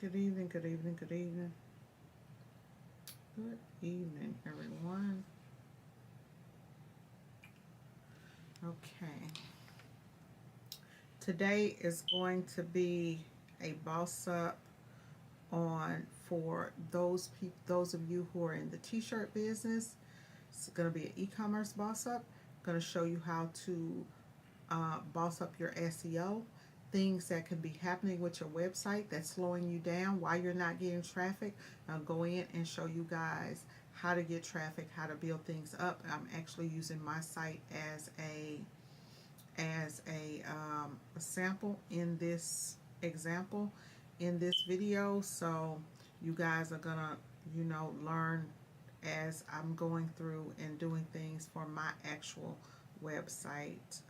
Good evening, good evening, good evening. Good evening, everyone. Okay. Today is going to be a boss up on for those of you who are in the t-shirt business. It's going to be an e-commerce boss up. I'm going to show you how to boss up your SEO, things that can be happening with your website that's slowing you down, why you're not getting traffic. I'll go in and show you guys how to get traffic, how to build things up. I'm actually using my site as a sample in this example in this video, so you guys are gonna learn as I'm going through and doing things for my actual website.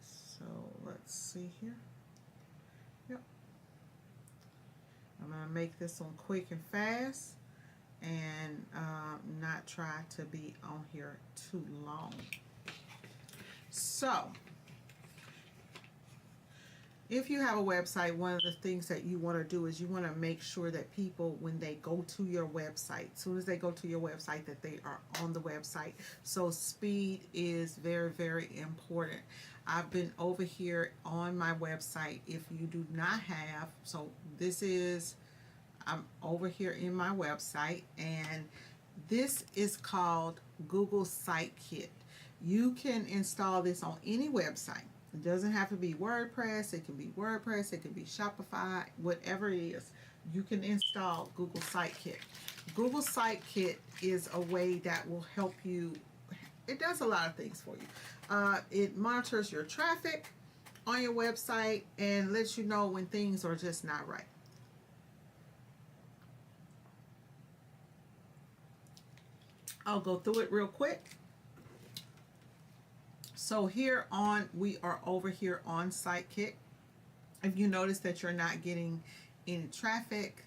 So let's see here. Yep, I'm gonna make this one quick and fast and not try to be on here too long. So if you have a website, one of the things that you want to do is you want to make sure that people, when they go to your website, as soon as they go to your website, that they are on the website. So speed is very, very important. I've been over here on my website. If you do not have, so this is, I'm over here in my website, and this is called Google Site Kit. You can install this on any website. It doesn't have to be WordPress. It can be WordPress. It can be Shopify, whatever it is. You can install Google Site Kit. Google Site Kit is a way that will help you. It does a lot of things for you. It monitors your traffic on your website and lets you know when things are just not right. I'll go through it real quick. So here on, we are over here on SiteKit. If you notice that you're not getting any traffic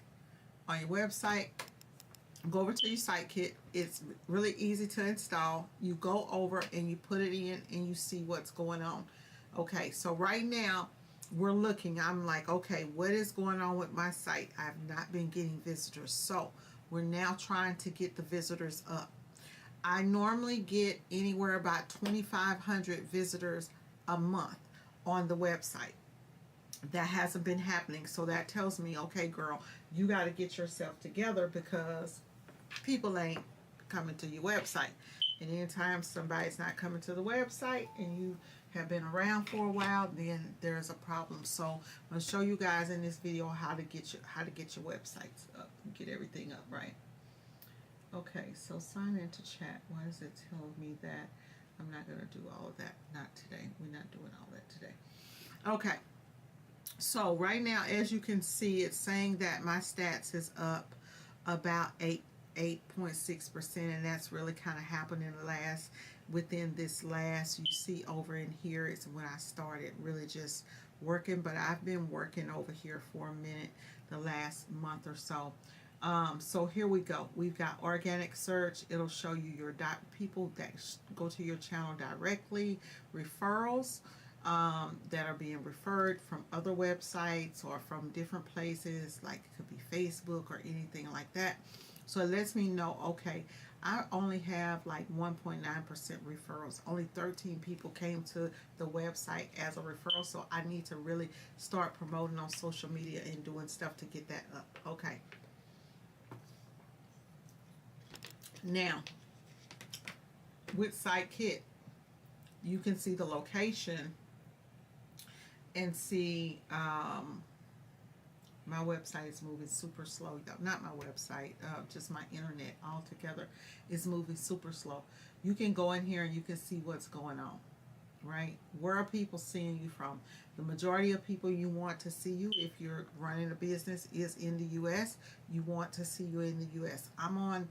on your website, go over to your SiteKit. It's really easy to install. You go over and you put it in and you see what's going on. Okay, so right now we're looking. I'm like, okay, what is going on with my site? I've not been getting visitors. So we're now trying to get the visitors up. I normally get anywhere about 2,500 visitors a month on the website. That hasn't been happening, so that tells me, okay, girl, you got to get yourself together because people ain't coming to your website. And anytime somebody's not coming to the website and you have been around for a while, then there's a problem. So I'm going to show you guys in this video how to get your websites up and get everything up right. Okay, so sign into chat. Why is it telling me that? I'm not going to do all of that. Not today. We're not doing all that today. Okay, so right now, as you can see, it's saying that my stats is up about 8.6%, and that's really kind of happening within this last, you see over in here is when I started really just working, but I've been working over here for a minute the last month or so. So here we go. We've got organic search. It'll show you your people that go to your channel directly, referrals that are being referred from other websites or from different places, like it could be Facebook or anything like that. So it lets me know, okay, I only have like 1.9% referrals. Only 13 people came to the website as a referral. So I need to really start promoting on social media and doing stuff to get that up. Okay. Now, with SiteKit, you can see the location and see my website is moving super slow. Not my website, just my internet altogether is moving super slow. You can go in here and you can see what's going on, right? Where are people seeing you from? The majority of people you want to see you, if you're running a business, is in the US. You want to see you in the US. I'm on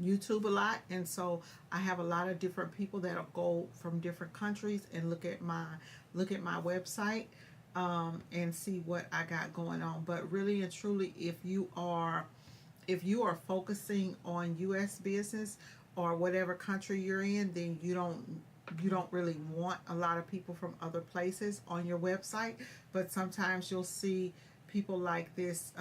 YouTube a lot, and so I have a lot of different people that'll go from different countries and look at my website and see what I got going on. But really and truly, if you are focusing on US business or whatever country you're in, then you don't you don't really want a lot of people from other places on your website, but sometimes you'll see people like this.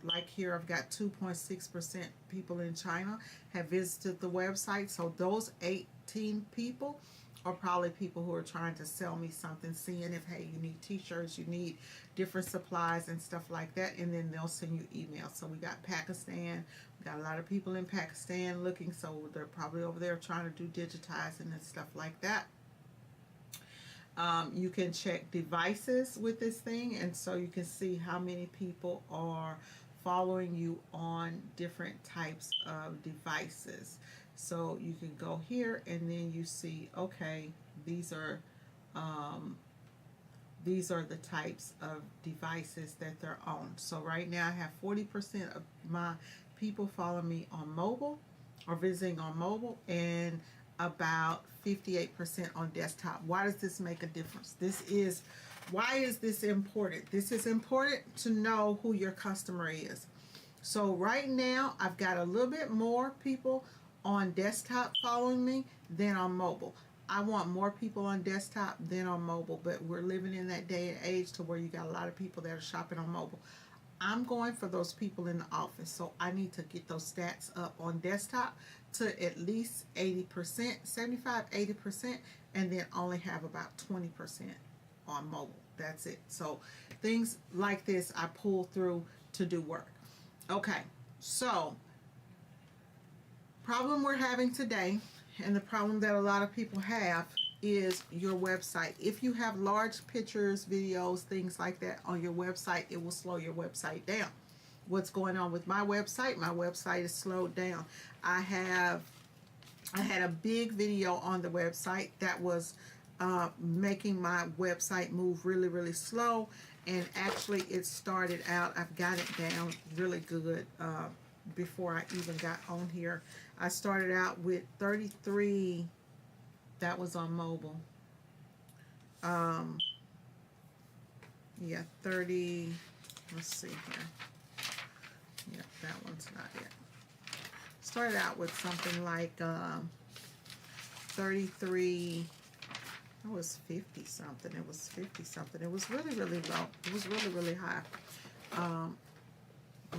Like here, I've got 2.6% people in China have visited the website. So those 18 people are probably people who are trying to sell me something, seeing if, hey, you need t-shirts, you need different supplies and stuff like that, and then they'll send you emails. So we got Pakistan, we got a lot of people in Pakistan looking, so they're probably over there trying to do digitizing and stuff like that. You can check devices with this thing, and so you can see how many people are following you on different types of devices. So you can go here and then you see, okay, these are the types of devices that they're on. So right now I have 40% of my people follow me on mobile or visiting on mobile, and about 58% on desktop. Why does this make a difference? Why is this important? This is important to know who your customer is. So right now I've got a little bit more people on desktop following me than on mobile. I want more people on desktop than on mobile, but we're living in that day and age to where you got a lot of people that are shopping on mobile. I'm going for those people in the office, so I need to get those stats up on desktop to at least 80%, 75, 80%, and then only have about 20% on mobile. That's it. So things like this I pull through to do work. Okay, so problem we're having today, and the problem that a lot of people have, is your website. If you have large pictures, videos, things like that on your website, it will slow your website down. What's going on with my website? My website is slowed down. I had a big video on the website that was making my website move really, really slow, and actually it started out, I've got it down really good before I even got on here. I started out with 33, that was on mobile. Yeah, 30, let's see here. Yeah, that one's not it. Started out with something like 33, it was 50 something. It was 50 something. It was really, really low. It was really, really high.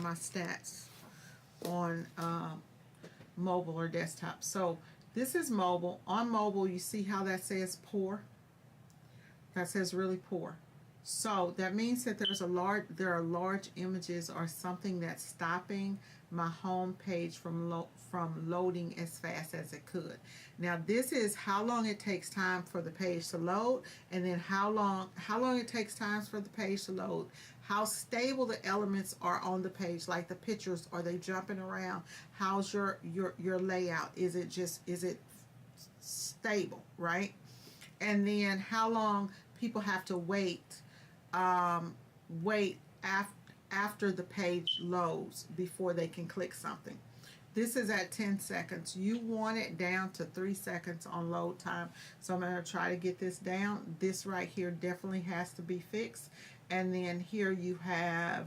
My stats on mobile or desktop. So this is mobile. On mobile, you see how that says poor? That says really poor. So that means that there are large images or something that's stopping my home page from loading as fast as it could. Now this is how long it takes time for the page to load, and then how long it takes time for the page to load, how stable the elements are on the page, like the pictures, are they jumping around, how's your layout, is it stable, right? And then how long people have to wait after the page loads before they can click something. This is at 10 seconds. You want it down to 3 seconds on load time. So I'm going to try to get this down. This right here definitely has to be fixed. And then here you have,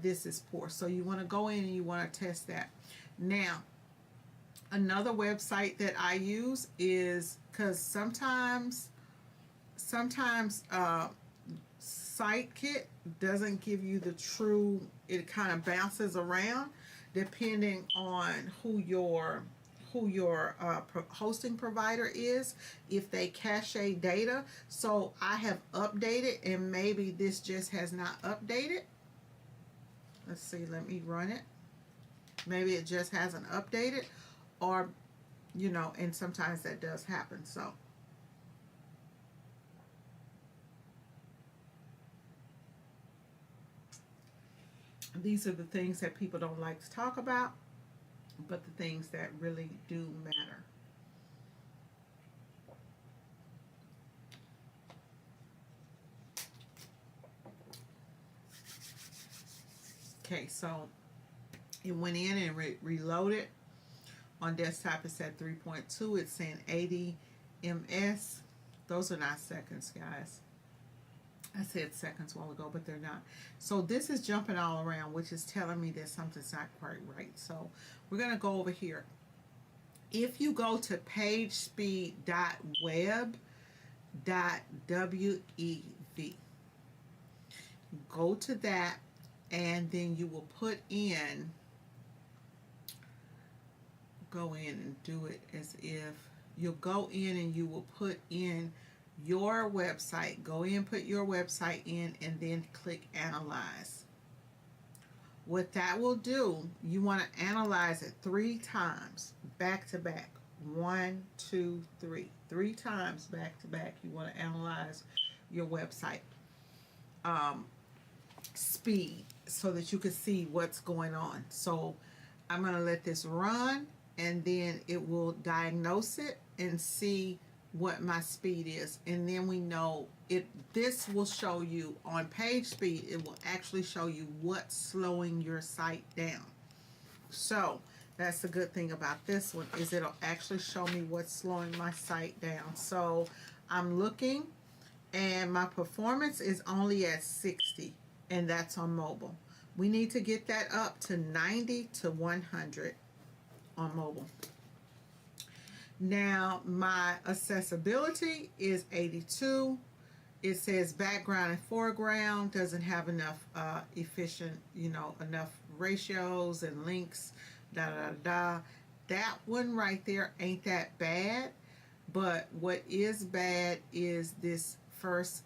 this is poor. So you want to go in and you want to test that. Now, another website that I use is, because sometimes SiteKit doesn't give you the true, it kind of bounces around depending on who your hosting provider is, if they cache data. So I have updated, and maybe this just has not updated. Let's see, let me run it. Maybe it just hasn't updated, or and sometimes that does happen. So these are the things that people don't like to talk about, but the things that really do matter. Okay, so it went in and reloaded. On desktop it's at 3.2. It's saying 80 ms. Those are not seconds, guys. I said seconds a while ago, but they're not. So this is jumping all around, which is telling me that something's not quite right. So we're going to go over here. If you go to pagespeed.web.wev, go to that, and then you will put in, go in and do it as if you'll go in and you will put in your website. Go in, put your website in, and then click analyze. What that will do, you want to analyze it 3 times back to back. 1, 2, 3. 3 times back to back. You want to analyze your website speed so that you can see what's going on. So I'm going to let this run, and then it will diagnose it and see what my speed is, and then we know it. This will show you on page speed, it will actually show you what's slowing your site down. So that's the good thing about this one, is it'll actually show me what's slowing my site down. So I'm looking, and my performance is only at 60, and that's on mobile. We need to get that up to 90 to 100 on mobile. Now my accessibility is 82. It says background and foreground doesn't have enough efficient, enough ratios and links, da. That one right there ain't that bad, but what is bad is this first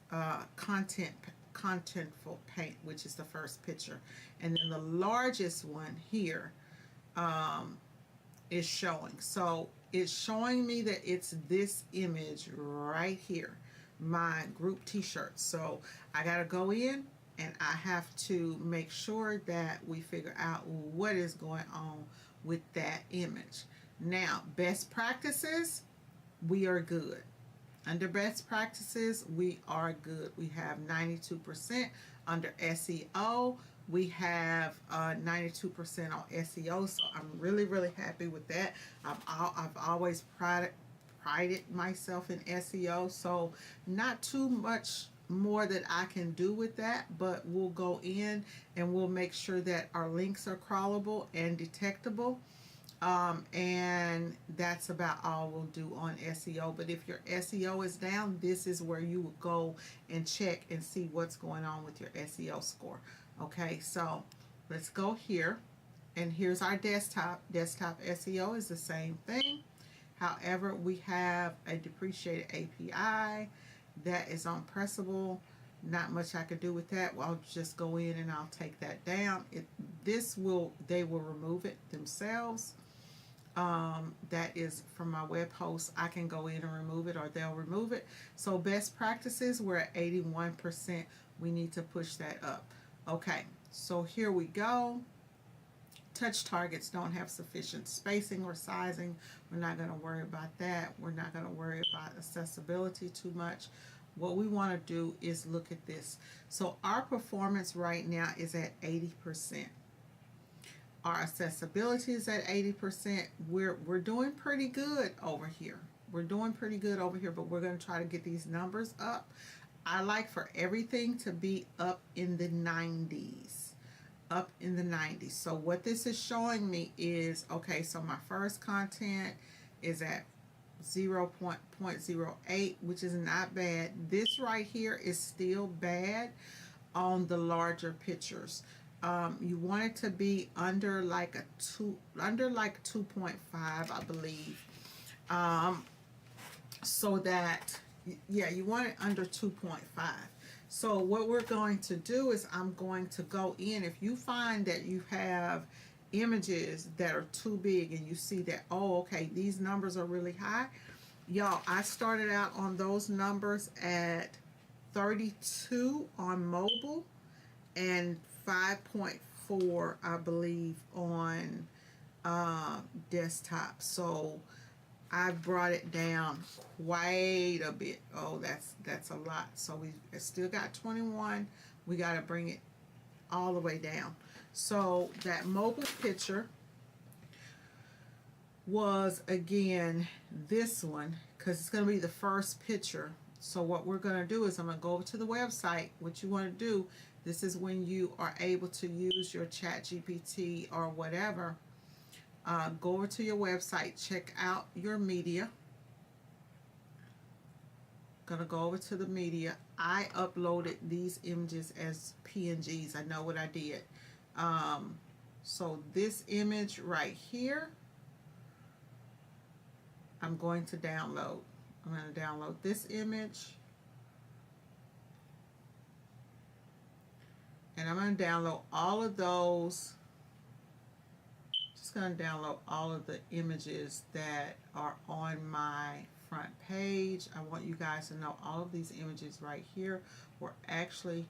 contentful paint, which is the first picture, and then the largest one here is showing. So it's showing me that it's this image right here, my group t-shirt. So I got to go in, and I have to make sure that we figure out what is going on with that image. Now, best practices, we are good. Under best practices, we are good. We have 92%. Under SEO, we have 92% on SEO, so I'm really, really happy with that. I've always prided myself in SEO, so not too much more that I can do with that, but we'll go in and we'll make sure that our links are crawlable and detectable. And that's about all we'll do on SEO. But if your SEO is down, this is where you will go and check and see what's going on with your SEO score. Okay, so let's go here, and here's our desktop. Desktop SEO is the same thing. However, we have a depreciated API that is unpressable. Not much I could do with that. Well, I'll just go in and I'll take that down. They will remove it themselves. That is from my web host. I can go in and remove it, or they'll remove it. So best practices, we're at 81%. We need to push that up. Okay, so here we go. Touch targets don't have sufficient spacing or sizing. We're not going to worry about that. We're not going to worry about accessibility too much. What we want to do is look at this. So our performance right now is at 80%. Our accessibility is at 80%. We're doing pretty good over here. We're doing pretty good over here, but we're going to try to get these numbers up. I like for everything to be up in the 90s. Up in the 90s. So what this is showing me is, okay, so my first content is at 0.08, which is not bad. This right here is still bad on the larger pictures. You want it to be under like 2.5, I believe. So that, yeah, you want it under 2.5. So what we're going to do is I'm going to go in. If you find that you have images that are too big and you see that, oh, okay, these numbers are really high. Y'all, I started out on those numbers at 32 on mobile and 5.4, I believe, on desktop. So I brought it down quite a bit. Oh, that's a lot. So we still got 21. We got to bring it all the way down. So that mobile picture was, again, this one, because it's going to be the first picture. So what we're going to do is I'm going to go over to the website. What you want to do, this is when you are able to use your chat GPT or whatever Go over to your website, check out your media. Gonna go over to the media. I uploaded these images as PNGs. I know what I did. So this image right here, I'm going to download. I'm going to download this image. And I'm going to download all of those. Just going to download all of the images that are on my front page. I want you guys to know all of these images right here were actually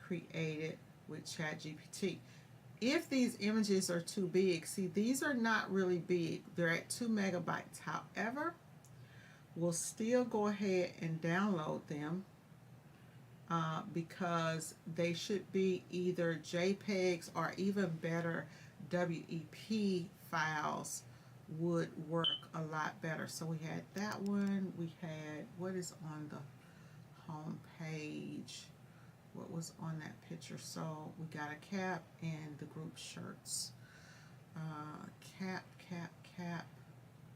created with ChatGPT. If these images are too big, see, these are not really big. They're at 2 megabytes. However, we'll still go ahead and download them because they should be either JPEGs or even better WEP files would work a lot better. So we had that one. We had, what is on the home page? What was on that picture? So we got a cap and the group shirts. Cap.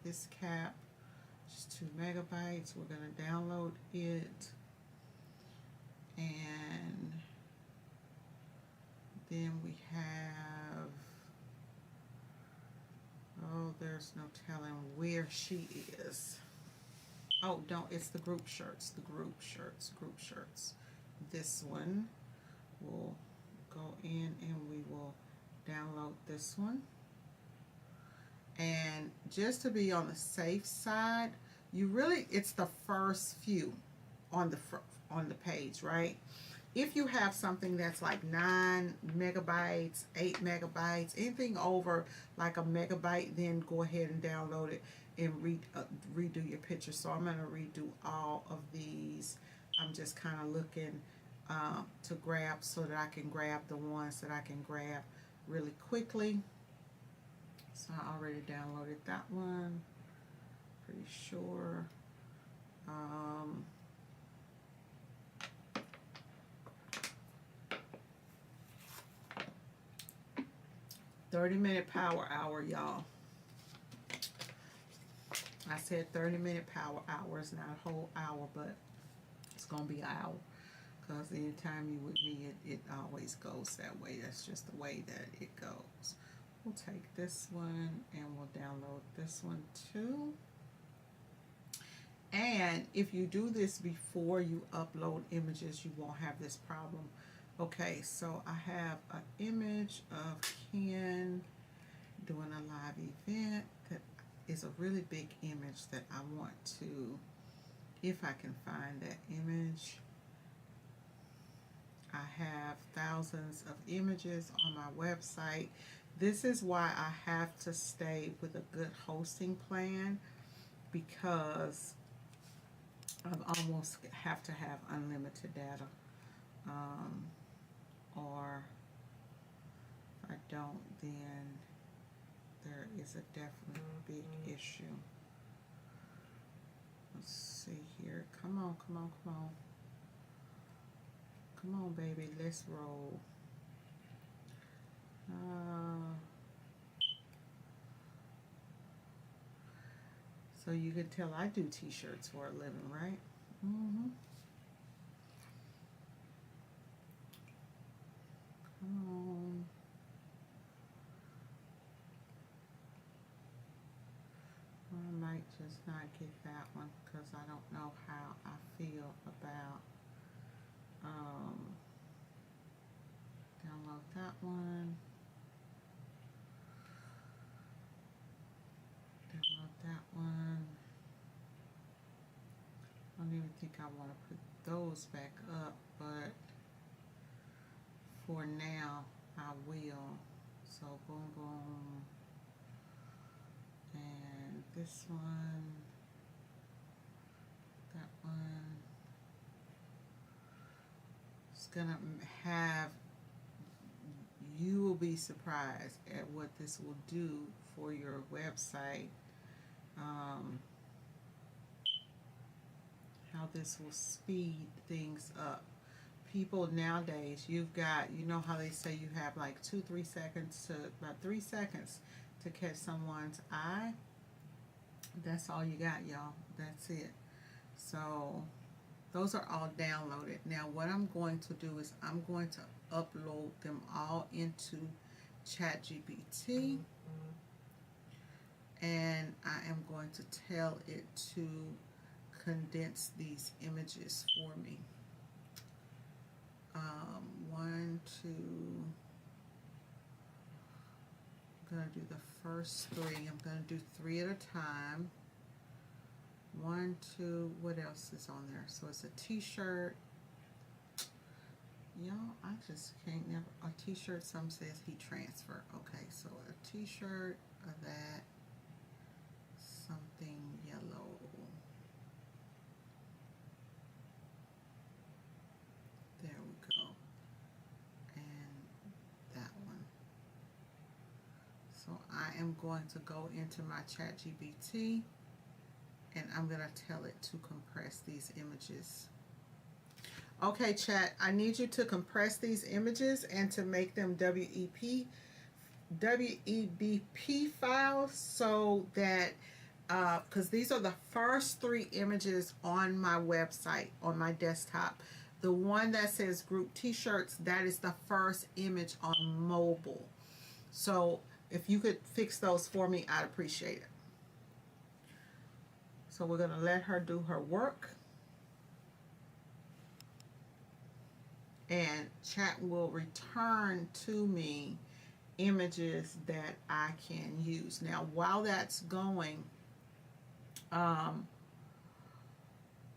This cap, just 2 megabytes. We're going to download it. And then we have, oh, there's no telling where she is. Oh, no, it's the group shirts. This one, we'll go in and we will download this one. And just to be on the safe side, you really, it's the first few on the page, right? If you have something that's like 9 megabytes, 8 megabytes, anything over like a megabyte, then go ahead and download it and redo your picture. So I'm going to redo all of these. I'm just kind of looking to grab so that I can grab the ones that I can grab really quickly. So I already downloaded that one, pretty sure. 30-minute power hour, y'all. I said 30-minute power hour. It's not a whole hour, but it's going to be an hour. Because anytime you with me, it always goes that way. That's just the way that it goes. We'll take this one and we'll download this one too. And if you do this before you upload images, you won't have this problem. Okay, so I have an image of Ken doing a live event that is a really big image that I want to, if I can find that image. I have thousands of images on my website. This is why I have to stay with a good hosting plan, because I almost have to have unlimited data. Or if I don't, then there is a definite big issue. Let's see here. Come on. Come on, baby. Let's roll. So you can tell I do t-shirts for a living, right? Come on. I might just not get that one because I don't know how I feel about download that one. Download that one. I don't even think I want to put those back up, but for now I will. So boom, and this one, that one. It's gonna have, you will be surprised at what this will do for your website. How this will speed things up. People nowadays, you've got, you know how they say you have like 2-3 seconds to about 3 seconds to catch someone's eye. That's all you got, y'all. That's it. So those are all downloaded. Now what I'm going to do is I'm going to upload them all into ChatGPT, and I am going to tell it to condense these images for me. One, two, I'm going to do the first three. I'm going to do 3 at a time. 1, 2, what else is on there? So it's a t-shirt. Y'all, I just can't never, a t-shirt, some says heat transfer. Okay, so a t-shirt of that, something yellow. There we go. And that one. So I am going to go into my ChatGPT and I'm going to tell it to compress these images. Okay, chat, I need you to compress these images and to make them WEBP files, so that because these are the first 3 images on my website, on my desktop. The one that says group t-shirts, that is the first image on mobile. So if you could fix those for me, I'd appreciate it. So we're going to let her do her work, and chat will return to me images that I can use. Now while that's going,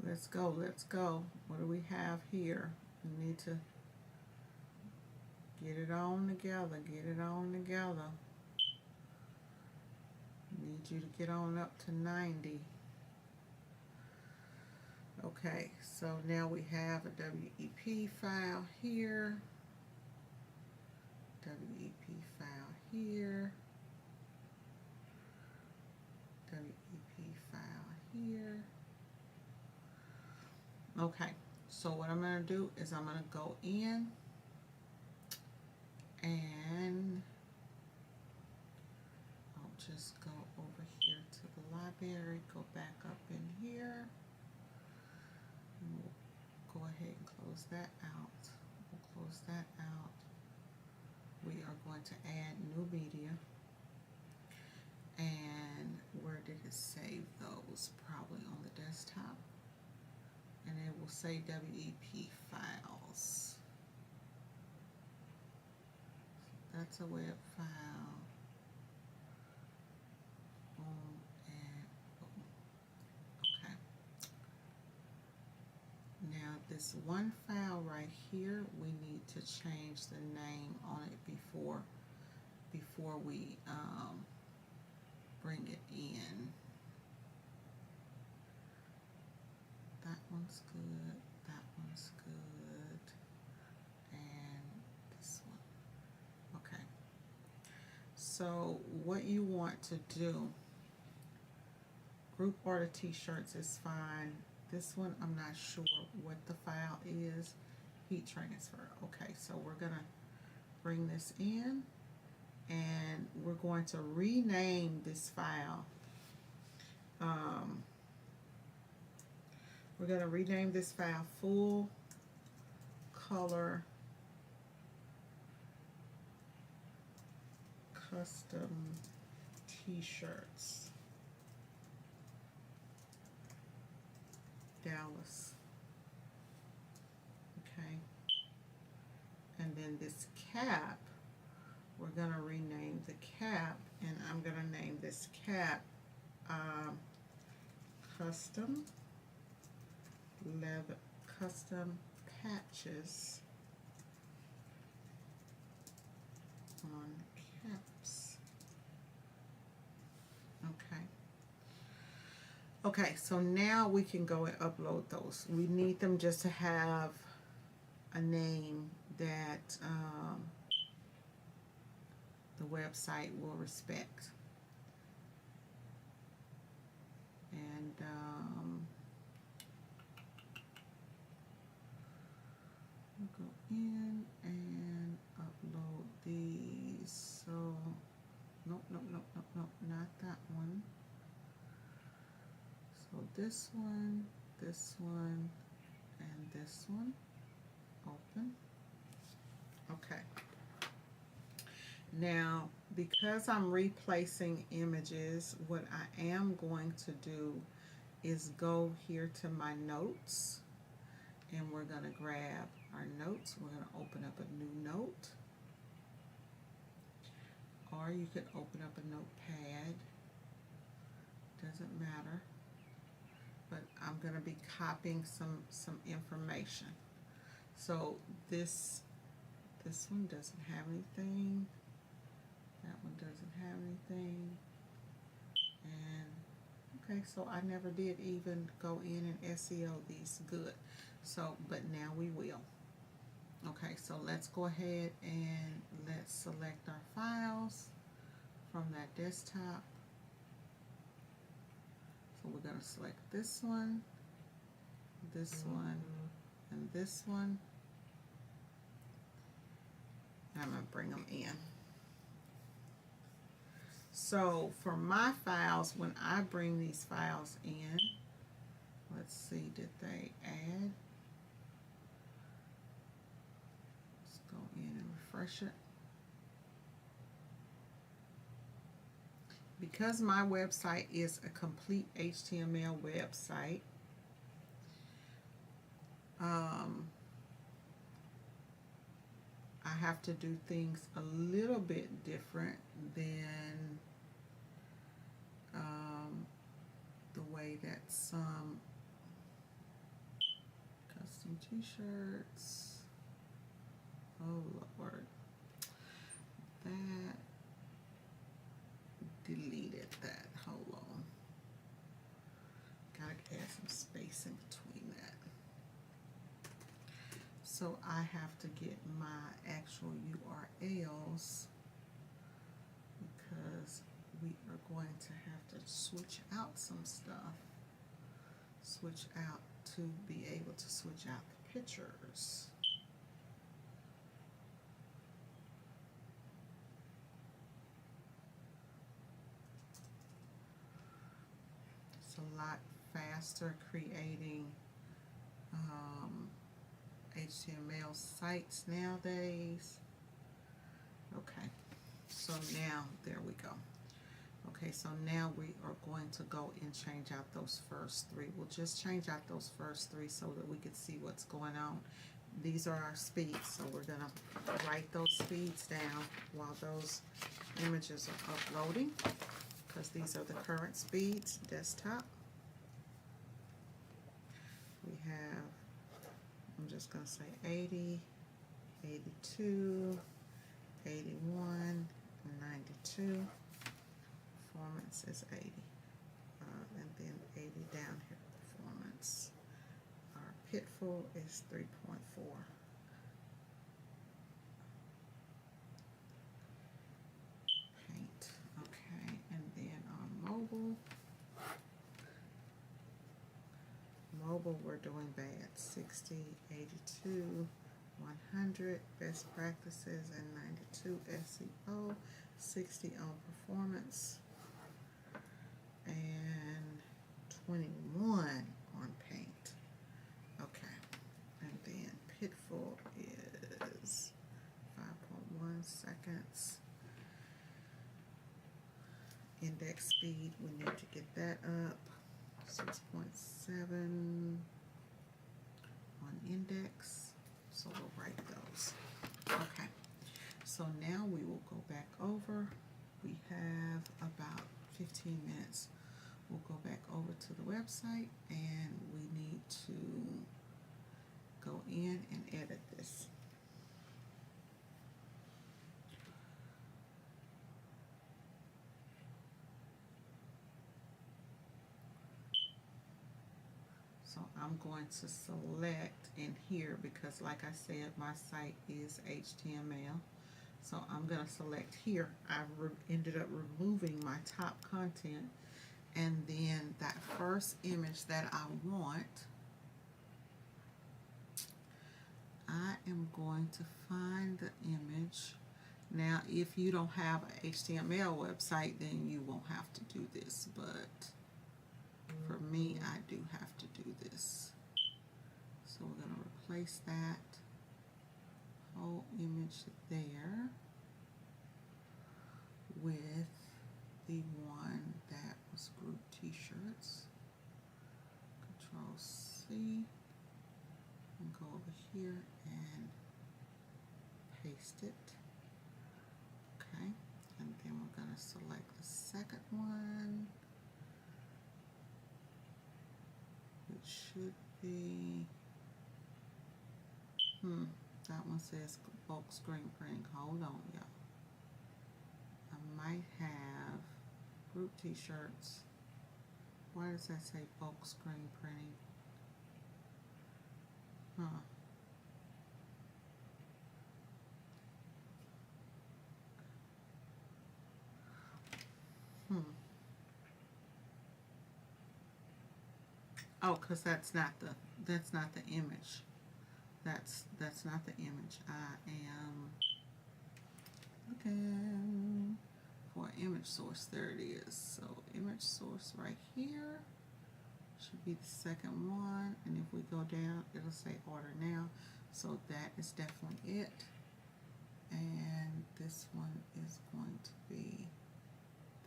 let's go. What do we have here? We need to get it on together. Need you to get on up to 90. Okay, so now we have a WEP file here, WEP file here, WEP file here. Okay, so what I'm going to do is I'm going to go in and I'll just go over here to the library, go back up in here. We'll go ahead and close that out. We'll close that out. We are going to add new media. And where did it save those? Probably on the desktop. And it will say WEP files. That's a web file. Boom and boom. Okay. Now this one file right here, we need to change the name on it before we bring it in. That one's good, that one's good, and this one. Okay. So what you want to do, group order t-shirts is fine. This one, I'm not sure what the file is. Heat transfer. Okay, so we're going to bring this in and we're going to rename this file. We're going to rename this file Full Color Custom T-Shirts. Dallas. Okay, and then this cap, we're going to rename the cap, and I'm going to name this cap custom leather, custom patches on caps. Okay. Okay, so now we can go and upload those. We need them just to have a name that the website will respect. And we'll go in and upload these. So, nope. So this one, and this one, open. Okay. Now, because I'm replacing images, what I am going to do is go here to my notes, and we're going to grab our notes. We're going to open up a new note, or you could open up a notepad. Doesn't matter. But I'm going to be copying some information. So this one doesn't have anything. That one doesn't have anything. And okay, so I never did even go in and SEO these good. So, but now we will. Okay, so let's go ahead and let's select our files from that desktop. So we're going to select this one, and this one. And I'm going to bring them in. So for my files, when I bring these files in, let's see, did they add? Let's go in and refresh it. Because my website is a complete HTML website, I have to do things a little bit different than the way that some custom t-shirts, oh Lord, that deleted that, hold on, gotta add some space in between that. So I have to get my actual URLs because we are going to have to switch out some stuff, switch out to be able to switch out the pictures. It's a lot faster creating HTML sites nowadays. Okay, so now there we go. Okay, so now we are going to go and change out those first three. We'll just change out those first three so that we can see what's going on. These are our speeds, so we're going to write those speeds down while those images are uploading, because these are the current speeds, desktop. We have, I'm just going to say 80, 82, 81, 92. Performance is 80. And then 80 down here, performance. Our pitfall is 3.4. Paint. Okay, and then on mobile. Mobile, we're doing bad. 60, 82, 100 best practices, and 92 SEO, 60 on performance, and 21 on paint. Okay, and then pitfall is 5.1 seconds. Index speed, we need to get that up. 6.7 on index, so we'll write those. Okay, so now we will go back over. We have about 15 minutes. We'll go back over to the website, and we need to go in and edit this. So I'm going to select in here, because like I said, my site is HTML. So I'm going to select here. I ended up removing my top content, and then that first image that I want, I am going to find the image. Now, if you don't have an HTML website, then you won't have to do this, but for me, I do have to do this. So we're going to replace that whole image there with the one that was group t-shirts. Control C and go over here and paste it. Okay, and then we're going to select the second one, which should be, that one says bulk screen printing. Hold on, y'all. I might have group t-shirts. Why does that say bulk screen printing? Oh, because that's not the image. That's not the image. I am looking for image source. There it is. So image source right here should be the second one, and if we go down, it'll say order now. So that is definitely it. And this one is going to be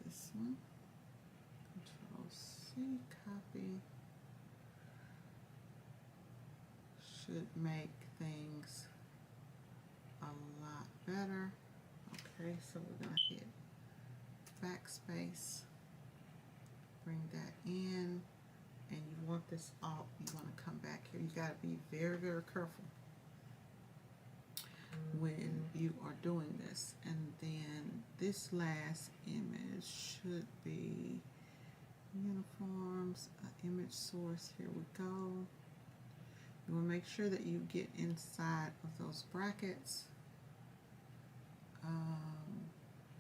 this one. Control C, copy. Should make things a lot better. Okay, so we're going to hit backspace, bring that in, and you want this all, you want to come back here. You got to be very, very careful when you are doing this. And then this last image should be uniforms, image source. Here we go. You want to make sure that you get inside of those brackets.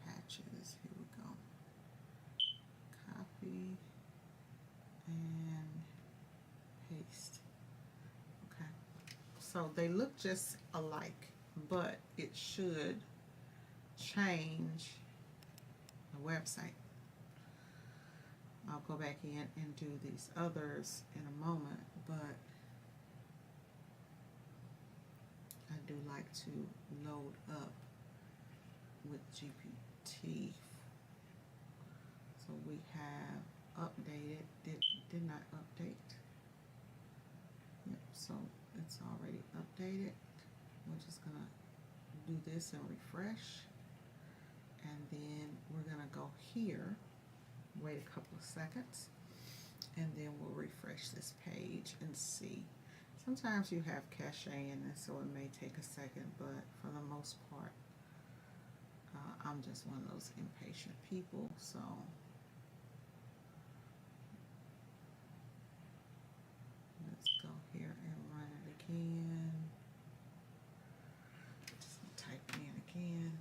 Patches, here we go. Copy and paste. Okay. So they look just alike, but it should change the website. I'll go back in and do these others in a moment, but I do like to load up with GPT. So we have updated, did not update. Yep, so it's already updated. We're just gonna do this and refresh. And then we're gonna go here, wait a couple of seconds, and then we'll refresh this page and see. Sometimes you have cache in it, so it may take a second, but for the most part, I'm just one of those impatient people, so let's go here and run it again. Just type it in again.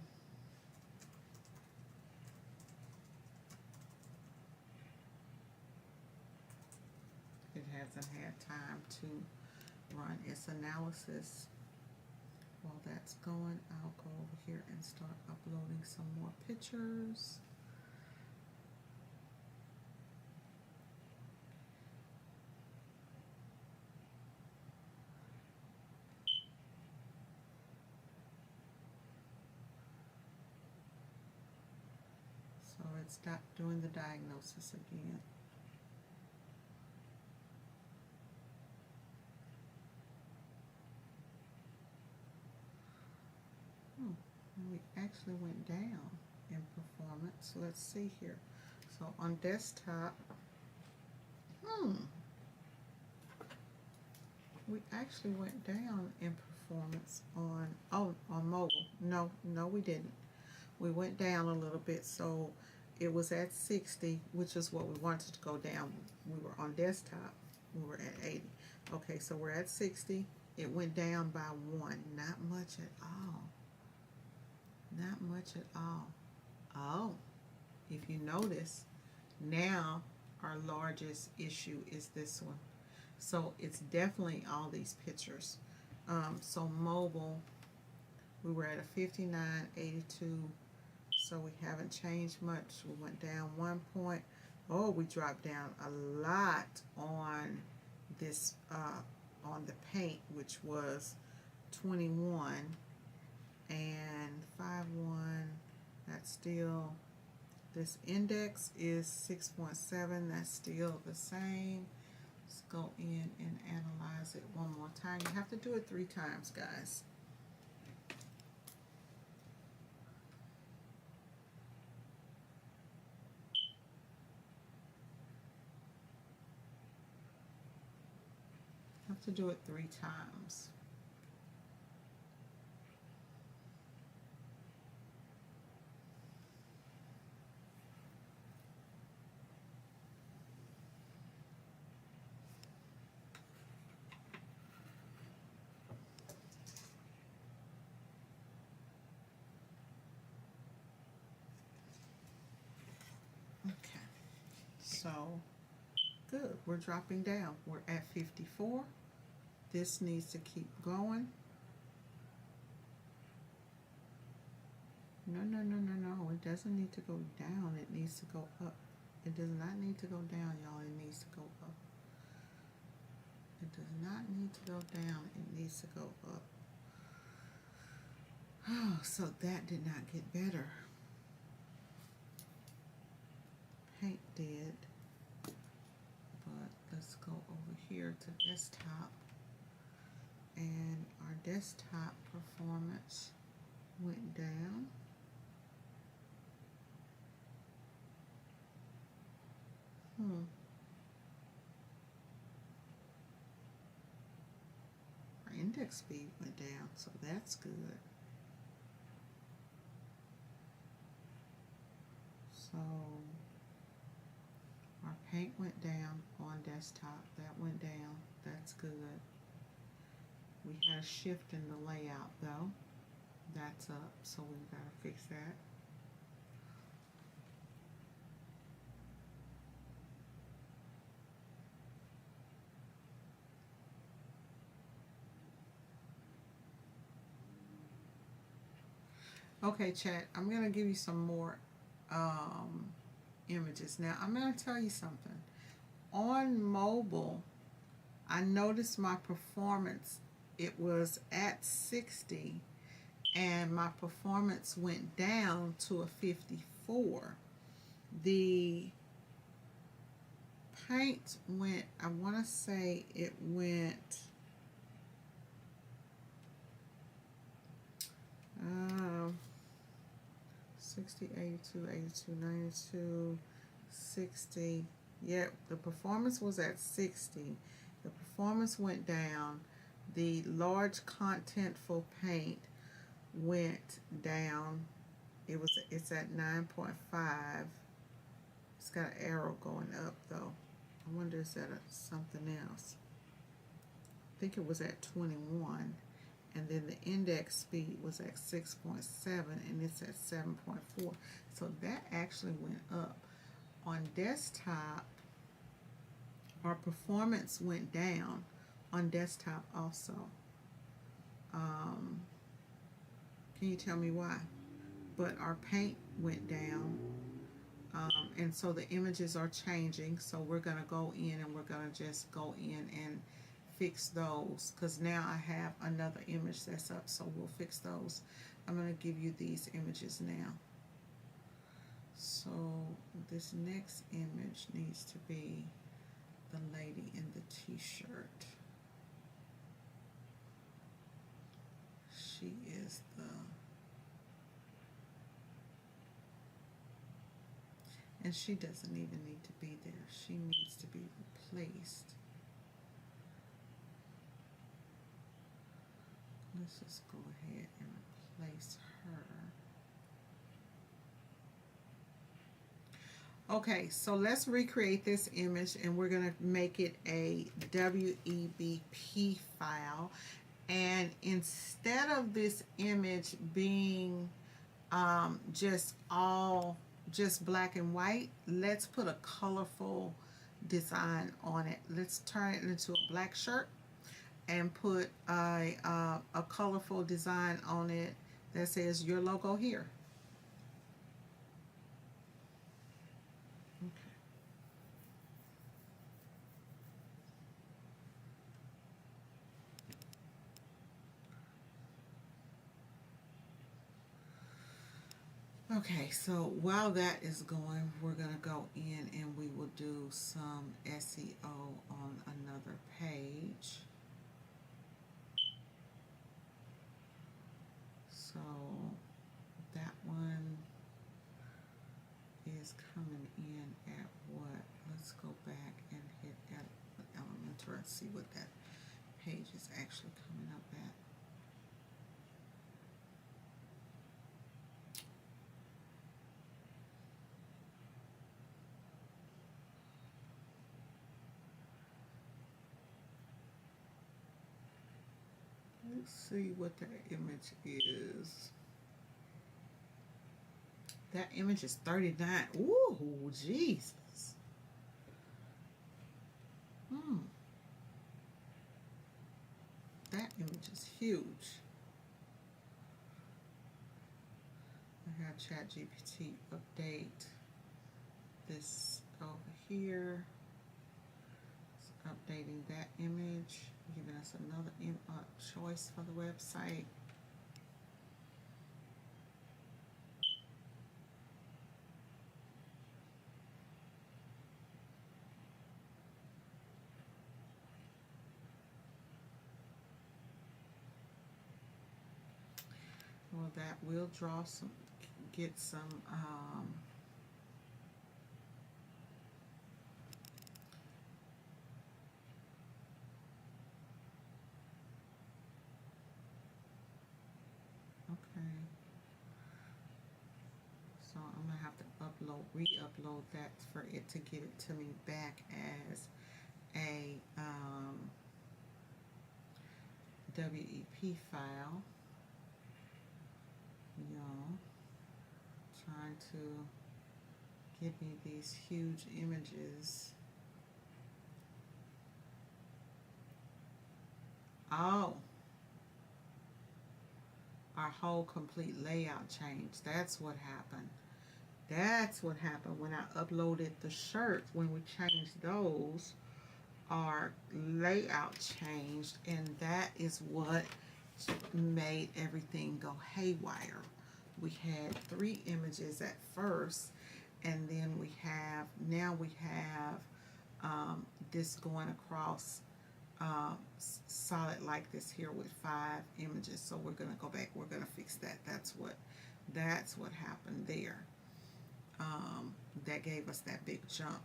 It hasn't had time to run its analysis. While that's going, I'll go over here and start uploading some more pictures. So it's doing the diagnosis again. We actually went down in performance. Let's see here. So on desktop, we actually went down in performance on mobile. No, we didn't. We went down a little bit. So it was at 60, which is what we wanted to go down. We were on desktop. We were at 80. Okay, so we're at 60. It went down by 1. Not much at all. Not much at all. Oh, if you notice, now our largest issue is this one. So it's definitely all these pictures. So mobile, we were at a 59.82. So we haven't changed much. We went down 1 point. Oh, we dropped down a lot on this, on the paint, which was 21 and 5.1. That's still, this index is 6.7. That's still the same. Let's go in and analyze it one more time. You have to do it 3 times, guys. You have to do it 3 times. Okay, so good. We're dropping down. We're at 54. This needs to keep going. No, no, no, no, no. It doesn't need to go down. It needs to go up. It does not need to go down, y'all. It needs to go up. It does not need to go down. It needs to go up. Oh, so that did not get better. Paint did. But let's go over here to desktop. And our desktop performance went down. Our index speed went down, so that's good. So our paint went down on desktop. That went down. That's good. We had a shift in the layout though. That's up, so we've got to fix that. Okay, chat, I'm going to give you some more images. Now, I'm going to tell you something. On mobile, I noticed my performance, it was at 60, and my performance went down to a 54. The paint went, I want to say it went, 60, 82, 82, 92, 60. Yeah, the performance was at 60. The performance went down. The large contentful paint went down. It's at 9.5. It's got an arrow going up though. I wonder is that something else? I think it was at 21. And then the index speed was at 6.7 and it's at 7.4. So that actually went up. On desktop, our performance went down on desktop also. Can you tell me why? But our paint went down. And so the images are changing. So we're going to go in and we're going to just go in and fix those, because now I have another image that's up, so we'll fix those. I'm going to give you these images now. So this next image needs to be the lady in the t-shirt. She is the, and she doesn't even need to be there. She needs to be replaced. Let's just go ahead and replace her. Okay, so let's recreate this image and we're going to make it a WEBP file. And instead of this image being just black and white, let's put a colorful design on it. Let's turn it into a black shirt and put a colorful design on it that says your logo here. Okay. Okay, so while that is going, we're going to go in and we will do some SEO on another page. So that one is coming in at what? Let's go back and hit Elementor and see what that page is actually coming up at. Let's see what that image is. That image is 39. Ooh, Jesus. That image is huge. I have ChatGPT update this over here. It's updating that image, giving us another choice for the website. Well, that will draw some, get some, okay. So I'm gonna have to re-upload that for it to get it to me back as a WEP file. You know, trying to give me these huge images. Oh, our whole complete layout changed. That's what happened. That's what happened when I uploaded the shirts. When we changed those, our layout changed, and that is what made everything go haywire. We had 3 images at first, and then now we have this going across solid like this here with 5 images. So we're going to go back, we're going to fix that. That's what happened there. That gave us that big jump.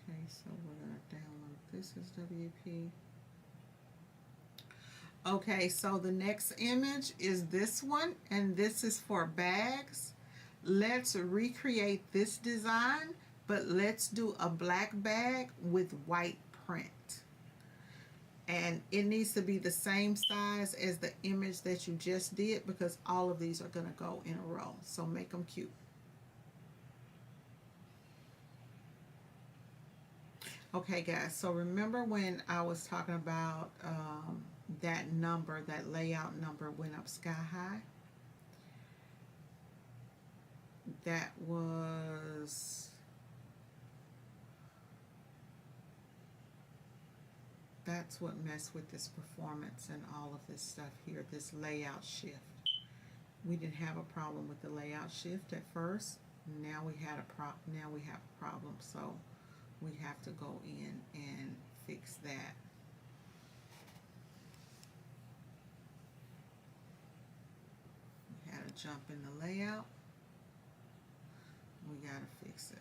Okay, so we're going to download this as WP. Okay, so the next image is this one, and this is for bags. Let's recreate this design, but let's do a black bag with white print. And it needs to be the same size as the image that you just did, because all of these are going to go in a row. So make them cute. Okay, guys, so remember when I was talking about that number, that layout number went up sky high? That's what messed with this performance and all of this stuff here, this layout shift. We didn't have a problem with the layout shift at first. Now we have a problem, so we have to go in and fix that. We had a jump in the layout. We got to fix it.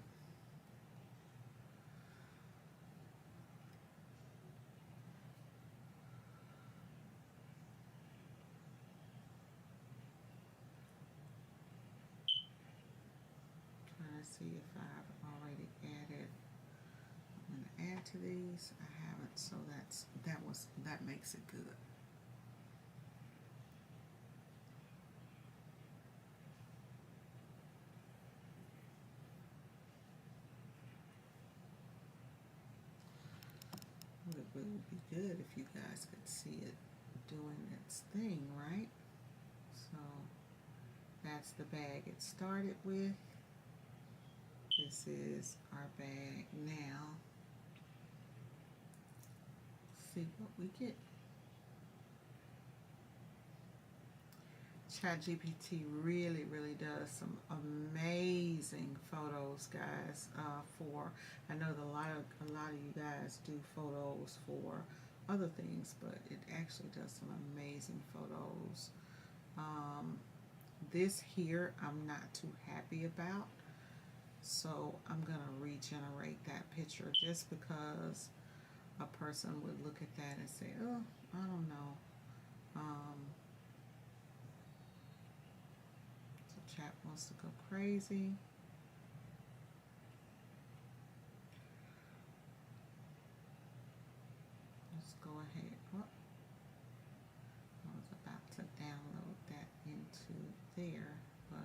Trying to see if I've already added. I'm going to add to these. I haven't, so that makes it good. It would be good if you guys could see it doing its thing, right? So that's the bag it started with. This is our bag now. See what we get. ChatGPT really does some amazing photos, guys. I know that a lot of you guys do photos for other things, but it actually does some amazing photos. This here I'm not too happy about, so I'm gonna regenerate that picture just because a person would look at that and say, oh, I don't know. So chat wants to go crazy. Let's go ahead. Oh, I was about to download that into there, but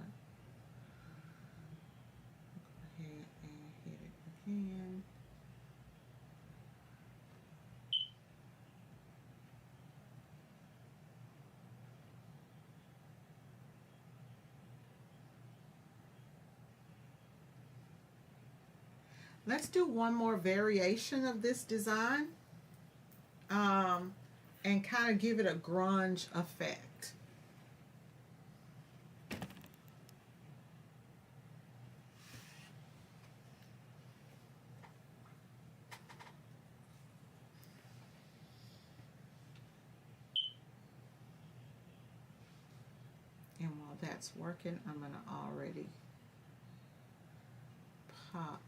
go ahead and hit it again. Let's do one more variation of this design, and kind of give it a grunge effect. And while that's working, I'm going to already pop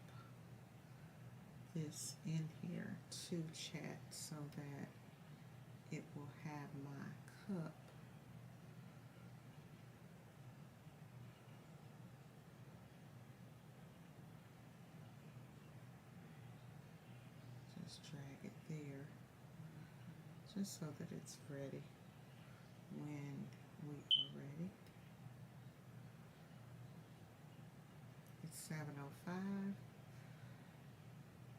this in here to chat so that it will have my cup. Just drag it there, just so that it's ready when we are ready. It's 7:05.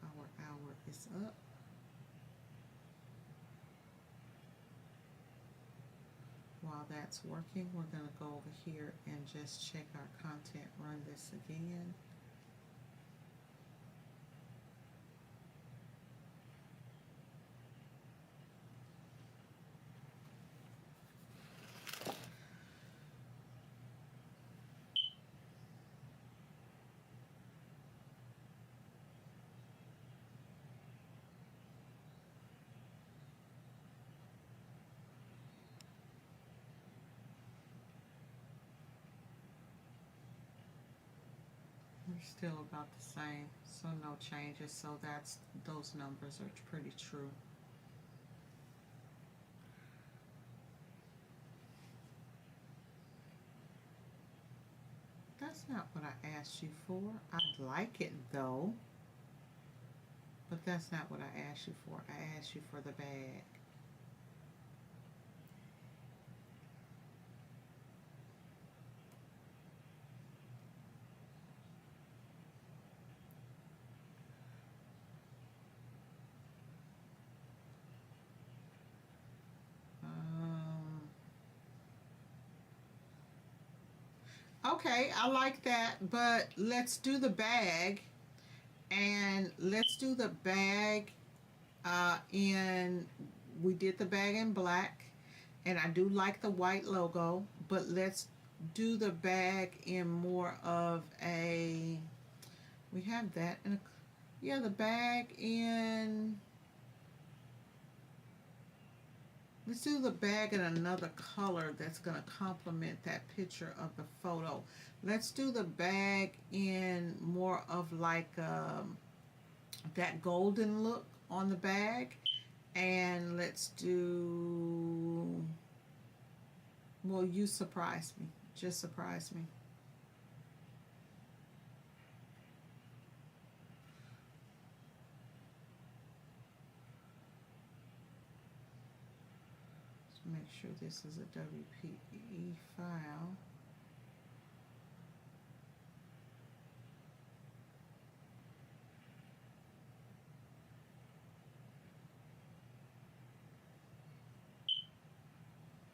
Our hour is up. While that's working, we're going to go over here and just check our content, run this again. We're still about the same, so no changes, so those numbers are pretty true. That's not what I asked you for. I'd like it though, but that's not what I asked you for. I asked you for the bag. Okay, I like that, but let's do the bag, and let's do the bag we did the bag in black, and I do like the white logo, but let's do the bag in more of a, we have that in a, yeah, the bag in, let's do the bag in another color that's going to complement that picture of the photo. Let's do the bag in more of like that golden look on the bag. And let's do, well, you surprise me. Just surprise me. Make sure this is a WPE file.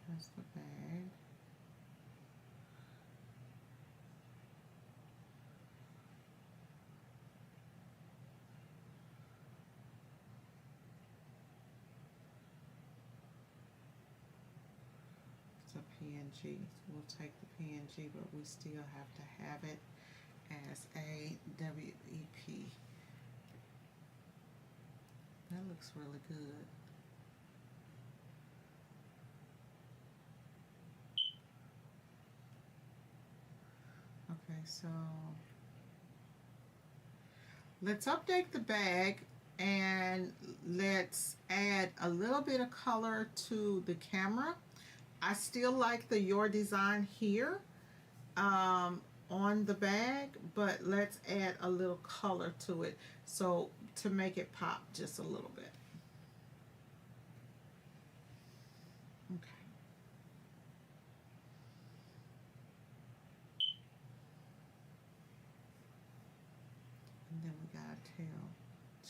That's the bag. PNG. We'll take the PNG, but we still have to have it as a WEP. That looks really good. Okay, so let's update the bag and let's add a little bit of color to the camera. I still like the Your Design here on the bag, but let's add a little color to it so to make it pop just a little bit. Okay. And then we gotta tell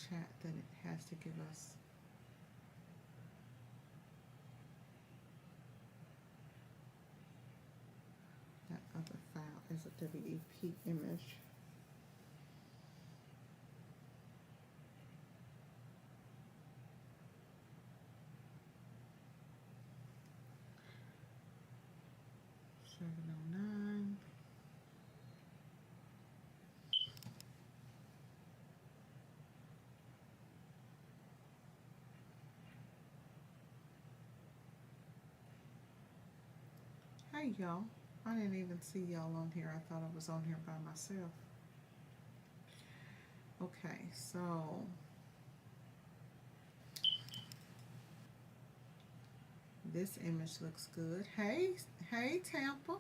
chat that it has to give us that other file as a WEP image. Hey y'all, I didn't even see y'all on here. I thought I was on here by myself. Okay, so this image looks good. Hey Tampa.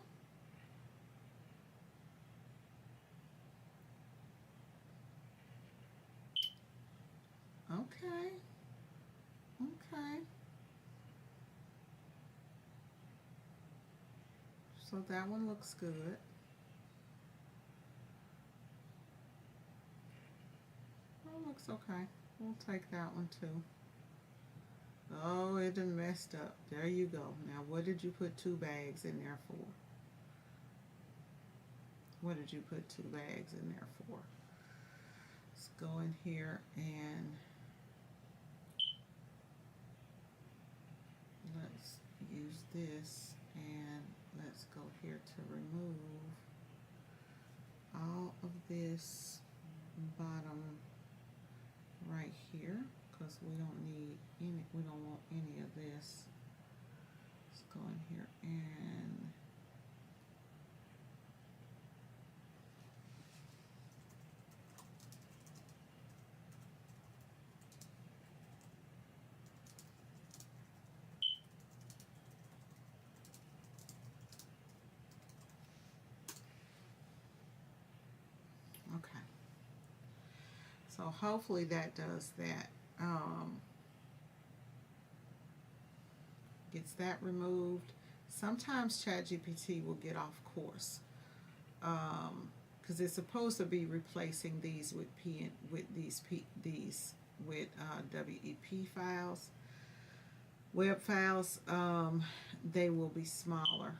Okay. Okay. So that one looks good. Oh, looks okay. We'll take that one too. Oh, it done messed up. There you go. Now, what did you put 2 bags in there for? What did you put 2 bags in there for? Let's go in here and let's use this, and let's go here to remove all of this bottom right here, because we don't need any, we don't want any of this. Let's go in here and okay. So hopefully that does that. Gets that removed. Sometimes ChatGPT will get off course because it's supposed to be replacing these with WEP files, web files. They will be smaller.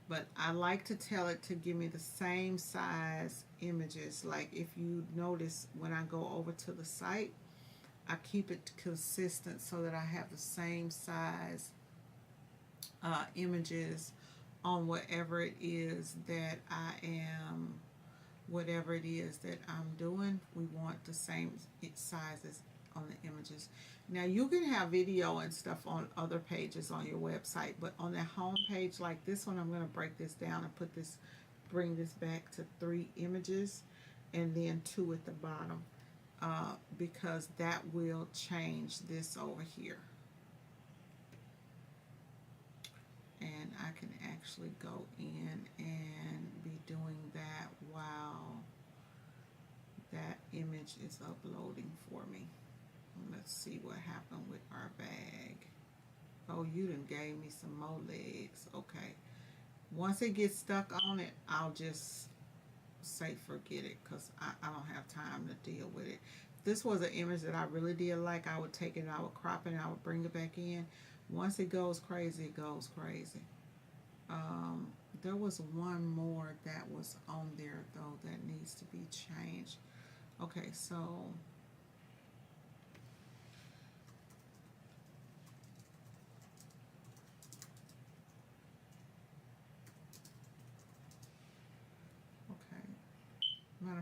But I like to tell it to give me the same size images. Like if you notice when I go over to the site, I keep it consistent so that I have the same size images on whatever it is that whatever it is that I'm doing. We want the same sizes on the images. Now you can have video and stuff on other pages on your website, but on the home page like this one, I'm going to break this down and bring this back to 3 images and then 2 at the bottom. Because that will change this over here. And I can actually go in and be doing that while that image is uploading for me. Let's see what happened with our bag. Oh, you done gave me some more legs. Okay. Once it gets stuck on it, I'll just say forget it, because I don't have time to deal with it. If this was an image that I really did like, I would take it, I would crop it, and I would bring it back in. Once it goes crazy, it goes crazy. There was one more that was on there though that needs to be changed. Okay, so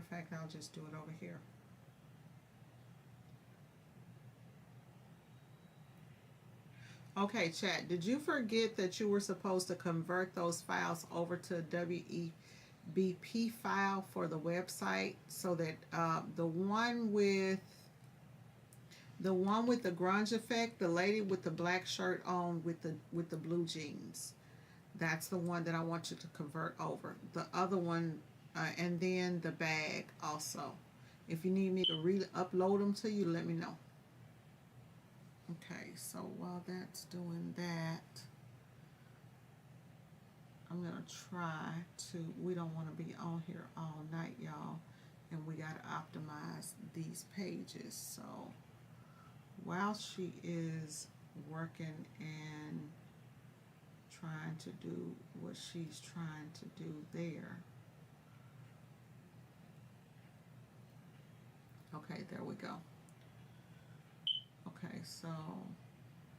of fact, I'll just do it over here. Okay, chat, did you forget that you were supposed to convert those files over to a WEBP file for the website, so that the one with the grunge effect, the lady with the black shirt on with the blue jeans, that's the one that I want you to convert over. The other one, and then the bag also. If you need me to re-upload them to you, let me know. Okay, so while that's doing that, I'm gonna try to, we don't want to be on here all night, y'all, and we gotta optimize these pages. So while she is working and trying to do what she's trying to do there, okay, there we go.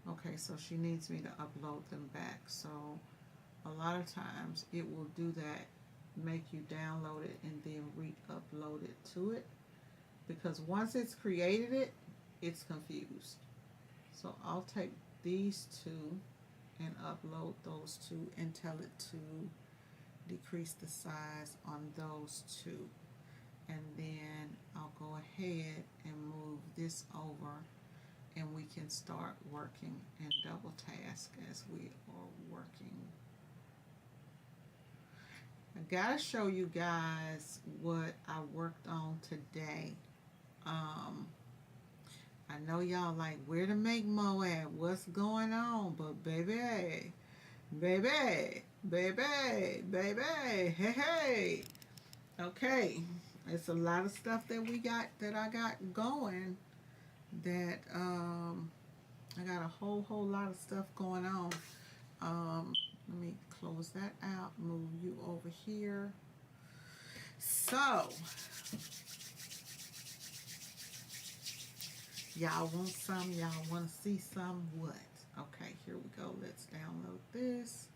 Okay, so she needs me to upload them back. So a lot of times it will do that, make you download it and then re-upload it to it, because once it's created it, it's confused. So I'll take these two and upload those two and tell it to decrease the size on those two. And then I'll go ahead and move this over, and we can start working and double task as we are working. I gotta show you guys what I worked on today. I know y'all like, where to make mo at, what's going on, but baby, hey, okay, it's a lot of stuff that I got going, that I got a whole lot of stuff going on. Let me close that out, move you over here. So y'all want some, y'all want to see some, what? Okay, here we go. Let's download this,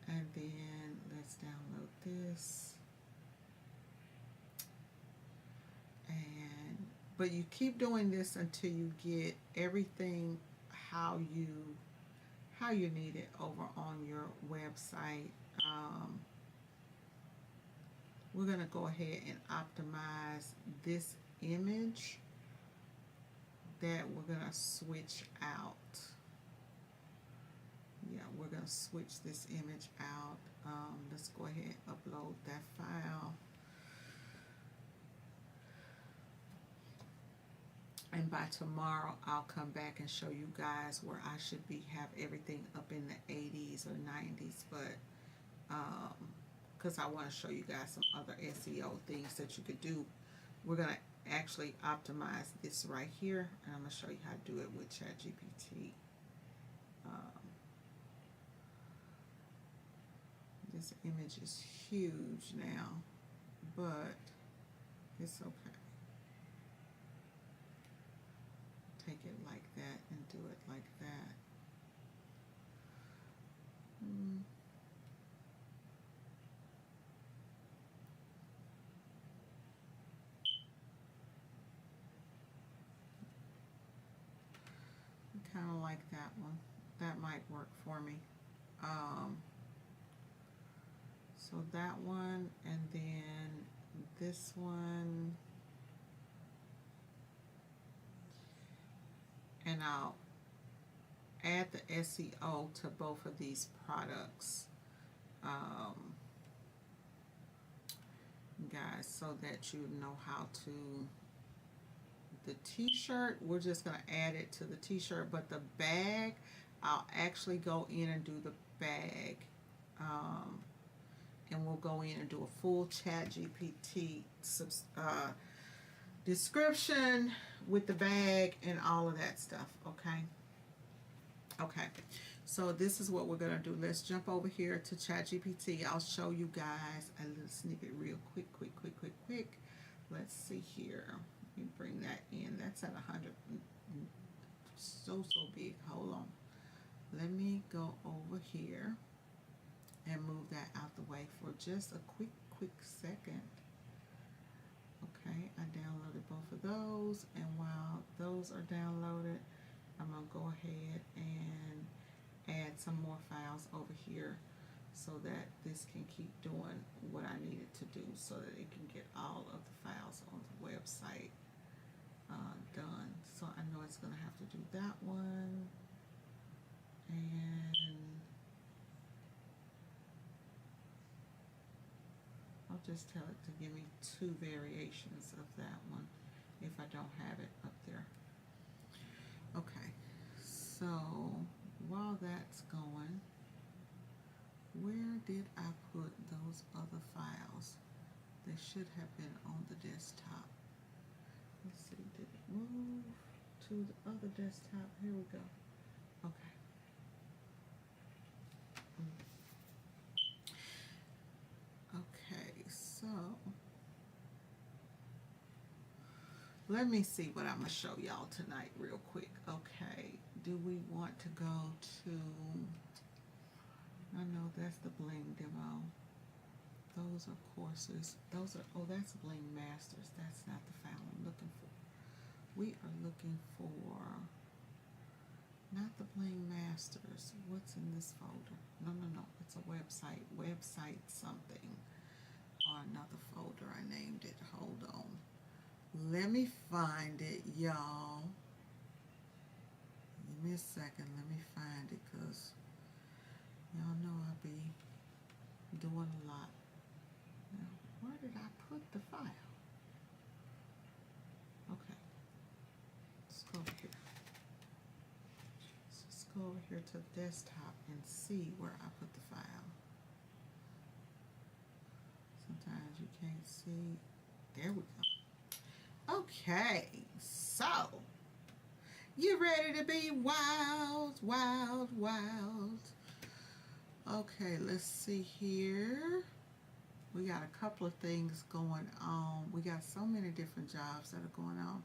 and then let's download this, and but you keep doing this until you get everything how you need it over on your website. We're gonna go ahead and optimize this image that we're gonna switch out. Yeah, we're gonna switch this image out. Let's go ahead and upload that file. And by tomorrow, I'll come back and show you guys where I should have everything up in the 80s or 90s, but because I want to show you guys some other SEO things that you could do. We're gonna actually optimize this right here, and I'm gonna show you how to do it with ChatGPT. This image is huge now, but it's okay. Take it like that and do it like that. Kind of like that one. That might work for me. So that one, and then this one, and I'll add the SEO to both of these products, guys, so that you know how to. The t-shirt, we're just going to add it to the t-shirt, but the bag, I'll actually go in and do the bag, and we'll go in and do a full ChatGPT description with the bag and all of that stuff. Okay, so this is what we're going to do. Let's jump over here to ChatGPT. I'll show you guys a little snippet real quick. Let's see here. Let me bring that in. That's at 100. So big. Hold on. Let me go over here and move that out the way for just a quick second. off of those, and while those are downloaded, I'm going to go ahead and add some more files over here so that this can keep doing what I need it to do, so that it can get all of the files on the website done. So I know it's going to have to do that one, and I'll just tell it to give me 2 variations of that one if I don't have it up there. Okay, so while that's going, where did I put those other files? They should have been on the desktop. Let's see, did it move to the other desktop? Here we go. Okay. Okay, so let me see what I'm going to show y'all tonight real quick. Okay, do we want to go to, I know that's the Bling demo. Those are courses. Those are, oh, that's Bling Masters. That's not the file I'm looking for. We are looking for, not the Bling Masters. What's in this folder? No, it's a website. Website something. Or another folder. I named it. Hold on. Let me find it, y'all. Give me a second. Let me find it, because y'all know I'll be doing a lot. Now, where did I put the file? Okay. Let's go over here. Let's go over here to the desktop and see where I put the file. Sometimes you can't see. There we go. Okay, so you ready to be wild, wild, wild? Okay, let's see here. We got a couple of things going on. We got so many different jobs that are going on.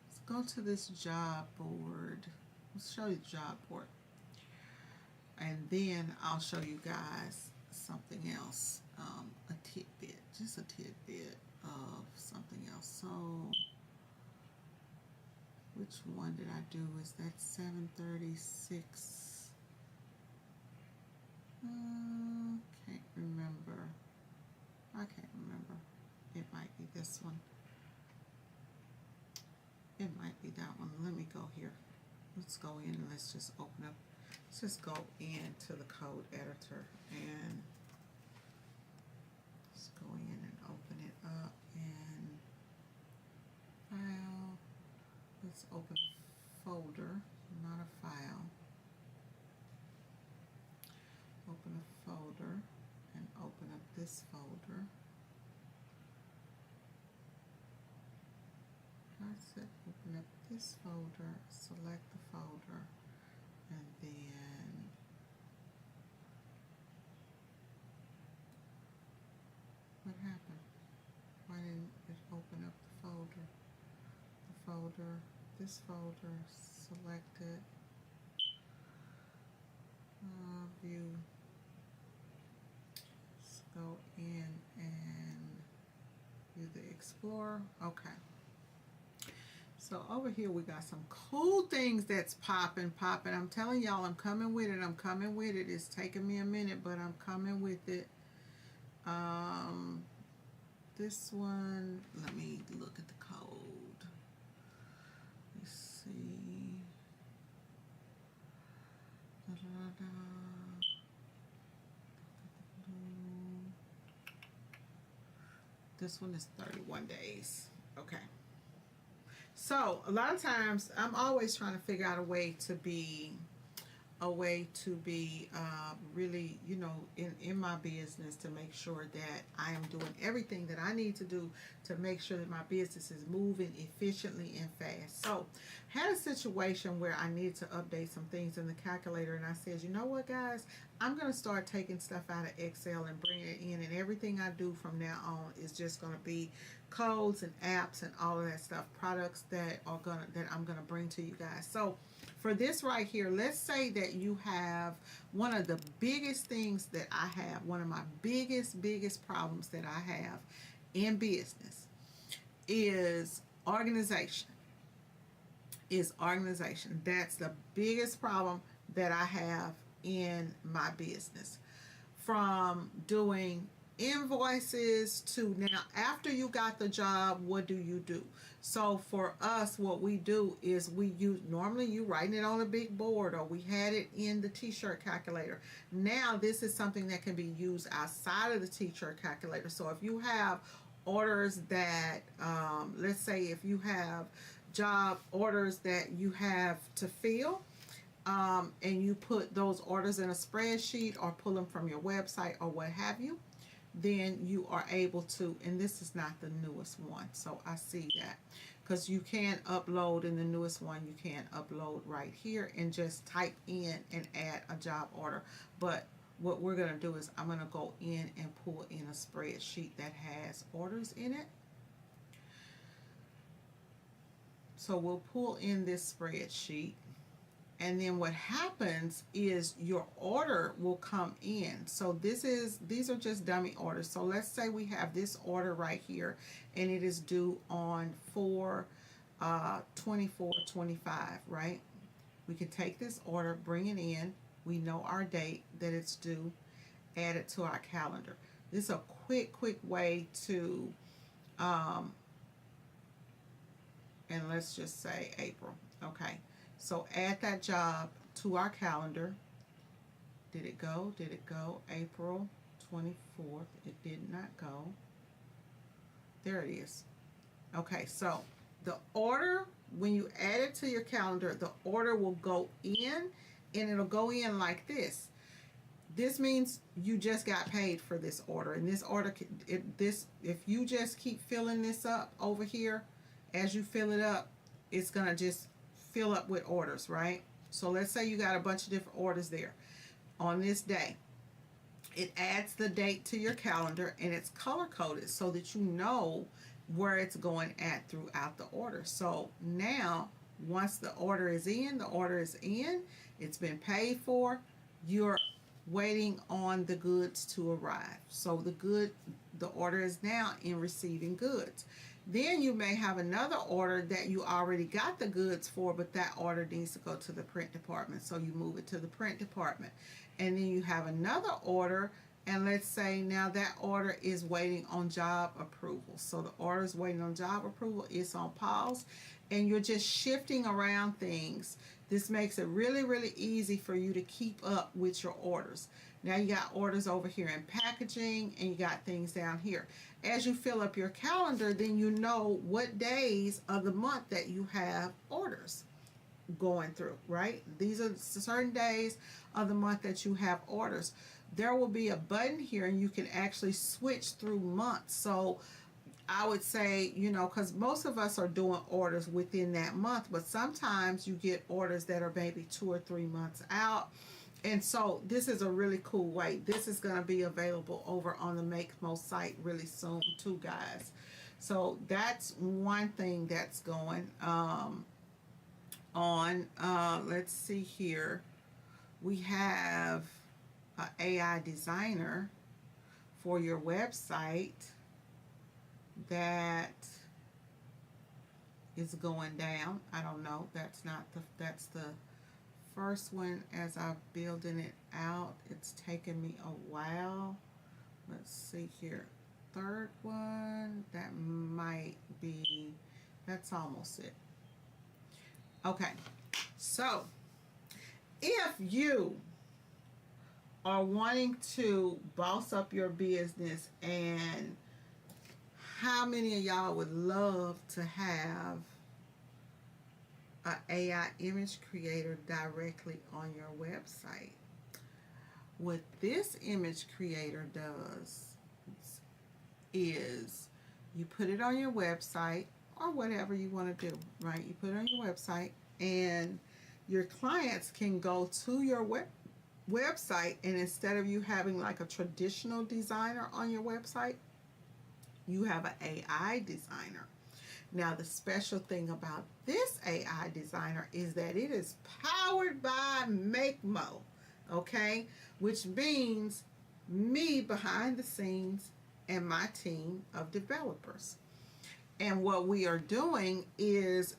Let's go to this job board. Let's show you the job board. And then I'll show you guys something else, a tidbit, just a tidbit of something else. So which one did I do? Is that 736? Can't remember. I can't remember. It might be this one. It might be that one. Let me go here. Let's go in and let's just open up. Let's just go into the code editor and let's go in and open it up and file. Let's open a folder, not a file. Open a folder and open up this folder. I said open up this folder, select the folder, and then what happened? Why didn't it open up the folder? The folder, this folder, select it, view. Let's go in and view the Explorer. Okay. So over here we got some cool things that's popping. I'm telling y'all, I'm coming with it. It's taking me a minute, but I'm coming with it. This one, let me look at the code. Let's see. This one is 31 days. Okay. So a lot of times I'm always trying to figure out a way to be really, you know, in my business, to make sure that I am doing everything that I need to do to make sure that my business is moving efficiently and fast. So had a situation where I needed to update some things in the calculator, and I said, you know what, guys, I'm going to start taking stuff out of Excel and bringing it in, and everything I do from now on is just going to be codes and apps and all of that stuff, products that I'm going to bring to you guys. So for this right here, let's say that you have one of the biggest things that I have, one of my biggest problems that I have in business is organization. That's the biggest problem that I have in my business. From doing invoices to now, after you got the job, what do you do? So for us, what we do is we use, normally you writing it on a big board, or we had it in the t-shirt calculator. Now this is something that can be used outside of the t-shirt calculator. So if you have orders that, let's say if you have job orders that you have to fill, and you put those orders in a spreadsheet or pull them from your website or what have you, then you are able to, and this is not the newest one, so I see that, because you can upload in the newest one, you can upload right here and just type in and add a job order. But what we're going to do is I'm going to go in and pull in a spreadsheet that has orders in it. So we'll pull in this spreadsheet, and then what happens is your order will come in. So these are just dummy orders. So let's say we have this order right here, and it is due on 4/24/25, right? We can take this order, bring it in. We know our date that it's due, add it to our calendar. This is a quick way to, and let's just say April. Okay, so add that job to our calendar. Did it go? Did it go? April 24th. It did not go. There it is. Okay, so the order, when you add it to your calendar, the order will go in, and it'll go in like this. This means you just got paid for this order, and this order, if you just keep filling this up over here, as you fill it up, it's gonna just fill up with orders, right? So let's say you got a bunch of different orders there. On this day, it adds the date to your calendar, and it's color coded so that you know where it's going at throughout the order. So now, once the order is in, it's been paid for, you're waiting on the goods to arrive. So the order is now in receiving goods. Then you may have another order that you already got the goods for, but that order needs to go to the print department. So you move it to the print department. And then you have another order, and let's say now that order is waiting on job approval. So the order is waiting on job approval, it's on pause, and you're just shifting around things. This makes it really easy for you to keep up with your orders. Now you got orders over here in packaging, and you got things down here. As you fill up your calendar, then you know what days of the month that you have orders going through, right? These are certain days of the month that you have orders. There will be a button here, and you can actually switch through months. So I would say, you know, because most of us are doing orders within that month, but sometimes you get orders that are maybe 2 or 3 months out. And so this is a really cool way. This is going to be available over on the MakeMo site really soon too, guys. So that's one thing that's going on. Let's see here. We have an AI designer for your website that is going down. I don't know. That's the first one. As I'm building it out, it's taken me a while. Let's see here. Third one, that might be, that's almost it. Okay, so if you are wanting to boss up your business, and how many of y'all would love to have an AI image creator directly on your website? What this image creator does is you put it on your website, or whatever you want to do, right? You put it on your website, and your clients can go to your website, and instead of you having like a traditional designer on your website, you have an AI designer. Now, the special thing about this AI designer is that it is powered by MakeMo, okay? Which means me behind the scenes and my team of developers. And what we are doing is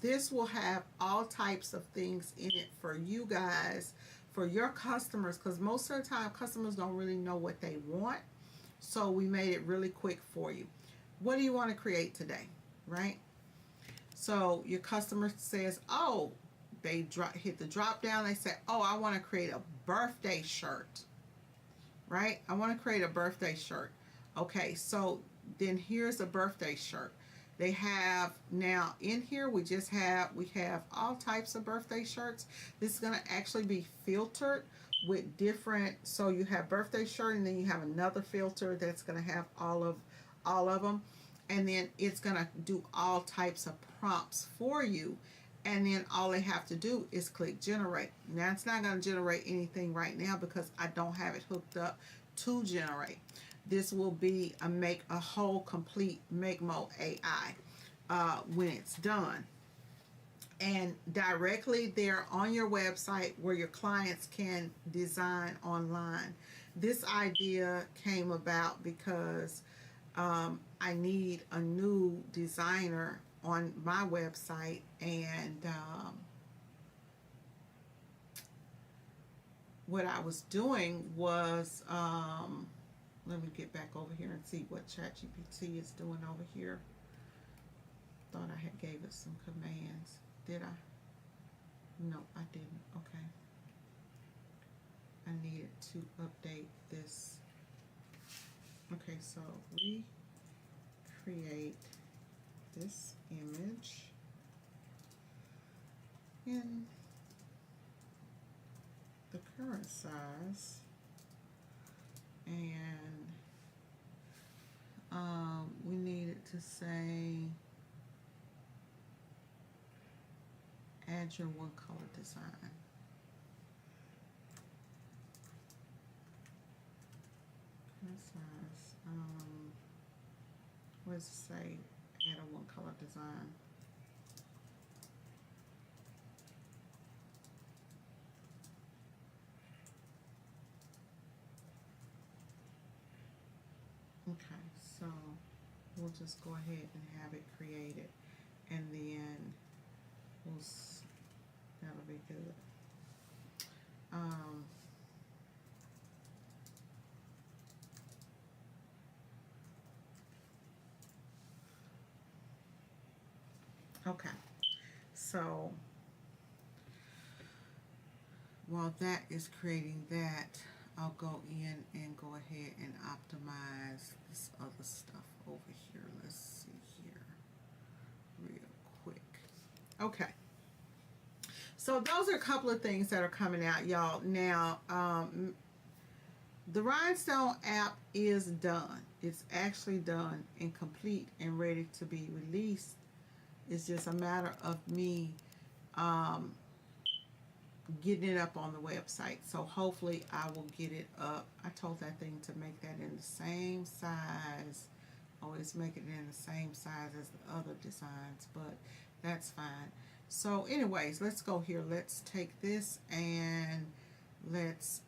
this will have all types of things in it for you guys, for your customers, because most of the time customers don't really know what they want. So we made it really quick for you. What do you want to create today, right? So your customer says, oh, they hit the drop down. They say, oh, I want to create a birthday shirt, right? I want to create a birthday shirt. Okay, so then here's a birthday shirt. They have now in here, we have all types of birthday shirts. This is going to actually be filtered with different, so you have birthday shirt and then you have another filter that's going to have all of them, and then it's going to do all types of prompts for you, and then all they have to do is click generate. Now it's not going to generate anything right now because I don't have it hooked up to generate. This will be a whole complete Make Mo AI when it's done, and directly there on your website where your clients can design online. This idea came about because I need a new designer on my website, and what I was doing was let me get back over here and see what ChatGPT is doing over here. Thought I had gave it some commands. Did I? No, I didn't. Okay. I needed to update this. Okay, so recreate this image in the current size, and we needed to say add your one color design. Current size. What does it say? Add a one color design. Okay, so we'll just go ahead and have it created, and then that'll be good. Okay, so while that is creating that, I'll go in and go ahead and optimize this other stuff over here. Let's see here real quick. Okay, so those are a couple of things that are coming out, y'all. Now the Rhinestone app is done. It's actually done and complete and ready to be released. It's just a matter of me getting it up on the website. So hopefully I will get it up. I told that thing to make that in the same size. Always make it in the same size as the other designs, but that's fine. So anyways, let's go here. Let's take this and let's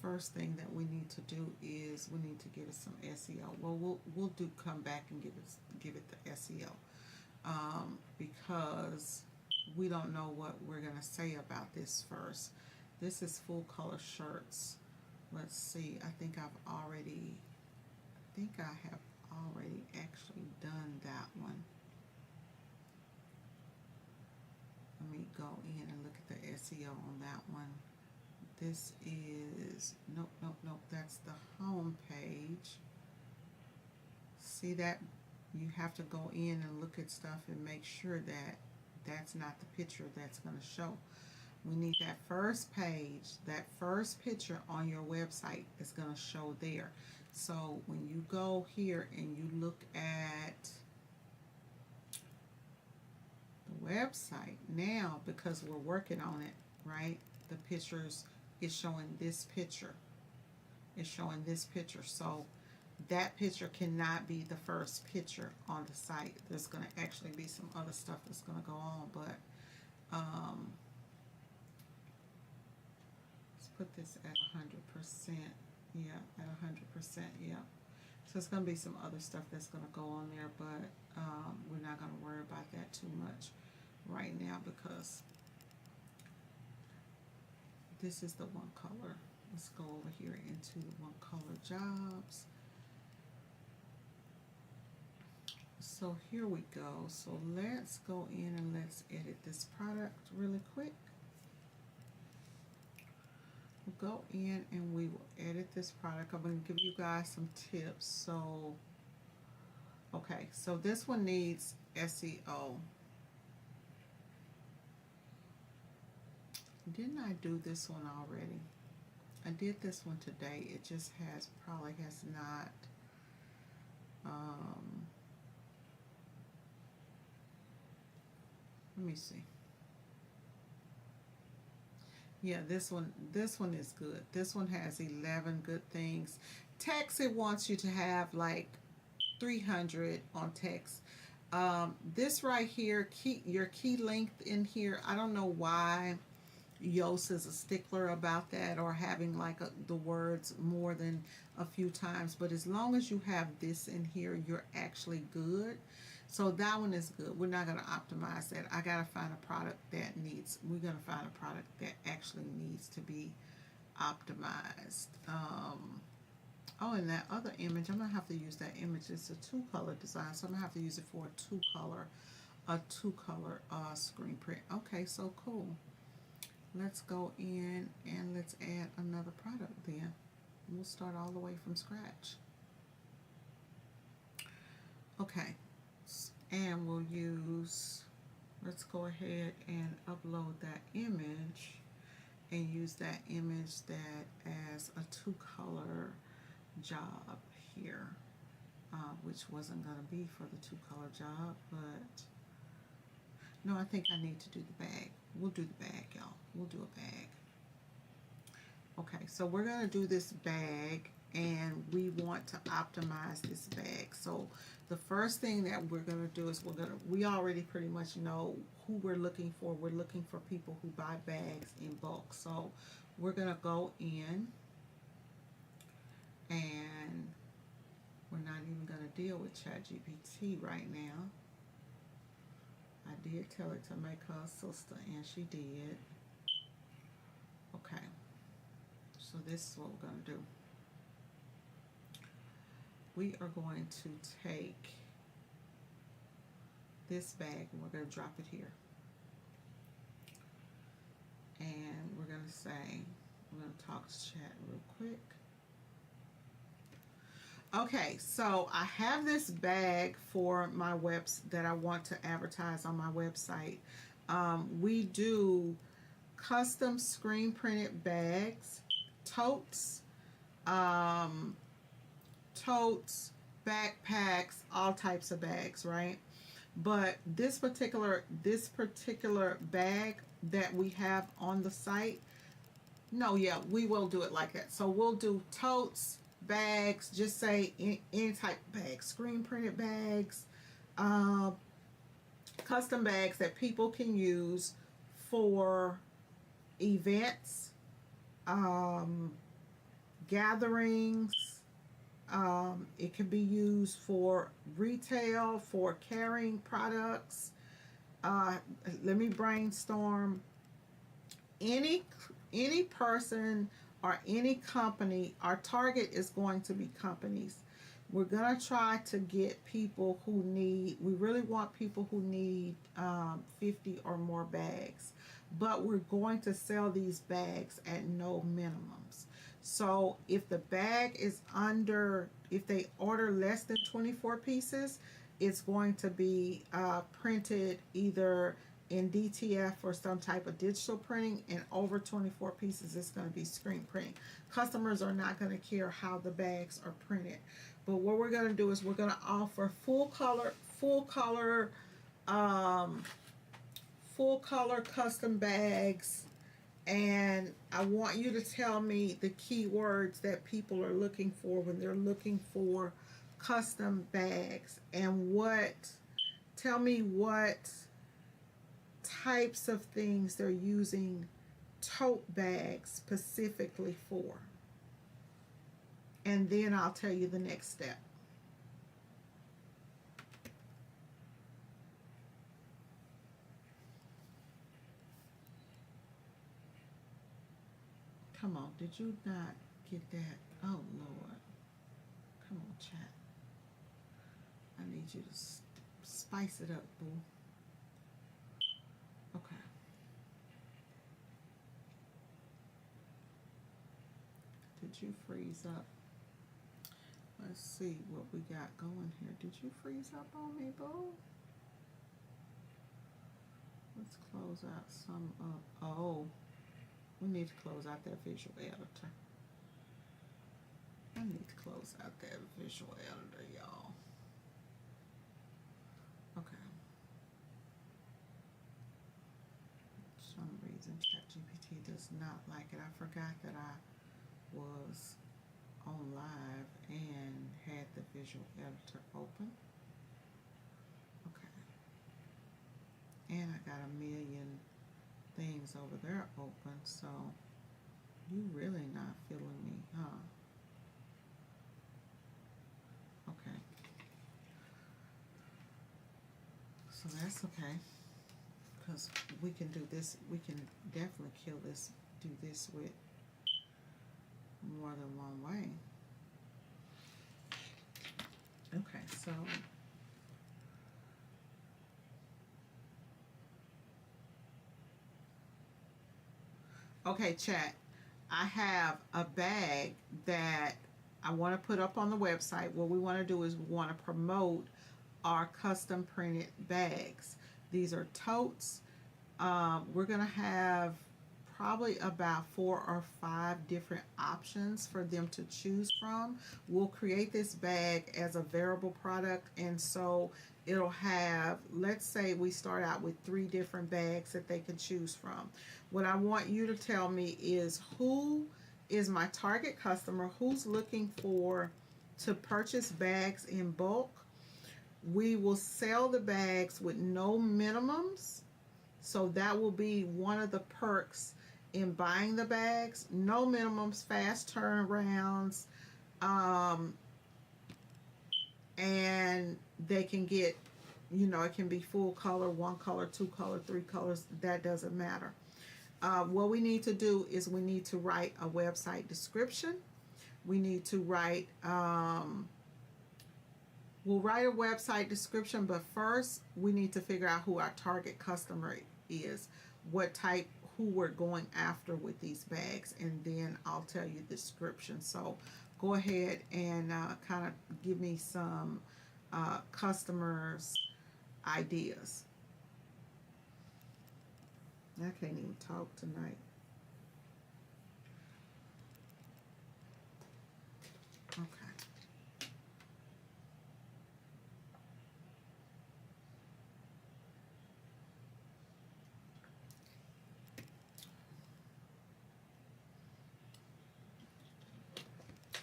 first thing that we need to do is we need to give it some SEO. Well, we'll come back and give it the SEO. Because we don't know what we're going to say about this first. This is full color shirts. Let's see. I think I have already actually done that one. Let me go in and look at the SEO on that one. This is, nope, that's the home page. See that? You have to go in and look at stuff and make sure that that's not the picture that's going to show. We need that first page, that first picture on your website is going to show there. So when you go here and you look at the website now, because we're working on it, right? The pictures is showing this picture. It's showing this picture. So that picture cannot be the first picture on the site. There's going to actually be some other stuff that's going to go on, but let's put this at 100%. Yeah, at 100%. Yeah. So it's going to be some other stuff that's going to go on there, but we're not going to worry about that too much right now because this is the one color. Let's go over here into the one color jobs. So here we go. So let's go in and let's edit this product really quick. We'll go in and we will edit this product. I'm going to give you guys some tips. So, okay, so this one needs SEO. Didn't I do this one already? I did this one today. It just probably has not. Let me see. Yeah, this one is good. This one has 11 good things. Text, it wants you to have like 300 on text. This right here, your key length in here, I don't know why Yoast is a stickler about that, or having like the words more than a few times, but as long as you have this in here, you're actually good. So that one is good. We're not going to optimize that. I got to find a product that we're going to find a product that actually needs to be optimized. Oh, and that other image, I'm going to have to use that image. It's a 2-color design, so I'm going to have to use it for a two color screen print. Okay, so cool. Let's go in and let's add another product then. We'll start all the way from scratch. Okay, and we'll let's go ahead and upload that image and use that image that as a 2-color job here, which wasn't going to be for the 2-color job, but no, I think I need to do the bag. We'll do the bag, y'all. We'll do a bag. Okay, so we're going to do this bag, and we want to optimize this bag. So the first thing that we're going to do is we already pretty much know who we're looking for. We're looking for people who buy bags in bulk. So we're going to go in, and we're not even going to deal with ChatGPT right now. I did tell it to make her a sister, and she did. Okay, so this is what we're going to do. We are going to take this bag and we're going to drop it here. And we're going to say, we're going to talk to chat real quick. Okay, so I have this bag for my that I want to advertise on my website. We do custom screen printed bags, totes, backpacks, all types of bags, right? But this particular bag that we have on the site, no, yeah, we will do it like that. So we'll do totes, bags, just say any type of bags, screen printed bags, custom bags that people can use for events, gatherings. It can be used for retail, for carrying products. Let me brainstorm. Any person or any company, our target is going to be companies. We're going to try to get people who we really want people who need 50 or more bags. But we're going to sell these bags at no minimums. So if the bag is if they order less than 24 pieces, it's going to be printed either in DTF or some type of digital printing, and over 24 pieces it's going to be screen printing. Customers are not going to care how the bags are printed. But what we're going to do is we're going to offer full color custom bags, and I want you to tell me the keywords that people are looking for when they're looking for custom bags, and tell me what types of things they're using tote bags specifically for. and then I'll tell you the next step. Come on, did you not get that? Oh, Lord. Come on, chat. I need you to spice it up, boo. Okay. Did you freeze up? Let's see what we got going here. Did you freeze up on me, boo? Let's close out some of, oh, we need to close out that visual editor. I need to close out that visual editor, y'all. Okay. For some reason, ChatGPT does not like it. I forgot that I was on live and had the visual editor open. Okay. And I got a million things over there open, so you really not feeling me, huh? Okay. So that's okay, because we can do this, we can definitely kill this, do this with more than one way. Okay, so okay, chat, I have a bag that I want to put up on the website. What we want to do is we want to promote our custom printed bags. These are totes. We're going to have probably about 4 or 5 different options for them to choose from. We'll create this bag as a variable product, and so it'll have, let's say we start out with 3 different bags that they can choose from. What I want you to tell me is who is my target customer, who's looking for to purchase bags in bulk. We will sell the bags with no minimums, so that will be one of the perks in buying the bags. No minimums, fast turnarounds, and they can get, you know, it can be full color, 1 color, 2 color, 3 colors, that doesn't matter. What we need to do is we need to write a website description. We need to write, we'll write a website description, but first we need to figure out who our target customer is, what type, who we're going after with these bags, and then I'll tell you the description. So go ahead and kind of give me some customers' ideas. I can't even talk tonight. Okay.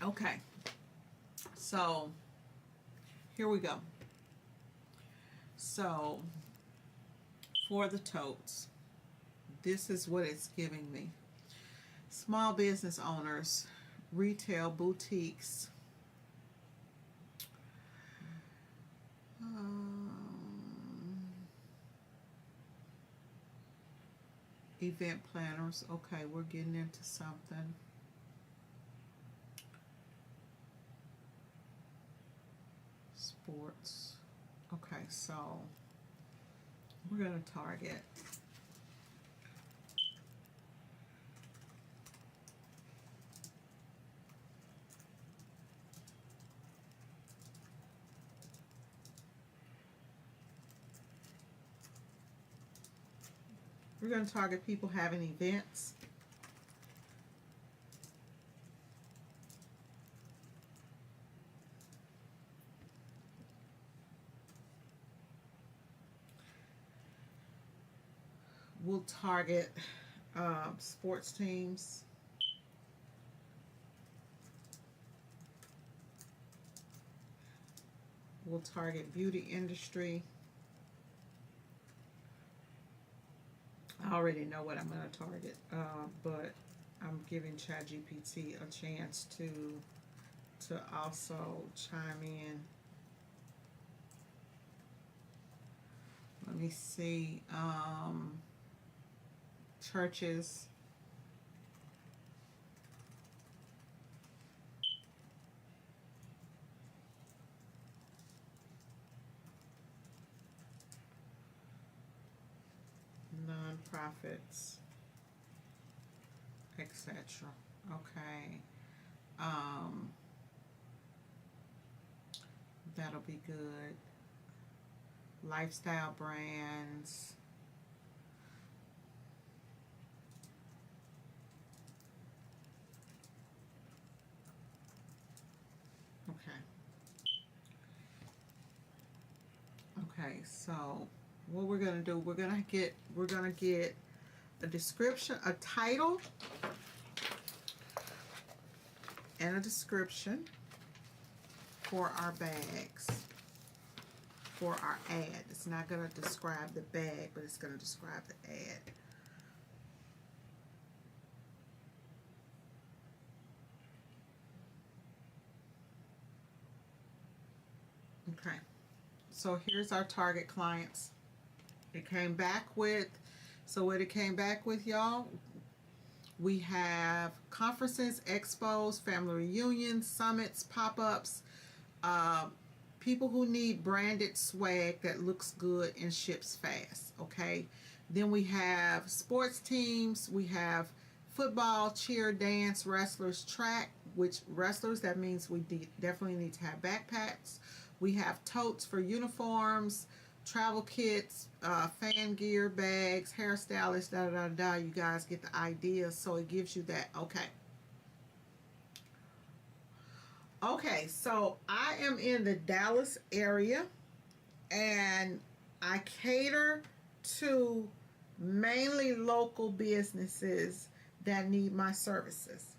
Okay. So here we go. So for the totes, this is what it's giving me. Small business owners, retail boutiques, event planners. Okay, we're getting into something. Sports. Okay, so we're going to target people having events. We'll target sports teams. We'll target beauty industry. I already know what I'm going to target, but I'm giving ChatGPT a chance to to also chime in. Let me see. Churches. Nonprofits, etc. Okay. Um, that'll be good. Lifestyle brands. Okay. Okay, so what we're gonna do, we're gonna get a description, a title, and a description for our bags, for our ad. It's not gonna describe the bag, but it's gonna describe the ad. Okay, so here's our target clients. It came back with, so what it came back with, y'all, we have conferences, expos, family reunions, summits, pop-ups, people who need branded swag that looks good and ships fast, okay? Then we have sports teams, we have football, cheer, dance, wrestlers, track, which wrestlers, that means we definitely need to have backpacks. We have totes for uniforms, travel kits, fan gear, bags, hairstylists, da da da da. You guys get the idea, so it gives you that. Okay. Okay, so I am in the Dallas area, and I cater to mainly local businesses that need my services.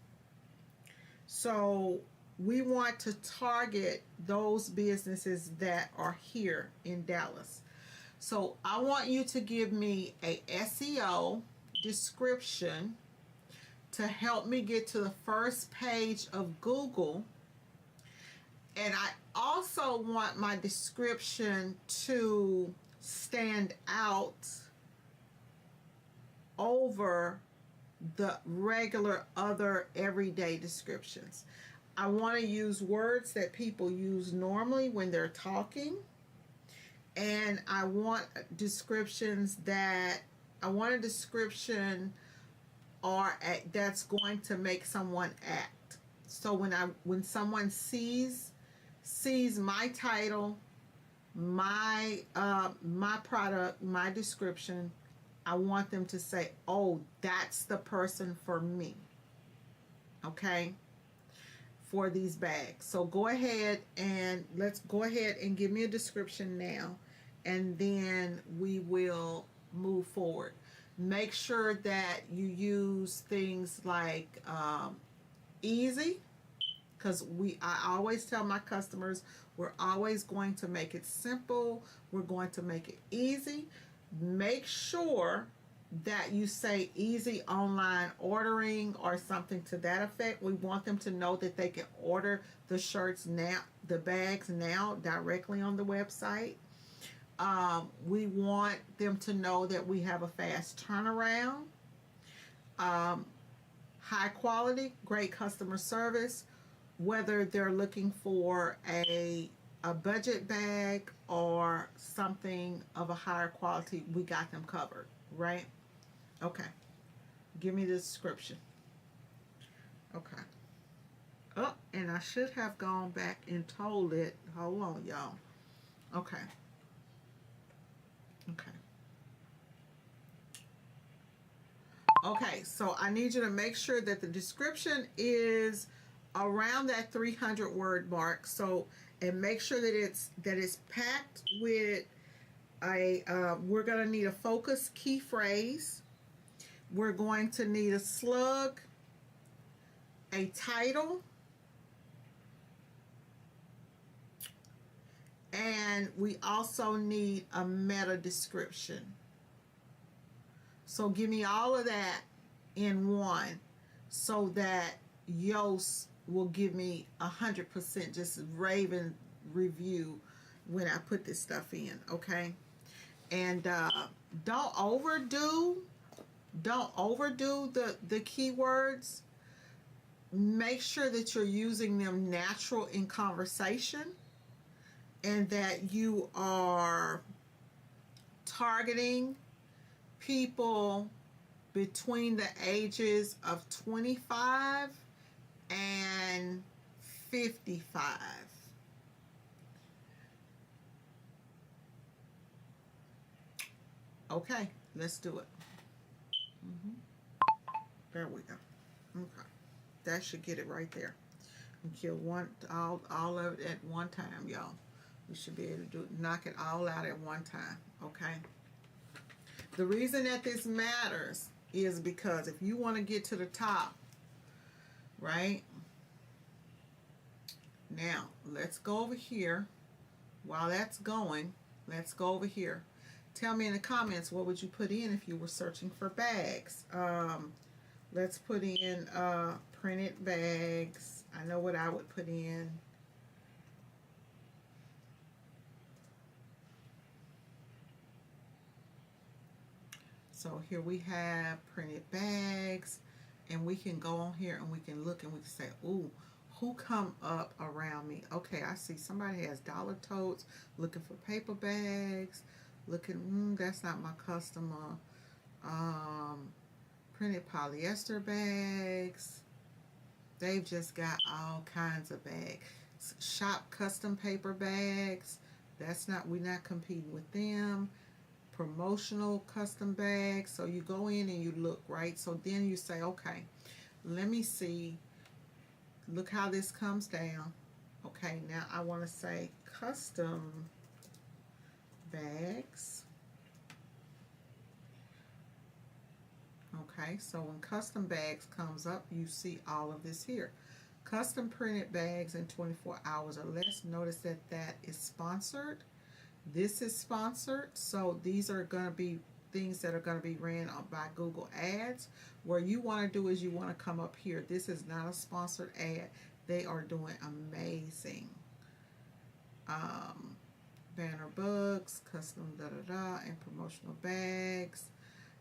So we want to target those businesses that are here in Dallas. So I want you to give me a SEO description to help me get to the first page of Google. And I also want my description to stand out over the regular other everyday descriptions. I want to use words that people use normally when they're talking. And I want descriptions that, I want a description that's going to make someone act. So when someone sees my title, my product, my description, I want them to say, "Oh, that's the person for me." Okay? For these bags. So go ahead and let's go ahead and give me a description now, and then we will move forward. Make sure that you use things like easy, because I always tell my customers, we're always going to make it simple. We're going to make it easy. Make sure that you say easy online ordering or something to that effect. We want them to know that they can order the shirts now, the bags now directly on the website. We want them to know that we have a fast turnaround, high quality, great customer service, whether they're looking for a budget bag or something of a higher quality, we got them covered, right? Okay. Give me the description. Okay. Oh, and I should have gone back and told it. Hold on, y'all. Okay. Okay. Okay, so I need you to make sure that the description is around that 300 word mark. So, and make sure that it's packed with we're going to need a focus key phrase. We're going to need a slug, a title, and we also need a meta description. So give me all of that in one so that Yoast will give me 100% just raving review when I put this stuff in, okay? And don't overdo the keywords. Make sure that you're using them natural in conversation, and that you are targeting people between the ages of 25 and 55. Okay, let's do it. There we go. Okay, that should get it right there. And kill all of it at one time, y'all. We should be able to knock it all out at one time. Okay. The reason that this matters is because if you want to get to the top, right? Now, let's go over here. While that's going, let's go over here. Tell me in the comments, what would you put in if you were searching for bags? Let's put in printed bags. I know what I would put in. So here we have printed bags, and we can go on here and we can look and we can say, ooh, who come up around me? Okay, I see somebody has dollar totes, looking for paper bags, looking, that's not my customer. Printed polyester bags. They've just got all kinds of bags. Shop custom paper bags. That's not, we're not competing with them. Promotional custom bags. So you go in and you look, right? So then you say, okay, let me see. Look how this comes down. Okay, now I want to say custom bags. Okay, so when custom bags comes up, you see all of this here. Custom printed bags in 24 hours or less. Notice that that is sponsored. This is sponsored. So these are going to be things that are going to be ran by Google Ads. Where you want to do is you want to come up here. This is not a sponsored ad. They are doing amazing. Banner books, custom da-da-da, and promotional bags.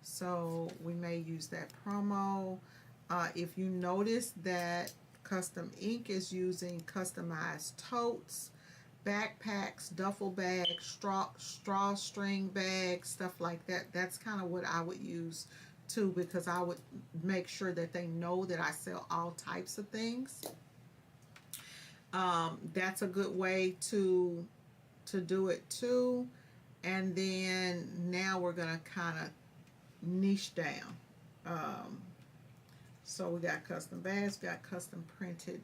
So we may use that promo. If you notice that Custom Ink is using customized totes, backpacks, duffel bags, straw string bags, stuff like that, that's kind of what I would use too, because I would make sure that they know that I sell all types of things. That's a good way to do it too. And then now we're going to kind of niche down. So we got custom bags, we got custom printed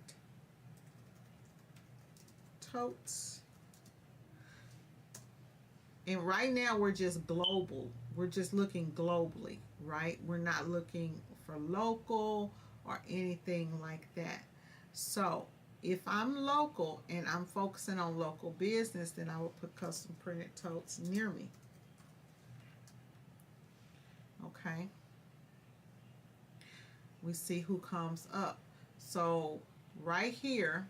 totes. And right now we're just global. We're just looking globally, right? We're not looking for local or anything like that. So if I'm local and I'm focusing on local business, then I will put custom printed totes near me. Okay. We see who comes up. So right here,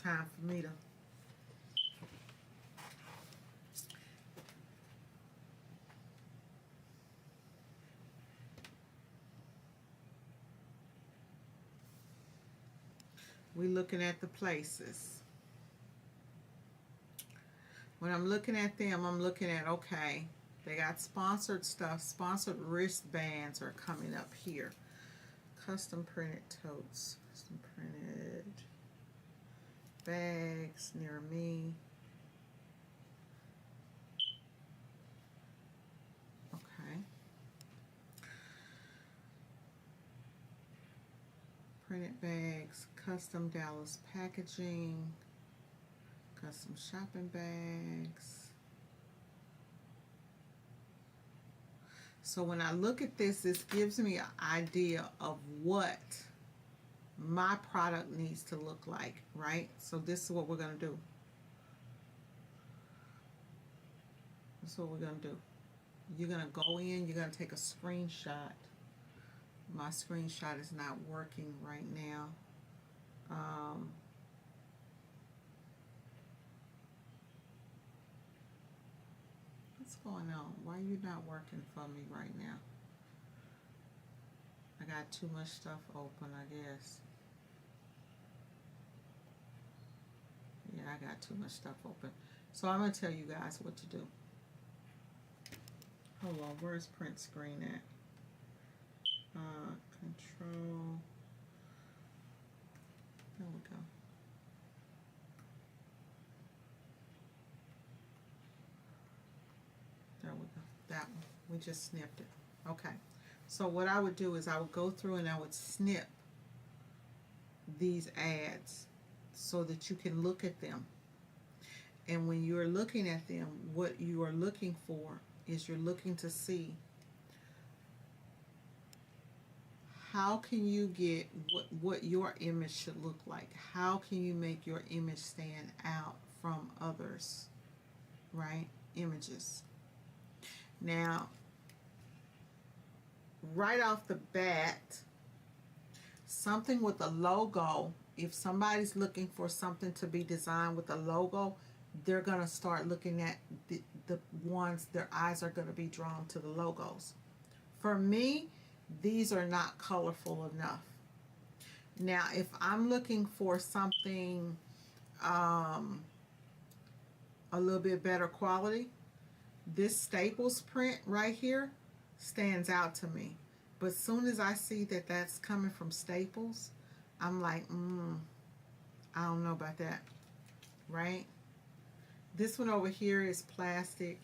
time for me to we're looking at the places. When I'm looking at them, I'm looking at, okay, they got sponsored stuff. Sponsored wristbands are coming up here. Custom printed totes. Custom printed bags near me. Okay. Printed bags. Custom Dallas packaging. Custom shopping bags. So when I look at this, this gives me an idea of what my product needs to look like, right? So this is what we're going to do. This is what we're going to do. You're going to go in, you're going to take a screenshot. My screenshot is not working right now. What's going on? Why are you not working for me right now? I got too much stuff open, I guess. Yeah, I got too much stuff open. So I'm going to tell you guys what to do. Hold on, where's print screen at? Control. There we go. There we go. That one. We just snipped it. Okay. So what I would do is I would go through and I would snip these ads so that you can look at them. And when you're looking at them, what you are looking for is you're looking to see how can you get what your image should look like. How can you make your image stand out from others, right? Images. Now, right off the bat, something with a logo, if somebody's looking for something to be designed with a logo, they're going to start looking at the ones, their eyes are going to be drawn to the logos. For me, these are not colorful enough. Now, if I'm looking for something a little bit better quality, this Staples print right here stands out to me. But as soon as I see that that's coming from Staples, I'm like, I don't know about that, right? This one over here is plastic.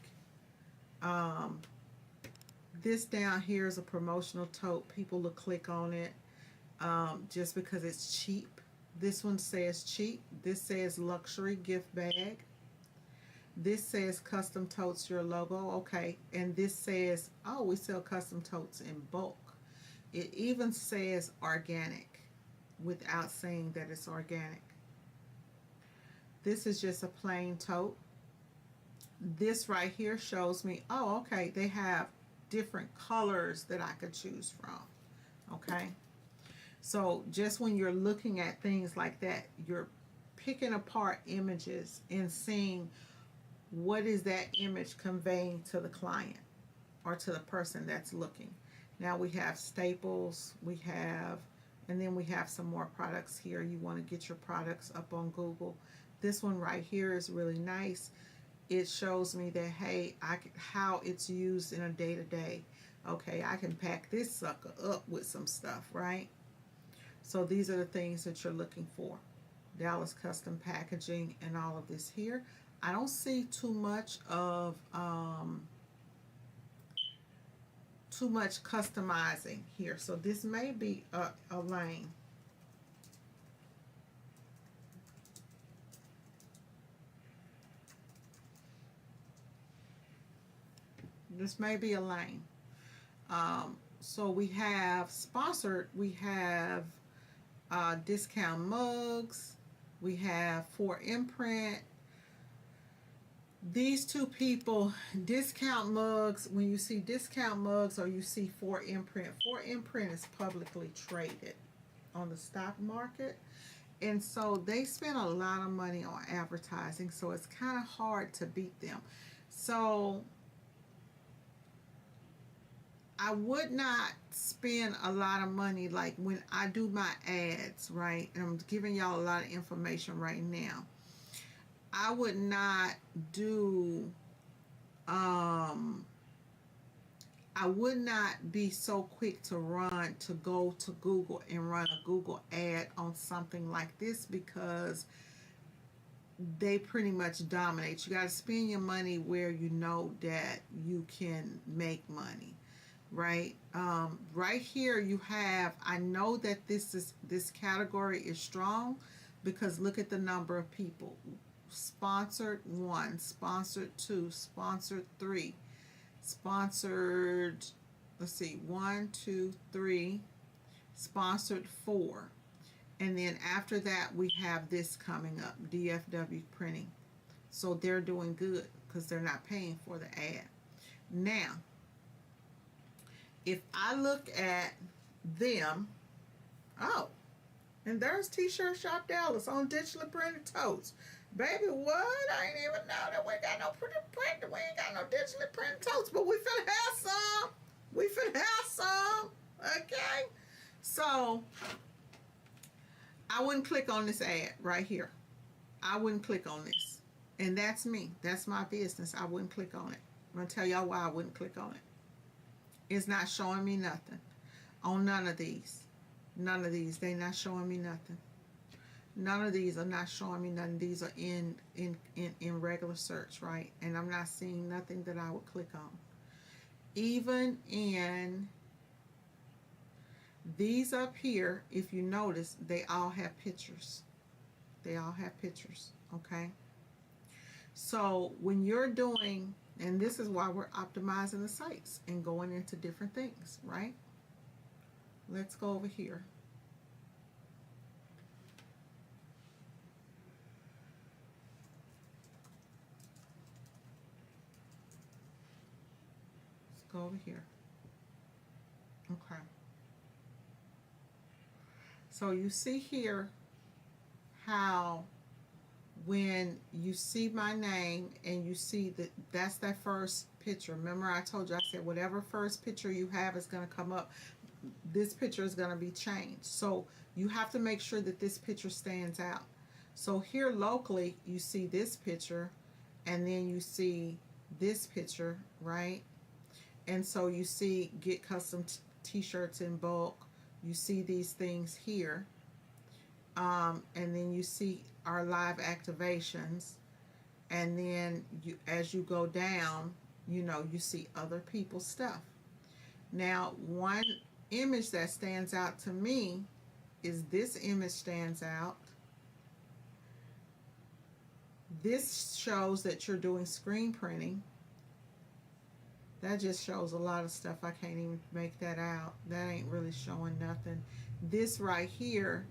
This down here is a promotional tote. People will click on it just because it's cheap. This one says cheap. This says luxury gift bag. This says custom totes your logo. Okay. And this says, oh, we sell custom totes in bulk. It even says organic without saying that it's organic. This is just a plain tote. This right here shows me, oh, okay, they have different colors that I could choose from. Okay. So just when you're looking at things like that, you're picking apart images and seeing what is that image conveying to the client or to the person that's looking. Now we have Staples, we have, and then we have some more products here. You want to get your products up on Google. This one right here is really nice. It shows me that, hey, how it's used in a day-to-day. Okay, I can pack this sucker up with some stuff, right? So these are the things that you're looking for. Dallas custom packaging and all of this here. I don't see too much of too much customizing here. So this may be a lane. This may be a lane. So we have sponsored, we have discount mugs, we have for imprint. These two people, discount mugs, when you see discount mugs or you see for imprint is publicly traded on the stock market. And so they spend a lot of money on advertising, so it's kind of hard to beat them. So I would not spend a lot of money like when I do my ads, right? And I'm giving y'all a lot of information right now. I would not do, I would not be so quick to go to Google and run a Google ad on something like this because they pretty much dominate. You got to spend your money where you know that you can make money. Right, right here you have, I know that this category is strong because look at the number of people. Sponsored 1, sponsored 2, sponsored 3, sponsored, let's see, 1, 2, 3, sponsored 4. And then after that we have this coming up, DFW printing. So they're doing good because they're not paying for the ad. Now, If I look at them, oh, and there's T-Shirt Shop Dallas on digitally printed totes. Baby, what? I ain't even know that we got no printed. We ain't got no digitally printed totes, but we finna have some. We finna have some. Okay? So, I wouldn't click on this ad right here. I wouldn't click on this. And that's me. That's my business. I wouldn't click on it. I'm going to tell y'all why I wouldn't click on it. It's not showing me nothing on none of these. None of these. They not showing me nothing. None of these are not showing me nothing. These are in regular search, right? And I'm not seeing nothing that I would click on. Even in these up here, if you notice, they all have pictures. They all have pictures, okay? So when you're doing, and this is why we're optimizing the sites and going into different things, right? Let's go over here. Let's go over here. Okay. So you see here how when you see my name and you see that that's that first picture. Remember I told you, I said whatever first picture you have is going to come up. This picture is going to be changed. So you have to make sure that this picture stands out. So here locally you see this picture and then you see this picture, right? And so you see get custom t-shirts in bulk. You see these things here. And then you see our live activations, and then you, as you go down, you know, you see other people's stuff. Now, one image that stands out to me is this image stands out. This shows that you're doing screen printing. That just shows a lot of stuff. I can't even make that out. That ain't really showing nothing. This right here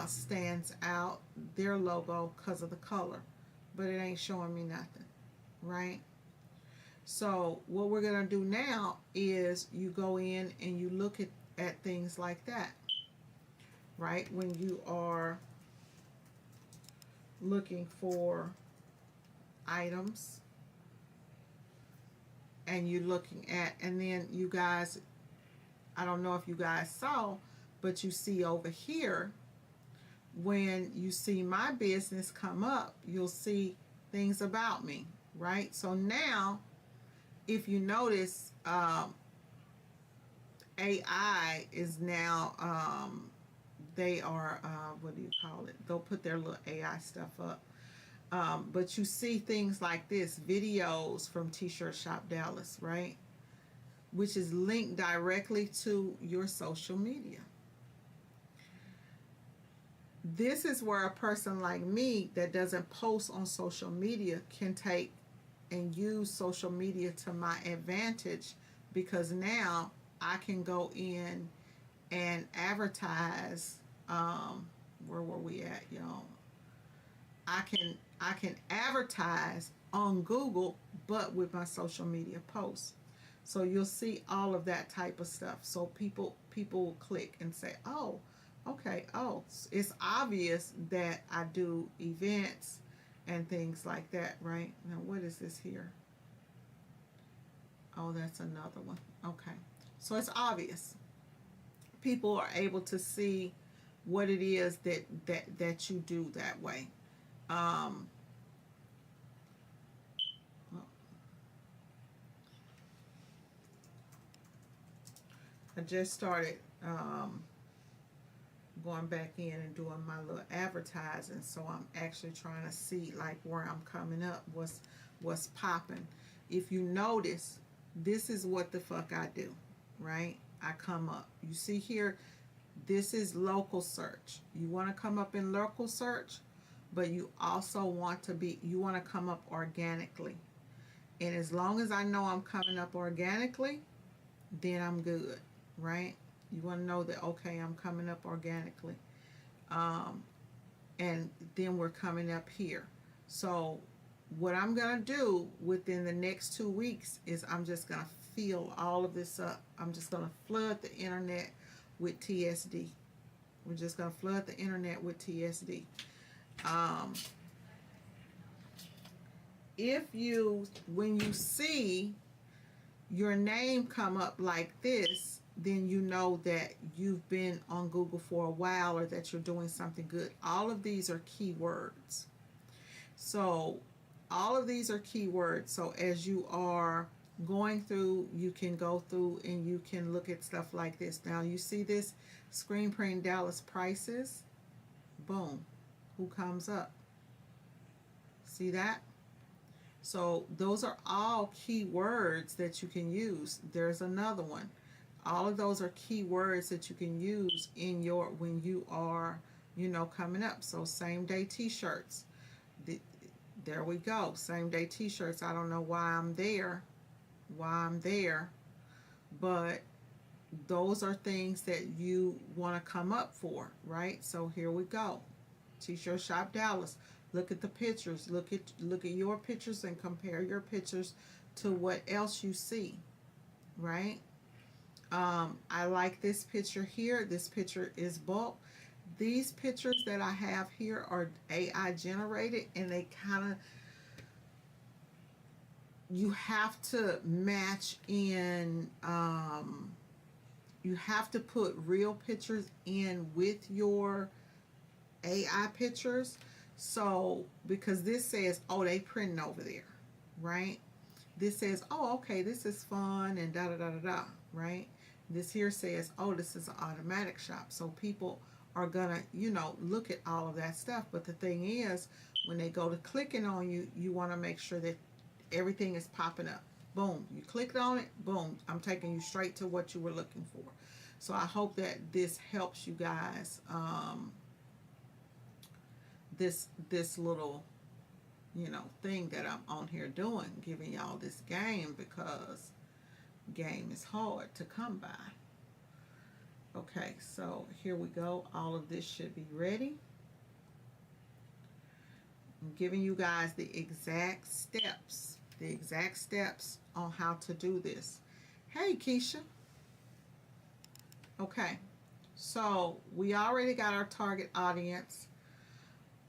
stands out, their logo, because of the color, but it ain't showing me nothing, right? So what we're gonna do now is you go in and you look at things like that, right? When you are looking for items and you're looking at, and then you guys, I don't know if you guys saw, but you see over here, when you see my business come up, you'll see things about me, right? So now, if you notice, AI is now, they are, what do you call it? They'll put their little AI stuff up. But you see things like this, videos from T-Shirt Shop Dallas, right? Which is linked directly to your social media. This is where a person like me that doesn't post on social media can take and use social media to my advantage, because now I can go in and advertise. Where were we at, y'all? I can advertise on Google, but with my social media posts. So you'll see all of that type of stuff. So people will click and say, oh, okay, oh, it's obvious that I do events and things like that, right? Now, what is this here? Oh, that's another one. Okay. So it's obvious. People are able to see what it is that you do that way. I just started going back in and doing my little advertising, so I'm actually trying to see like where I'm coming up, what's popping. If you notice, this is what the fuck I do, right? I come up. You see here, this is local search. You want to come up in local search, but you also want to come up organically. And as long as I know I'm coming up organically, then I'm good, right? You want to know that, okay, I'm coming up organically. And then we're coming up here. So what I'm going to do within the next 2 weeks is I'm just going to fill all of this up. I'm just going to flood the internet with TSD. We're just going to flood the internet with TSD. When you see your name come up like this, then you know that you've been on Google for a while or that you're doing something good. All of these are keywords. So all of these are keywords. So as you are going through, you can go through and you can look at stuff like this. Now you see this screen print Dallas prices. Boom. Who comes up? See that? So those are all keywords that you can use. There's another one. All of those are keywords that you can use in your, when you are, you know, coming up. So same day t-shirts. There we go. Same day t-shirts. I don't know why I'm there. But those are things that you want to come up for, right? So here we go. T-shirt shop Dallas. Look at the pictures. Look at your pictures and compare your pictures to what else you see, right? I like this picture here. This picture is bulk. These pictures that I have here are AI generated, and they kind of, you have to match in, you have to put real pictures in with your AI pictures. So, because this says, oh, they printing over there, right? This says, oh, okay, this is fun and da da da da da, right? This here says, oh, this is an automatic shop. So people are gonna, you know, look at all of that stuff. But the thing is, when they go to clicking on you, you want to make sure that everything is popping up. Boom, you clicked on it, boom, I'm taking you straight to what you were looking for. So I hope that this helps you guys. This little, you know, thing that I'm on here doing, giving y'all this game, because game is hard to come by. Okay, so here we go. All of this should be ready. I'm giving you guys the exact steps on how to do this. Hey, Keisha. Okay, so we already got our target audience.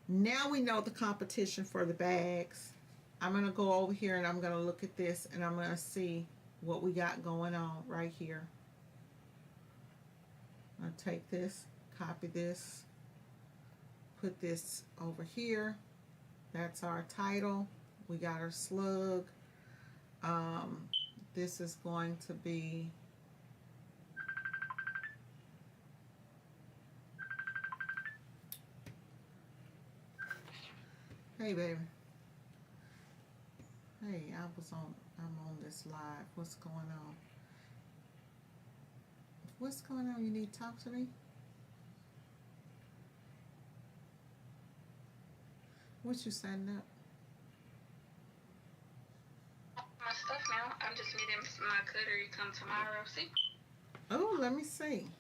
Now we know the competition for the bags. I'm going to go over here and I'm going to look at this and I'm going to see what we got going on right here. I'll take this, copy this, put this over here. That's our title. We got our slug. This is going to be hey baby. Hey, I'm on this live. What's going on? What's going on? You need to talk to me? What you setting up? My stuff now. I'm just needing my cutter to come tomorrow. See? Oh, let me see.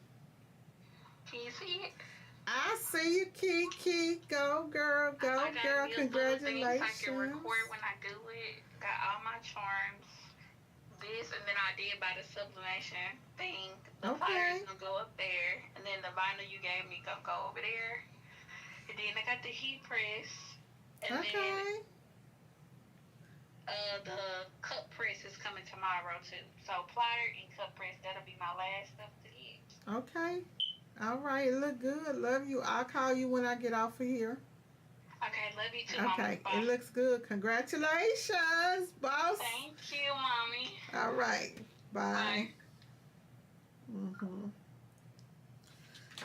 Can you see it? I see you, Kiki. Go, girl. Go, girl. Congratulations. I can record when I do it. Got all my charms. This, and then I did buy the sublimation thing. The flyer's gonna go up there, and then the vinyl you gave me gonna go over there. And then I got the heat press, and then the cup press is coming tomorrow too. So flyer and cup press, that'll be my last stuff to get. Okay. All right, look good. Love you. I'll call you when I get off of here. Okay, love you too, okay, Mama. It looks good. Congratulations, boss. Thank you, Mommy. All right. Bye.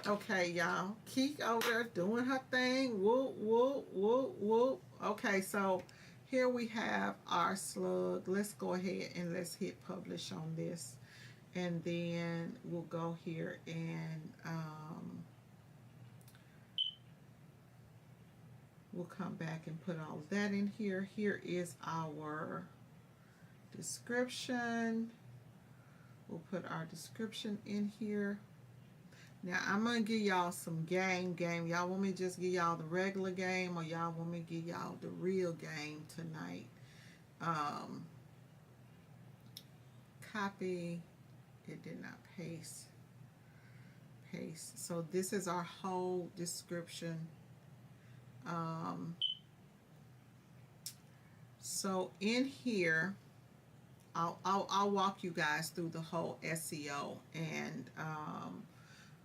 Okay, y'all. Keek over there doing her thing. Whoop, whoop, whoop, whoop. Okay, so here we have our slug. Let's go ahead and let's hit publish on this. And then we'll go here and we'll come back and put all of that in here. Here is our description. We'll put our description in here. Now I'm going to give y'all some game. Y'all want me to just give y'all the regular game, or y'all want me to give y'all the real game tonight? copy. It did not paste. So this is our whole description. So in here, I'll walk you guys through the whole SEO, and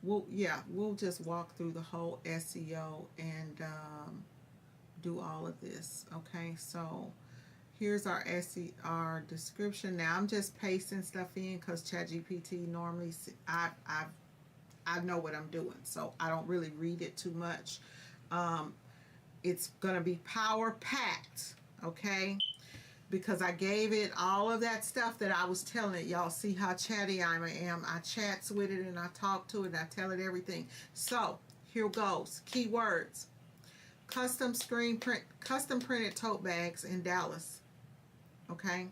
we'll just walk through the whole SEO and do all of this. Okay, so here's our SEO description. Now I'm just pasting stuff in because ChatGPT normally I know what I'm doing, so I don't really read it too much. It's gonna be power packed, okay? Because I gave it all of that stuff that I was telling it. Y'all see how chatty I am. I chats with it and I talk to it and I tell it everything. So here goes. Keywords: custom printed tote bags in Dallas. Okay.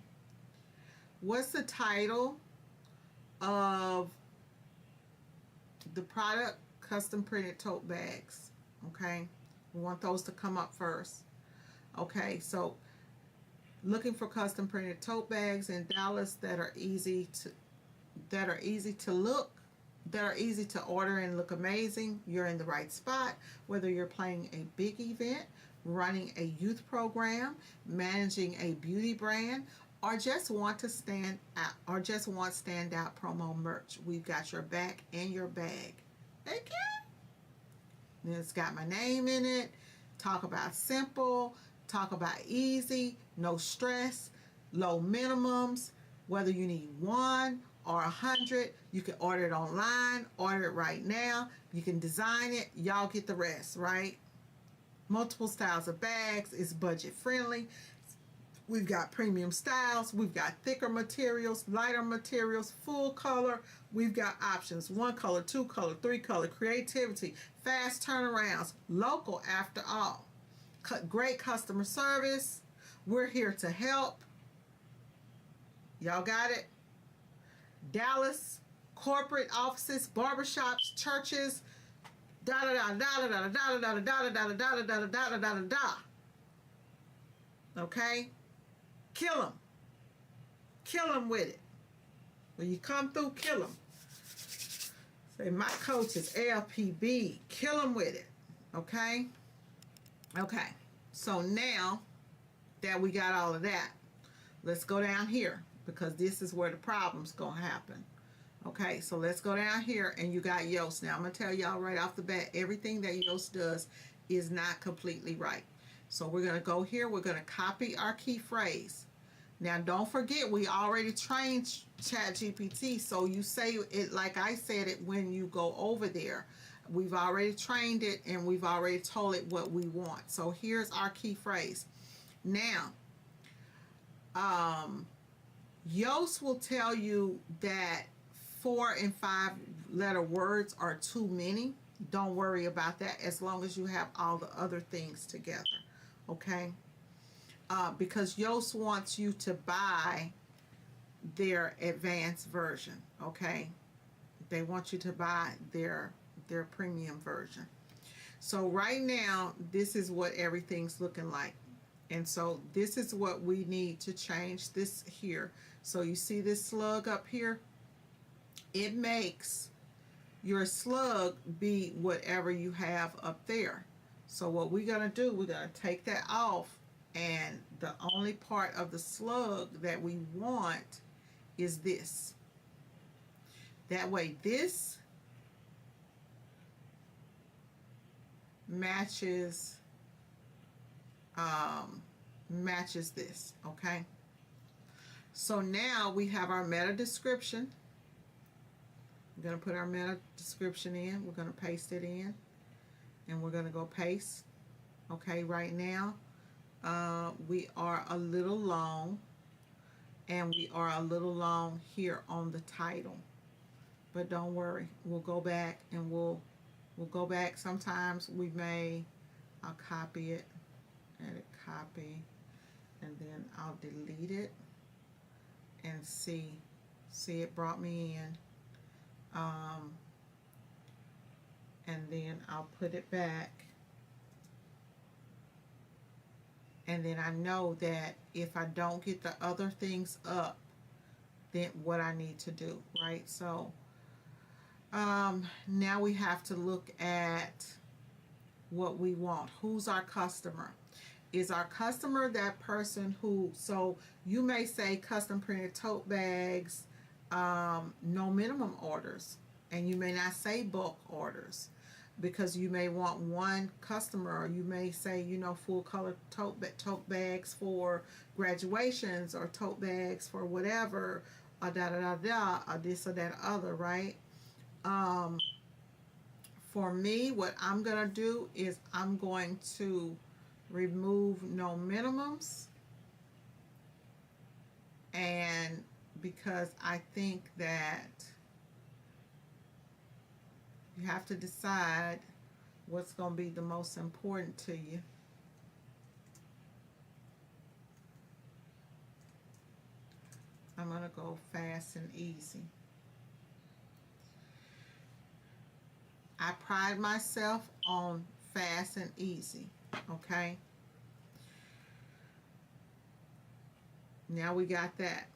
What's the title of the product? Custom printed tote bags. Okay. We want those to come up first. Okay, so looking for custom printed tote bags in Dallas that are easy to look, that are easy to order and look amazing. You're in the right spot. Whether you're planning a big event, running a youth program, managing a beauty brand, or just want standout promo merch, we've got your back and your bag. Okay. And it's got my name in it. Talk about simple, talk about easy, no stress, low minimums. Whether you need 1 or 100, you can order it online, order it right now. You can design it. Y'all get the rest, right? Multiple styles of bags. It's budget friendly. We've got premium styles. We've got thicker materials, lighter materials, full color. We've got options: 1 color, 2 color, 3 color. Creativity, fast turnarounds, local after all. Great customer service. We're here to help. Y'all got it? Dallas, corporate offices, barbershops, churches, da da da da da da da da da da da da da da da da da da. Okay? Kill them. Kill them with it. When you come through, kill them. Say, my coach is LPB. Kill them with it. Okay? Okay. So now that we got all of that, let's go down here, because this is where the problem's going to happen. Okay, so let's go down here, and you got Yoast. Now, I'm going to tell y'all right off the bat, everything that Yoast does is not completely right. So we're going to go here. We're going to copy our key phrase. Now, don't forget, we already trained ChatGPT, so you say it like I said it when you go over there. We've already trained it, and we've already told it what we want. So here's our key phrase. Now, Yoast will tell you that 4 and 5 letter words are too many. Don't worry about that, as long as you have all the other things together. Okay? Because Yoast wants you to buy their advanced version. Okay? They want you to buy their premium version. So right now, this is what everything's looking like. And so this is what we need to change this here. So you see this slug up here? It makes your slug be whatever you have up there. So what we're going to do, we're going to take that off, and the only part of the slug that we want is this. That way this matches this. Okay, so now we have our meta description. We're going to put our meta description in. We're going to paste it in, and we're going to go paste. Okay, right now we are a little long, and we are a little long here on the title, but don't worry, we'll go back, and we'll go back. Sometimes I'll copy it, edit, copy, and then I'll delete it, and see it brought me in. And then I'll put it back, and then I know that if I don't get the other things up, then what I need to do, right? So now we have to look at what we want. Who's our customer? Is our customer that person who, so you may say custom printed tote bags, no minimum orders, and you may not say bulk orders because you may want one customer, or you may say, you know, full color tote bags for graduations, or tote bags for whatever, or da da da da, or this or that other, right? Um, for me, what I'm gonna do is I'm going to remove no minimums, and because I think that you have to decide what's going to be the most important to you. I'm going to go fast and easy. I pride myself on fast and easy, okay? Now we got that.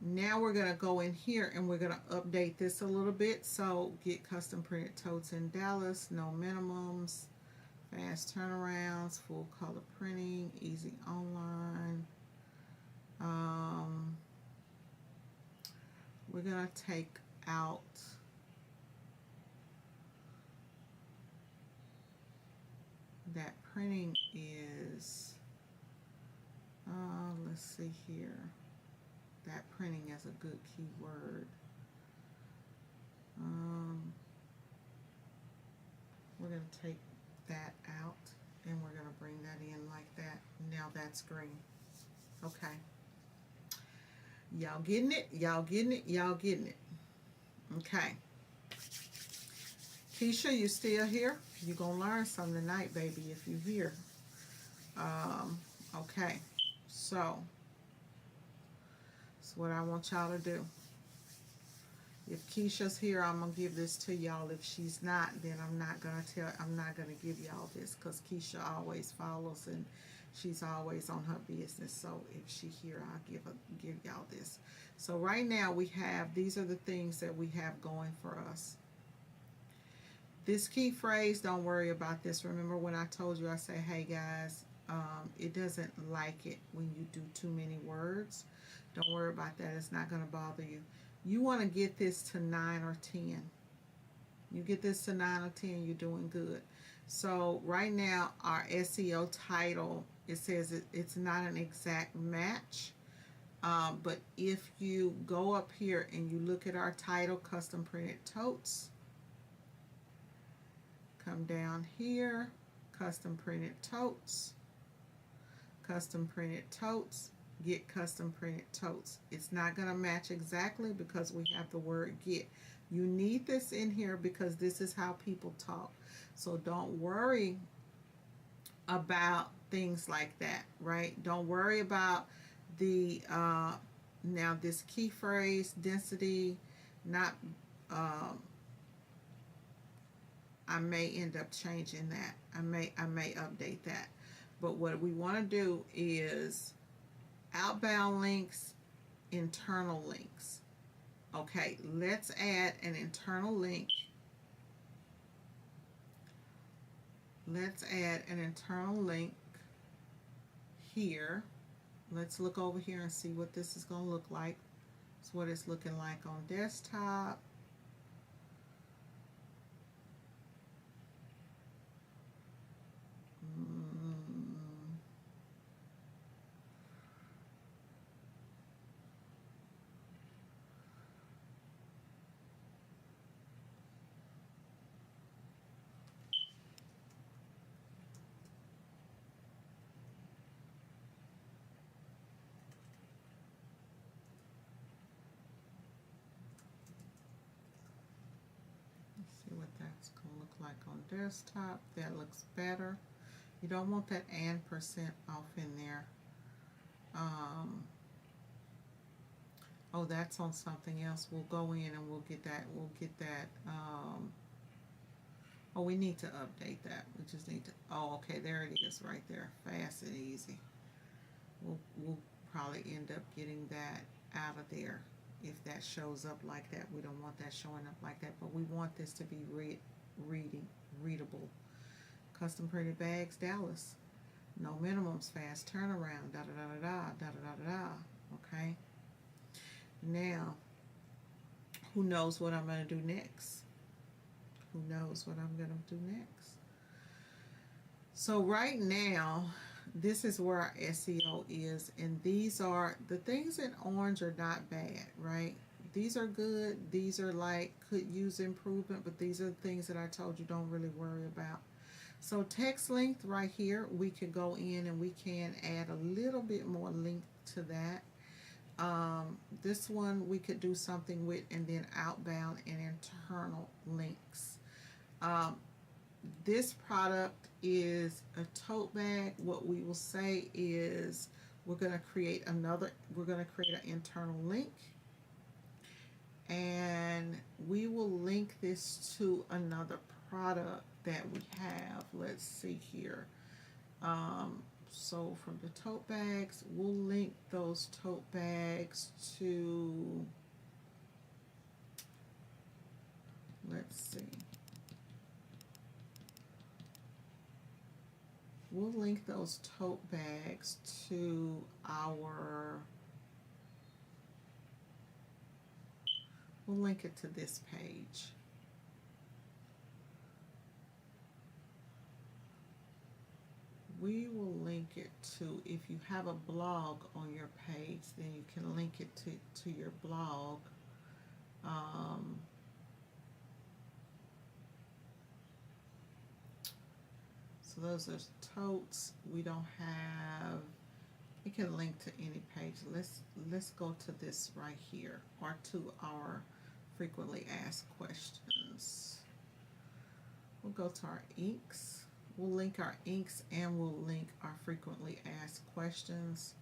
Now we're going to go in here and we're going to update this a little bit. So get custom printed totes in Dallas, no minimums, fast turnarounds, full color printing, easy online. We're going to take out that printing is, let's see here. That printing is a good keyword. We're going to take that out and we're going to bring that in like that. Now that's green. Okay. Y'all getting it? Y'all getting it? Y'all getting it? Okay. Keisha, you still here? You're going to learn something tonight, baby, if you're here. Okay. So, that's what I want y'all to do. If Keisha's here, I'm going to give this to y'all. If she's not, then I'm not going to give y'all this, because Keisha always follows and she's always on her business. So if she's here, I'll give y'all this. So right now we have, these are the things that we have going for us. This key phrase, don't worry about this. Remember when I told you, I say, hey guys, it doesn't like it when you do too many words. Don't worry about that. It's not going to bother you. You want to get this to 9 or 10. You get this to 9 or 10, you're doing good. So right now, our SEO title, it says it's not an exact match. But if you go up here and you look at our title, custom printed totes, come down here, custom printed totes, get custom printed totes. It's not going to match exactly because we have the word get. You need this in here because this is how people talk. So don't worry about things like that, right? Don't worry about the now this key phrase density, not I may end up changing that. I may update that. But what we want to do is outbound links, internal links. Okay, let's add an internal link. Let's add an internal link here. Let's look over here and see what this is going to look like. It's what it's looking like on desktop. See what that's going to look like on desktop. That looks better. You don't want that %, off in there. Oh, that's on something else. We'll go in and we'll get that. Oh, we need to update that. We just need to. Oh, okay, there it is, right there. Fast and easy. We'll probably end up getting that out of there. if that shows up like that. We don't want that showing up like that, but we want this to be readable. Custom printed bags, Dallas. No minimums, fast turnaround, da da da da da da da da da. Okay. Now, who knows what I'm going to do next? Who knows what I'm going to do next? So right now, this is where our SEO is, and these are the things in orange are not bad, right? These are good. These are like could use improvement, but these are the things that I told you don't really worry about. So text length right here, we could go in and we can add a little bit more length to that. This one we could do something with, and then outbound and internal links. This product is a tote bag. What we will say is we're going to create an internal link, and we will link this to another product that we have. Let's see here. So from the tote bags, we'll link those tote bags to, let's see. We'll link those tote bags to we'll link it to this page. We will link it to, if you have a blog on your page, then you can link it to your blog. So those are totes. We don't have, it can link to any page. Let's go to this right here, or to our frequently asked questions. We'll go to our inks. We'll link our inks, and we'll link our frequently asked questions,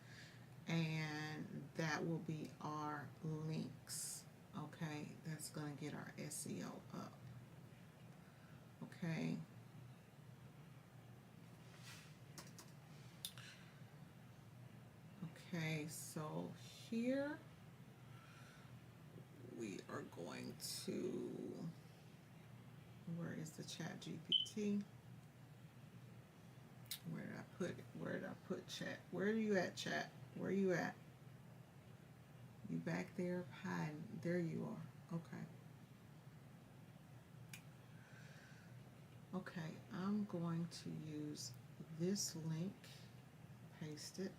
and that will be our links. Okay, that's going to get our SEO up. Okay. Okay, so here we are going to, where is the Chat GPT? Where did I put it? Where did I put chat? Where are you at, chat? Where are you at? You back there hiding? There you are. Okay. Okay, I'm going to use this link, paste it,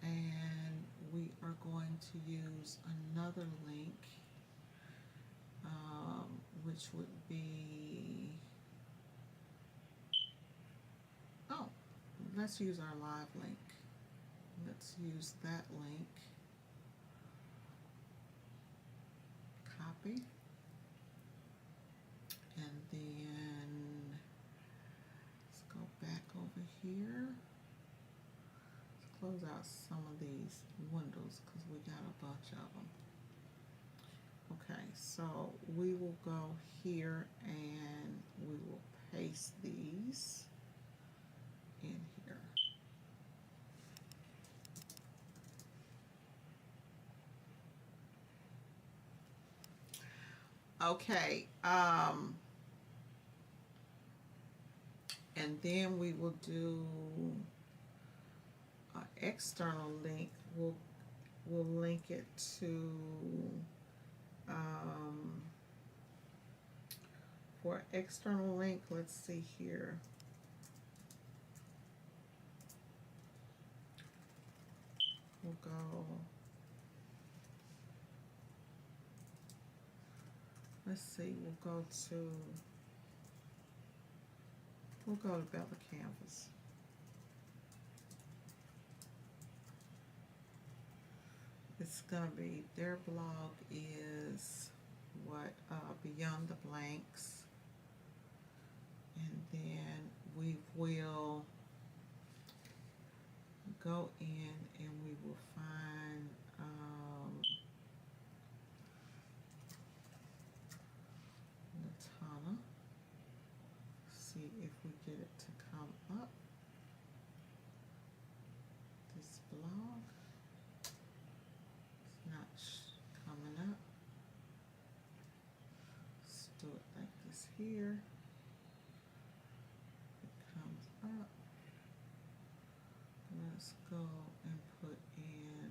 and we are going to use another link, which would be, let's use our live link. Let's use that link. Copy. And then let's go back over here. Let's close out some of these windows because we got a bunch of them. Okay, so we will go here and we will paste these in here. Okay, and then we will do an external link. We'll link it to for external link. Let's see here. We'll go. Let's see. We'll go to Bella Canvas. It's gonna be, their blog is what, Beyond the Blanks, and then we will go in and we will find Latana, see if we get it to come up, this blog. do it like this here. It comes up. Let's go and put in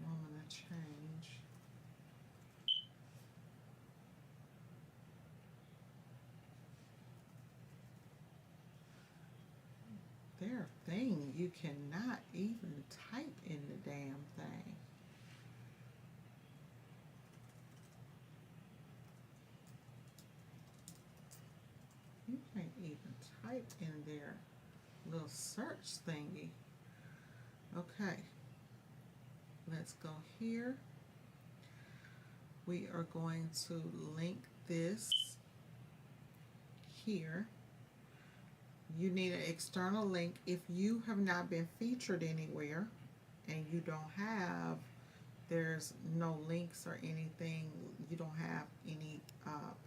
Woman of Change. There are things you cannot even type in the damn thing. You can't even type in their little search thingy. Okay, let's go here. We are going to link this here. You need an external link. If you have not been featured anywhere and you don't have, there's no links or anything, you don't have any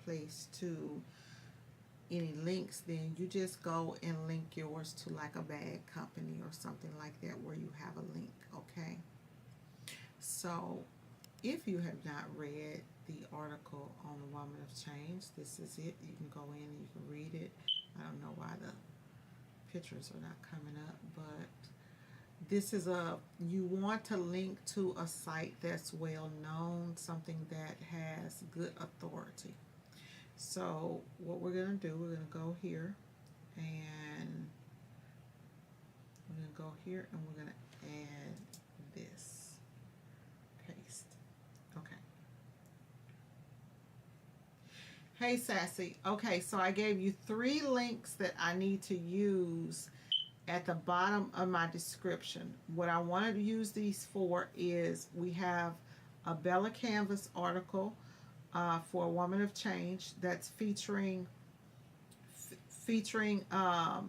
place to, any links, then you just go and link yours to like a bag company or something like that where you have a link, okay? So if you have not read the article on the Woman of Change, this is it. You can go in and you can read it. I don't know why the pictures are not coming up, but this is you want to link to a site that's well known, something that has good authority. So what we're going to do, we're going to go here and we're going to add this, paste. Okay. Hey Sassy, okay, so I gave you 3 links that I need to use at the bottom of my description. What I want to use these for is we have a Bella Canvas article for a Woman of Change that's featuring our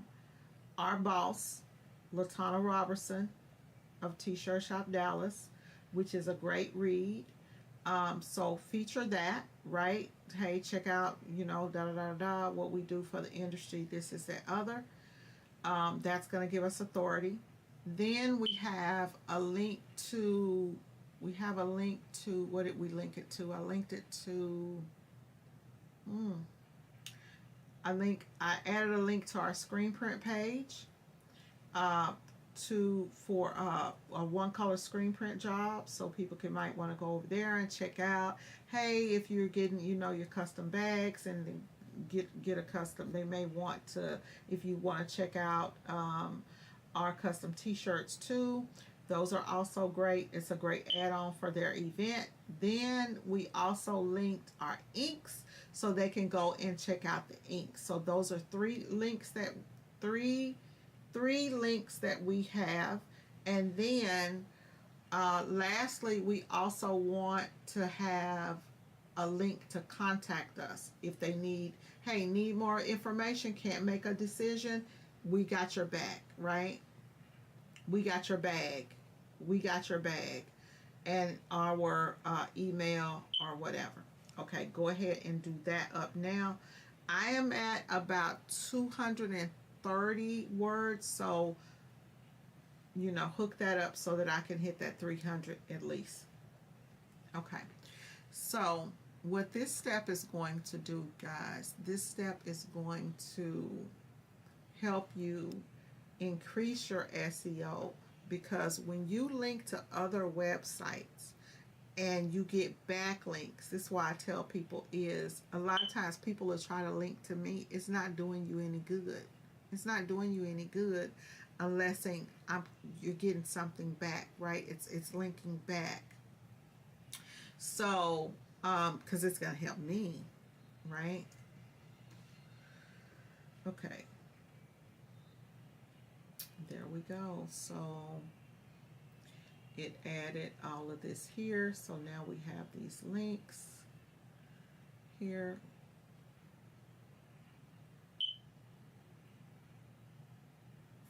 boss, LaTonna Robertson of T-Shirt Shop Dallas, which is a great read. So feature that, right? Hey, check out, you know, what we do for the industry, this is that other. That's going to give us authority. Then we have a link to, what did we link it to? I linked it to, I added a link to our screen print page for a one color screen print job, so people might want to go over there and check out, hey, if you're getting, you know, your custom bags and get a custom, they may want to, if you want to check out our custom t-shirts too, those are also great. It's a great add-on for their event. Then we also linked our inks so they can go and check out the inks. So those are three links that we have. And then lastly, we also want to have a link to contact us if they need, hey, need more information, can't make a decision, we got your back, right? We got your bag, and our email or whatever. Okay, go ahead and do that up now. I am at about 230 words, so you know, hook that up so that I can hit that 300 at least. Okay, so what this step is going to do, guys, this step is going to help you increase your SEO, because when you link to other websites and you get backlinks, this is why I tell people is a lot of times people are trying to link to me. It's not doing you any good. It's not doing you any good unless you're getting something back, right? It's linking back. So, because it's going to help me, right? Okay. There we go. So it added all of this here. So now we have these links here.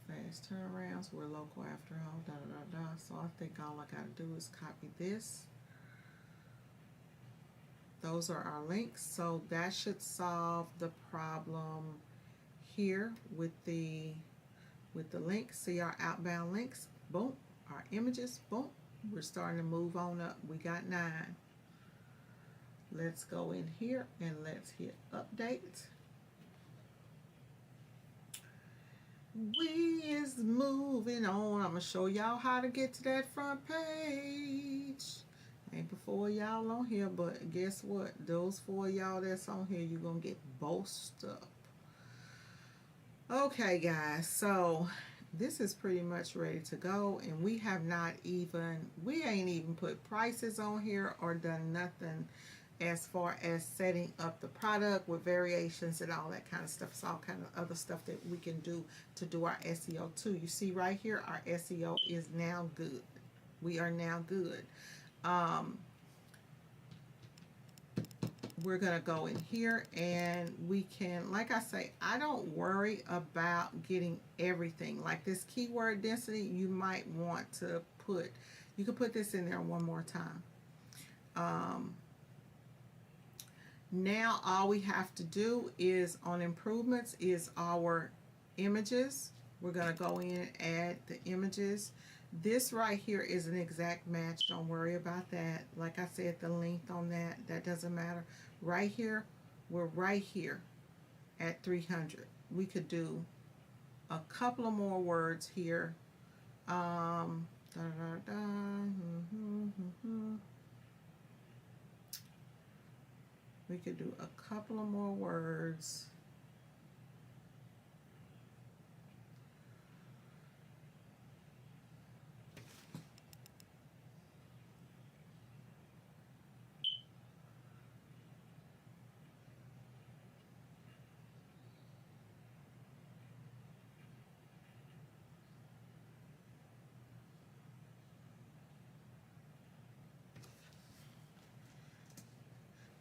Fast turnarounds. We're local after all. So I think all I got to do is copy this. Those are our links. So that should solve the problem here with the links. See our outbound links, boom, our images, boom, we're starting to move on up. We got 9. let's go in here and let's hit update. We is moving on. I'm gonna show y'all how to get to that front page. Ain't before y'all on here, but guess what? Those 4 y'all that's on here, you're gonna get bossed up. Okay, guys, so this is pretty much ready to go, and we ain't even put prices on here or done nothing as far as setting up the product with variations and all that kind of stuff. It's all kind of other stuff that we can do to do our SEO too. You see right here, our SEO is now good. We are now good. We're gonna go in here and we can, like I say, I don't worry about getting everything. Like this keyword density, you might want to put, you can put this in there one more time. Now all we have to do is on improvements is our images. We're gonna go in and add the images. This right here is an exact match. Don't worry about that. Like I said, the length on that doesn't matter. Right here, we're right here at 300. We could do a couple of more words here. We could do a couple of more words.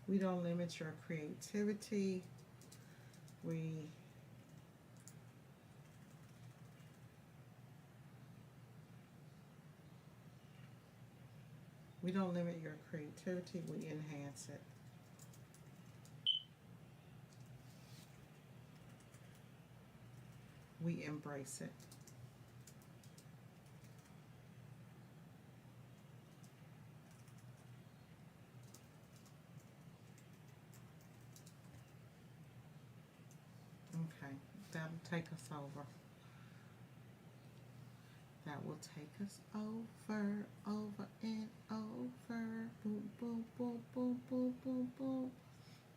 We don't limit your creativity. We don't limit your creativity, we enhance it. We embrace it. Okay, that'll take us over. That will take us over, over and over. Boom, boom, boom, boom, boom, boom, boom.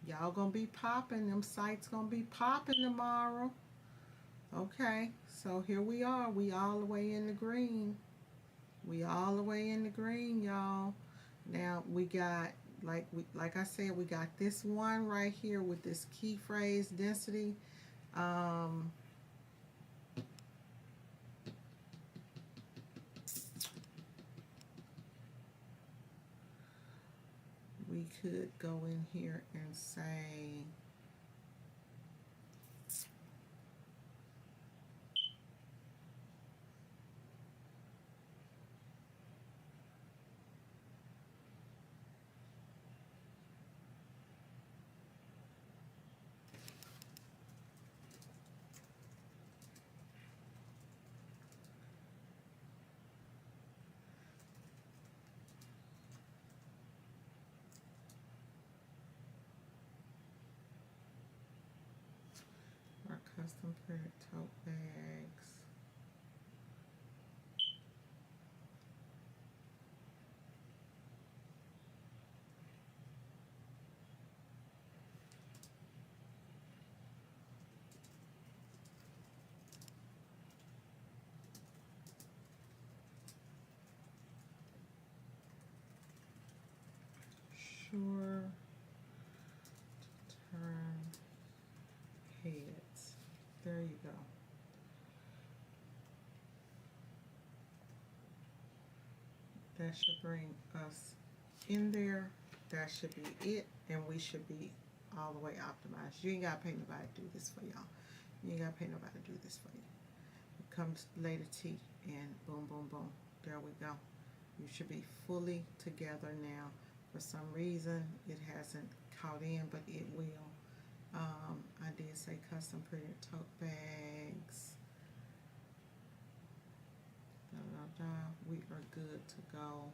Y'all gonna be popping. Them sites gonna be popping tomorrow. Okay, so here we are. We all the way in the green. We all the way in the green, y'all. Now we got, like I said, we got this one right here with this key phrase density. We could go in here and say, our custom printed tote bags. Sure to turn heads. There you go. That should bring us in there. That should be it, and we should be all the way optimized. You ain't gotta pay nobody to do this for y'all. You ain't gotta pay nobody to do this for you. It comes later T, and boom, boom, boom. There we go. You should be fully together now. For some reason, it hasn't caught in, but it will. I did say custom printed tote bags. We are good to go.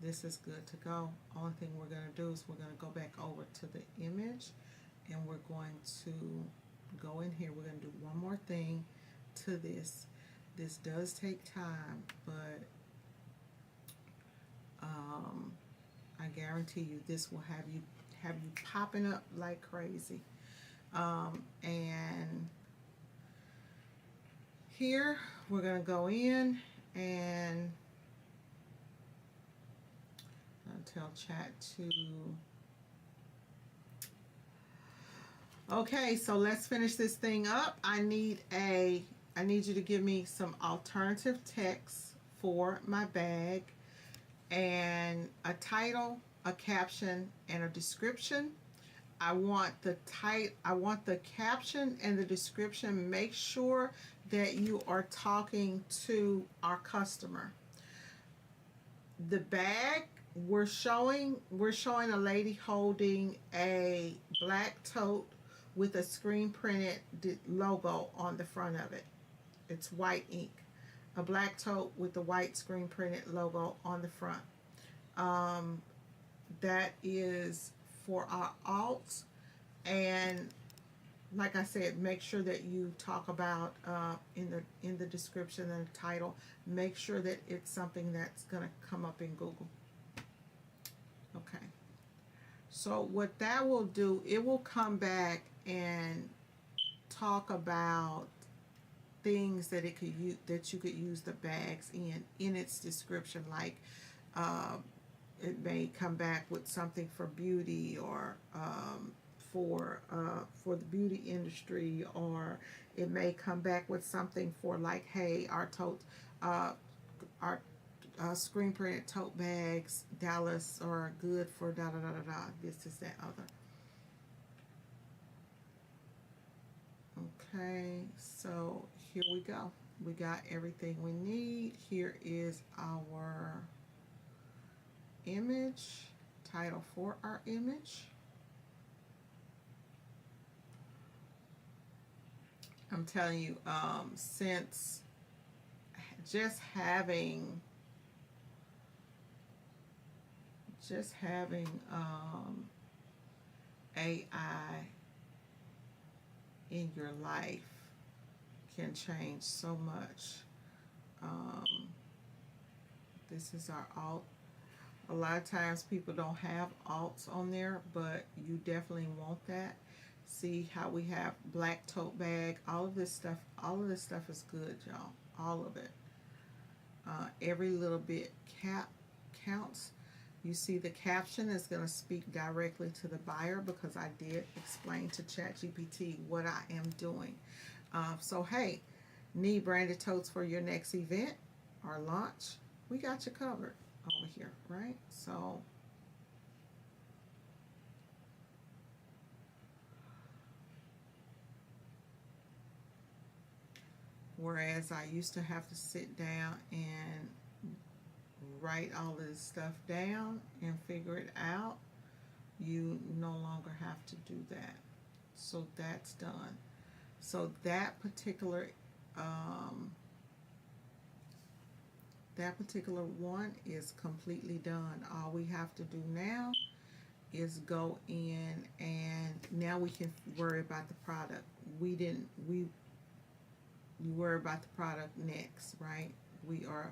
This is good to go. Only thing we're going to do is we're going to go back over to the image, and we're going to go in here. We're going to do one more thing to this. This does take time, but I guarantee you this will have you popping up like crazy. And here we're going to go in and I'll tell chat to. Okay, so let's finish this thing up. I need you to give me some alternative text for my bag, and a title, a caption, and a description. I want the caption and the description. Make sure that you are talking to our customer. The bag, we're showing a lady holding a black tote with a screen printed logo on the front of it. It's white ink. A black tote with the white screen printed logo on the front. That is for our alts. And like I said, make sure that you talk about in the description and the title. Make sure that it's something that's going to come up in Google. Okay. So what that will do, it will come back and talk about things that it could use, that you could use the bags in its description. Like it may come back with something for beauty, or for the beauty industry, or it may come back with something for like, hey, our tote, our screen printed tote bags, Dallas, are good for da da da da da. This is that other. Okay, so here we go. We got everything we need. Here is our image, title for our image. I'm telling you, since just having AI in your life can change so much. This is our alt. A lot of times people don't have alts on there, but you definitely want that. See how we have black tote bag. All of this stuff is good, y'all. All of it. Every little bit counts. You see the caption is going to speak directly to the buyer, because I did explain to ChatGPT what I am doing. So hey, need branded totes for your next event or launch? We got you covered over here, right? So whereas I used to have to sit down and write all this stuff down and figure it out, you no longer have to do that. So that's done. So that particular one is completely done. All we have to do now is go in, and now we can worry about the product. We worry about the product next, right? We are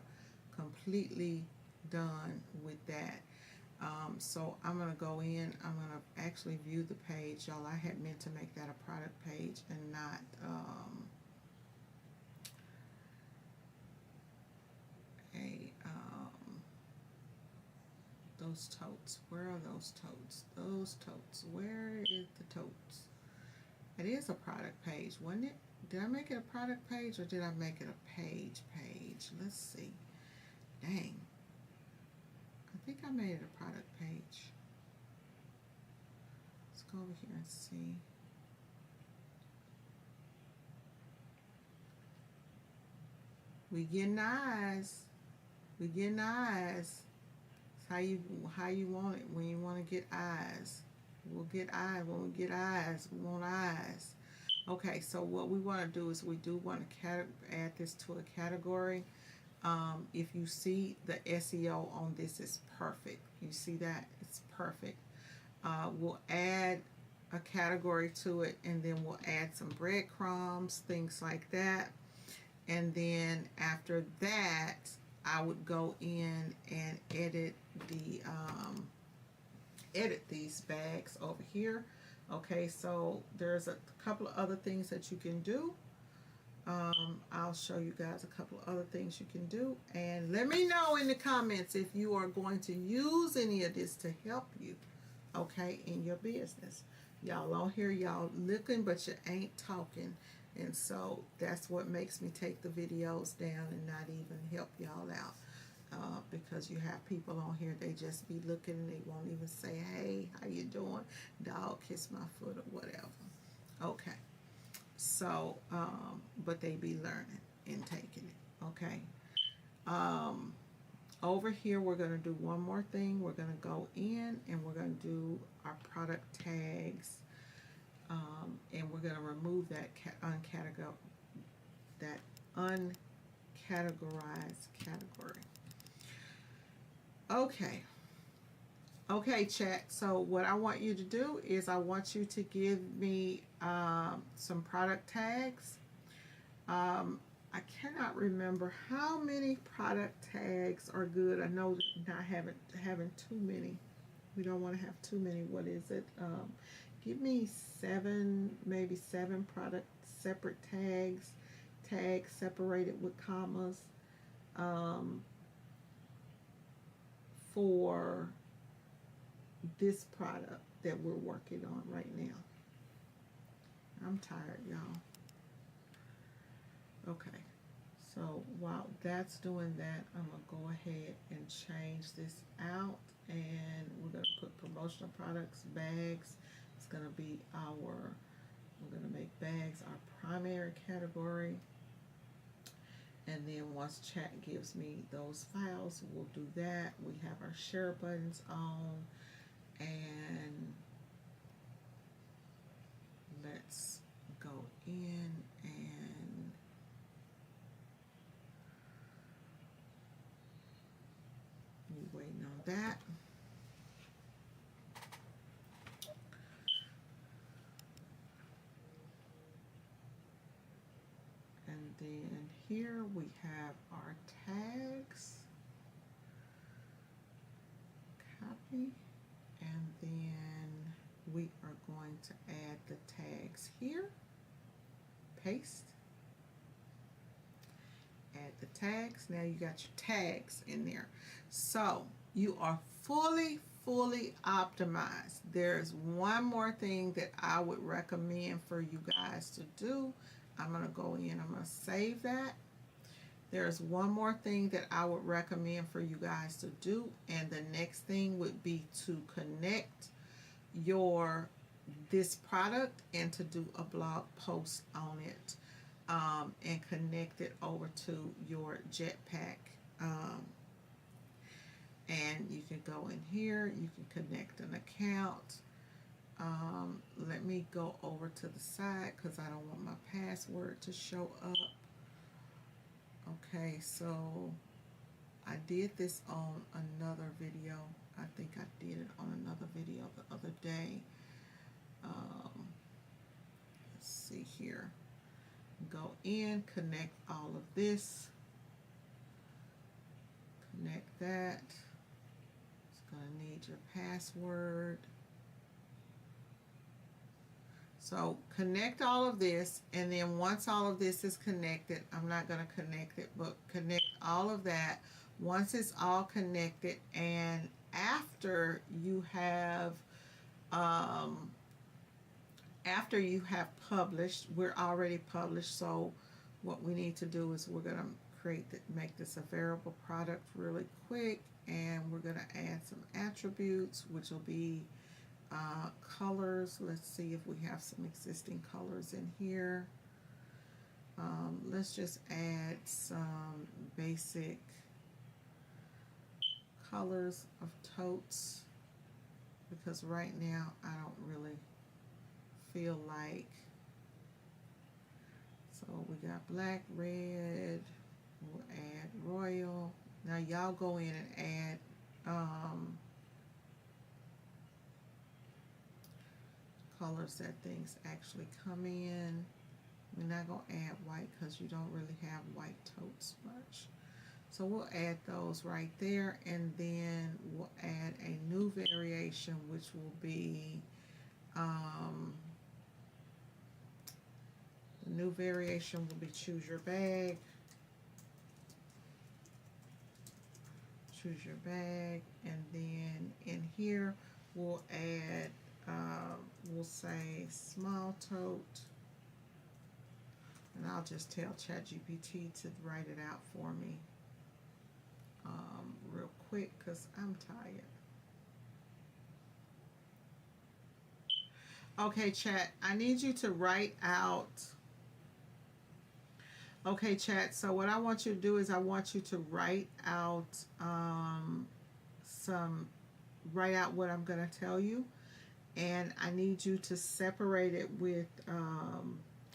completely done with that. So I'm going to go in, I'm going to actually view the page. Y'all, I had meant to make that a product page and not those totes. Where are those totes? Those totes. Where is the totes? It is a product page, wasn't it? Did I make it a product page, or did I make it a page? Let's see. Dang. I think I made it a product page. Let's go over here and see. We getting eyes. We getting eyes. It's how you want it. When you want to get eyes, we'll get eyes. When we get eyes, we want eyes. Okay, so what we want to do is we do want to add this to a category. If you see the SEO on this is perfect. You see that? It's perfect. We'll add a category to it, and then we'll add some breadcrumbs, things like that. And then after that, I would go in and edit these bags over here. Okay, so there's a couple of other things that you can do. I'll show you guys a couple of other things you can do, and let me know in the comments if you are going to use any of this to help you, okay, in your business. Y'all on here, y'all looking, but you ain't talking, and so that's what makes me take the videos down and not even help y'all out, because you have people on here, they just be looking and they won't even say, hey, how you doing, dog, kiss my foot, or whatever. Okay. So, but they be learning and taking it, okay? Over here, we're going to do one more thing. We're going to go in and we're going to do our product tags, and we're going to remove that uncategorized category. Okay, chat. So what I want you to do is I want you to give me some product tags. I cannot remember how many product tags are good. I know not having too many. We don't want to have too many. What is it? Give me maybe seven product separate tags separated with commas, for this product that we're working on right now. I'm tired, y'all. Okay, so while that's doing that, I'm gonna go ahead and change this out, and we're gonna put promotional products, bags. It's gonna be we're gonna make bags our primary category, and then once chat gives me those files, we'll do that. We have our share buttons on, and let's go in and we're waiting on that. And then here we have our tags. Copy. And then we are going to add the tags here. Paste. Add the tags. Now you got your tags in there. So you are fully optimized. There's one more thing that I would recommend for you guys to do. I'm going to go in, I'm going to save that. There's one more thing that I would recommend for you guys to do, and the next thing would be to connect this product and to do a blog post on it, and connect it over to your Jetpack. And you can go in here, you can connect an account. Let me go over to the side because I don't want my password to show up. Okay, so I did this on another video. I think I did it on another video the other day. Let's see here. Go in, connect all of this. Connect that. It's going to need your password. So connect all of this, and then once all of this is connected, I'm not going to connect it, but connect all of that. Once it's all connected, and after you have published, we're already published, so what we need to do is we're going to make this a variable product really quick, and we're going to add some attributes, which will be colors. Let's see if we have some existing colors in here. Let's just add some basic colors of totes, because right now I don't really feel like. So we got black, red, We'll add royal. Now y'all go in and add colors that things actually come in. We're not going to add white because you don't really have white totes much. So we'll add those right there, and then we'll add a new variation, which will be the new variation will be choose your bag. Choose your bag, and then in here we'll add we'll say small tote, and I'll just tell ChatGPT to write it out for me real quick because I'm tired. Okay, chat, I need you to write out. Okay, chat, so what I want you to do is I want you to write out write out what I'm going to tell you, and I need you to separate it with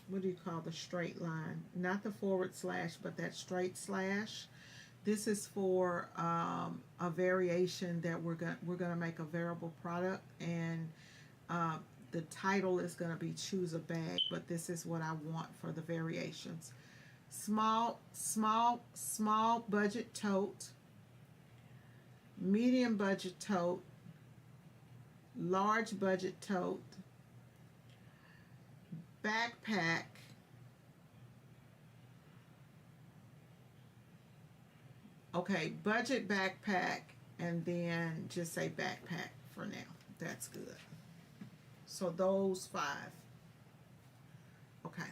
what do you call the straight line? Not the forward slash, but that straight slash. This is for a variation that we're gonna make a variable product, and the title is gonna be choose a bag. But this is what I want for the variations: small budget tote, medium budget tote, large budget tote, backpack, okay, budget backpack, and then just say backpack for now. That's good. So those 5. Okay.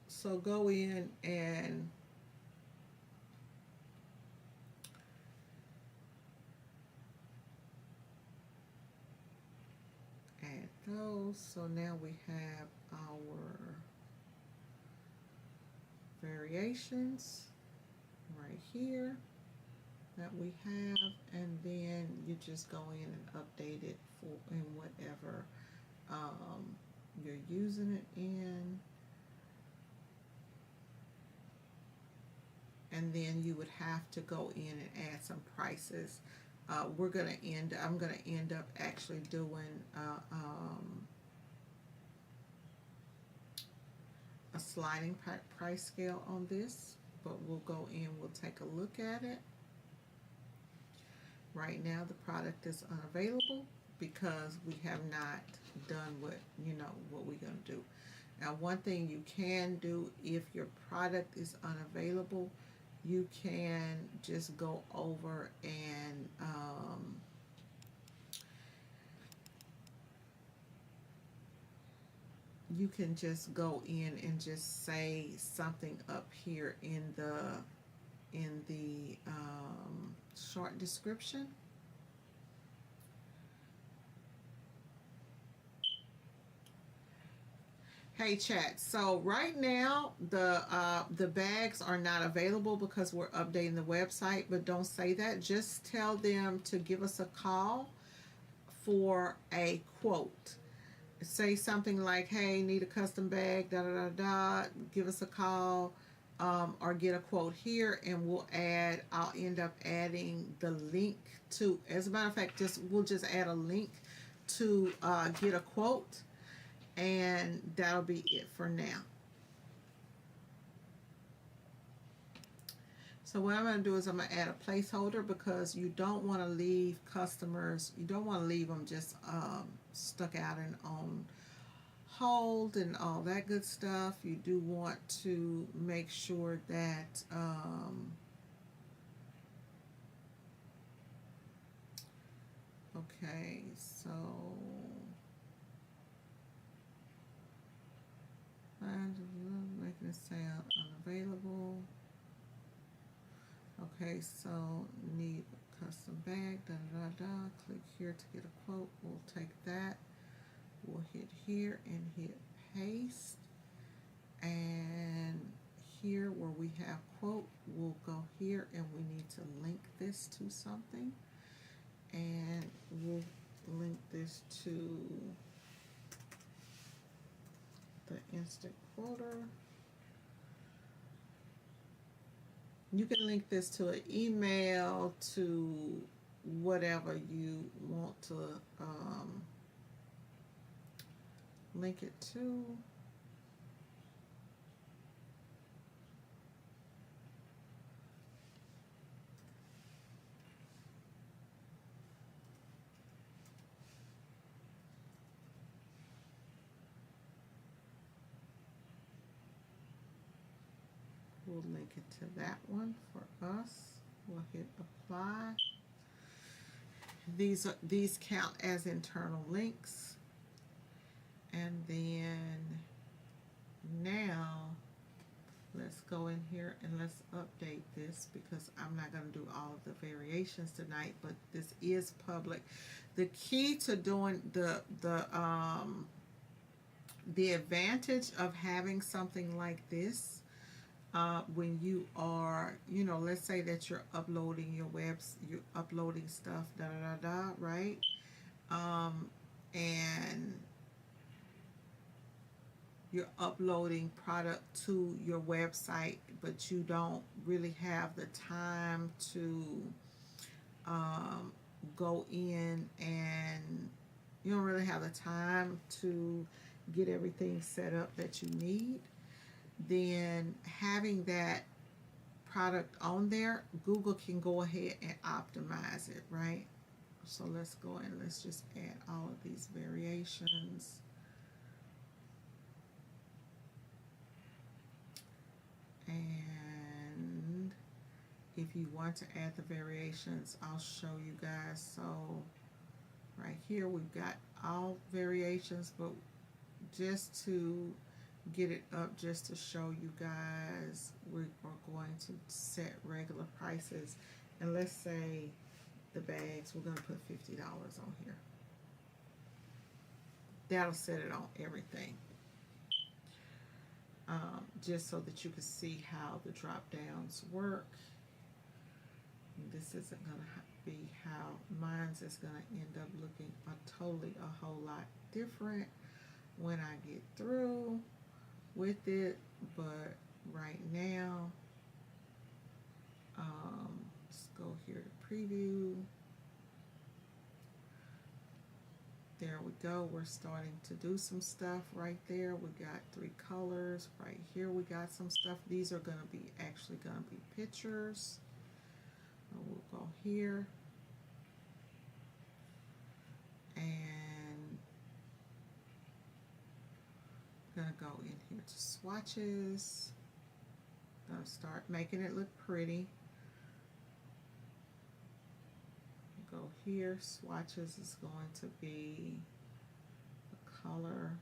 So go in and add those. So now we have our variations right here that we have, and then you just go in and update it for in whatever you're using it in, and then you would have to go in and add some prices. I'm gonna end up actually doing a sliding price scale on this, but we'll go in, we'll take a look at it. Right now the product is unavailable because we have not done what we're going to do. Now, one thing you can do, if your product is unavailable, you can just go over and you can just go in and just say something up here in the short description. Hey chat, so right now the bags are not available because we're updating the website, but don't say that. Just tell them to give us a call for a quote. Say something like, hey, need a custom bag, da da da da, give us a call, or get a quote here, and I'll end up adding the link to, as a matter of fact, we'll just add a link to get a quote, and that'll be it for now. So what I'm going to do is I'm going to add a placeholder, because you don't want to leave customers, you don't want to leave them just stuck out and on hold and all that good stuff. You do want to make sure that okay, so making a sale unavailable. Okay, so need a custom bag, da da da da. Click here to get a quote. We'll take that. We'll hit here and hit paste. And here where we have quote, we'll go here and we need to link this to something, and we'll link this to the instant quoter. You can link this to an email, to whatever you want to link it to. We'll link it to that one for us. We'll hit apply. These count as internal links. And then now let's go in here and let's update this, because I'm not going to do all of the variations tonight, but this is public. The key to doing the advantage of having something like this, when you are, you know, let's say that you're uploading your you're uploading stuff, right? And you're uploading product to your website, but you don't really have the time to go in, and you don't really have the time to get everything set up that you need. Then having that product on there, Google can go ahead and optimize it, right? So let's go and let's just add all of these variations. And if you want to add the variations, I'll show you guys. So right here we've got all variations, but just to get it up, just to show you guys, we are going to set regular prices, and let's say the bags, we're going to put $50 on here. That'll set it on everything, just so that you can see how the drop downs work. This isn't going to be how mine's is going to end up looking a whole lot different when I get through with it. But right now, let's go here to preview. There we go. We're starting to do some stuff right there. We got 3 colors. Right here we got some stuff. These are going to be actually going to be pictures. We'll go here and I'm going to go in here to swatches. I'm going to start making it look pretty. Go here, swatches is going to be the color,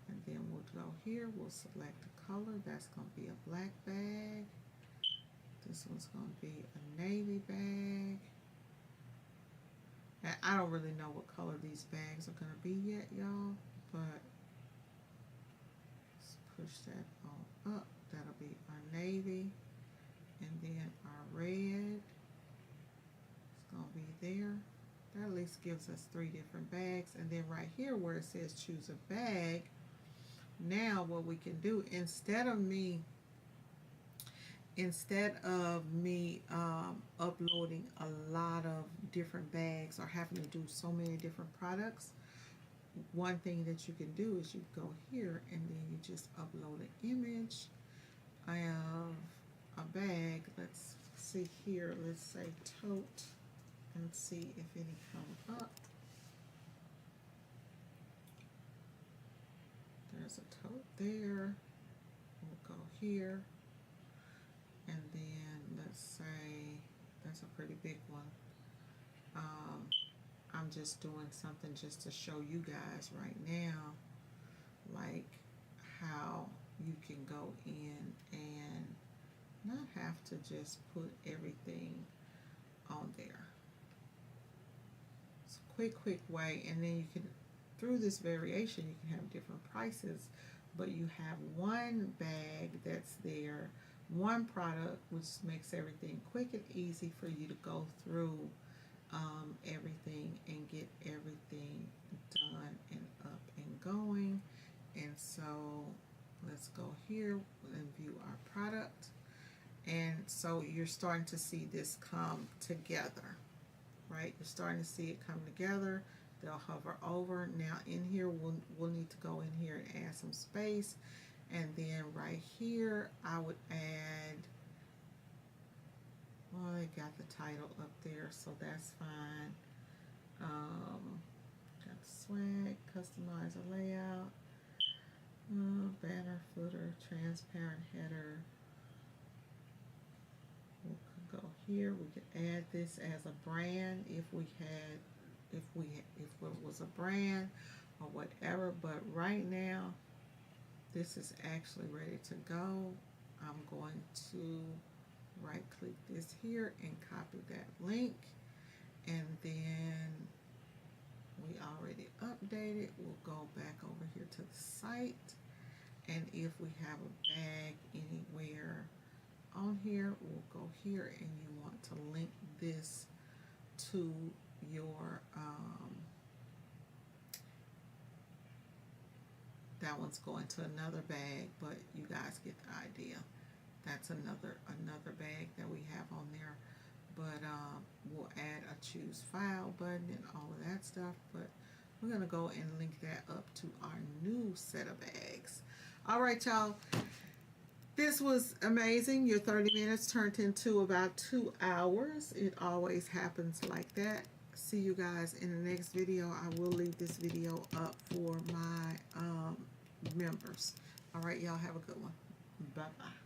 and then we'll go here, we'll select the color. That's going to be a black bag. This one's going to be a navy bag. And I don't really know what color these bags are going to be yet, y'all, but let's push that on up. That'll be our navy, and then our red. Gonna be there. That at least gives us 3 different bags. And then right here where it says choose a bag, now what we can do, instead of me uploading a lot of different bags or having to do so many different products, one thing that you can do is you go here and then you just upload an image of a bag. Let's see here, let's say tote, and see if any come up. There's a tote there. We'll go here, and then let's say that's a pretty big one. I'm just doing something just to show you guys right now, like how you can go in and not have to just put everything on there. Quick way, and then you can, through this variation, you can have different prices but you have one bag that's there, one product, which makes everything quick and easy for you to go through everything and get everything done and up and going. And so let's go here and view our product. And so you're starting to see this come together, right? You're starting to see it come together. They'll hover over. Now in here, we'll need to go in here and add some space. And then right here, I would add, well, I got the title up there, so that's fine. Got the swag, customize a layout, banner, footer, transparent header. We could go here. We could add this as a brand if it was a brand or whatever. But right now, this is actually ready to go. I'm going to right click this here and copy that link, and then we already updated. We'll go back over here to the site, and if we have a bag anywhere on here, we'll go here, and you want to link this to your that one's going to another bag, but you guys get the idea. That's another bag that we have on there, but we'll add a choose file button and all of that stuff. But we're gonna go and link that up to our new set of bags. All right, y'all, this was amazing. Your 30 minutes turned into about 2 hours. It always happens like that. See you guys in the next video. I will leave this video up for my members. All right, y'all, have a good one. Bye bye.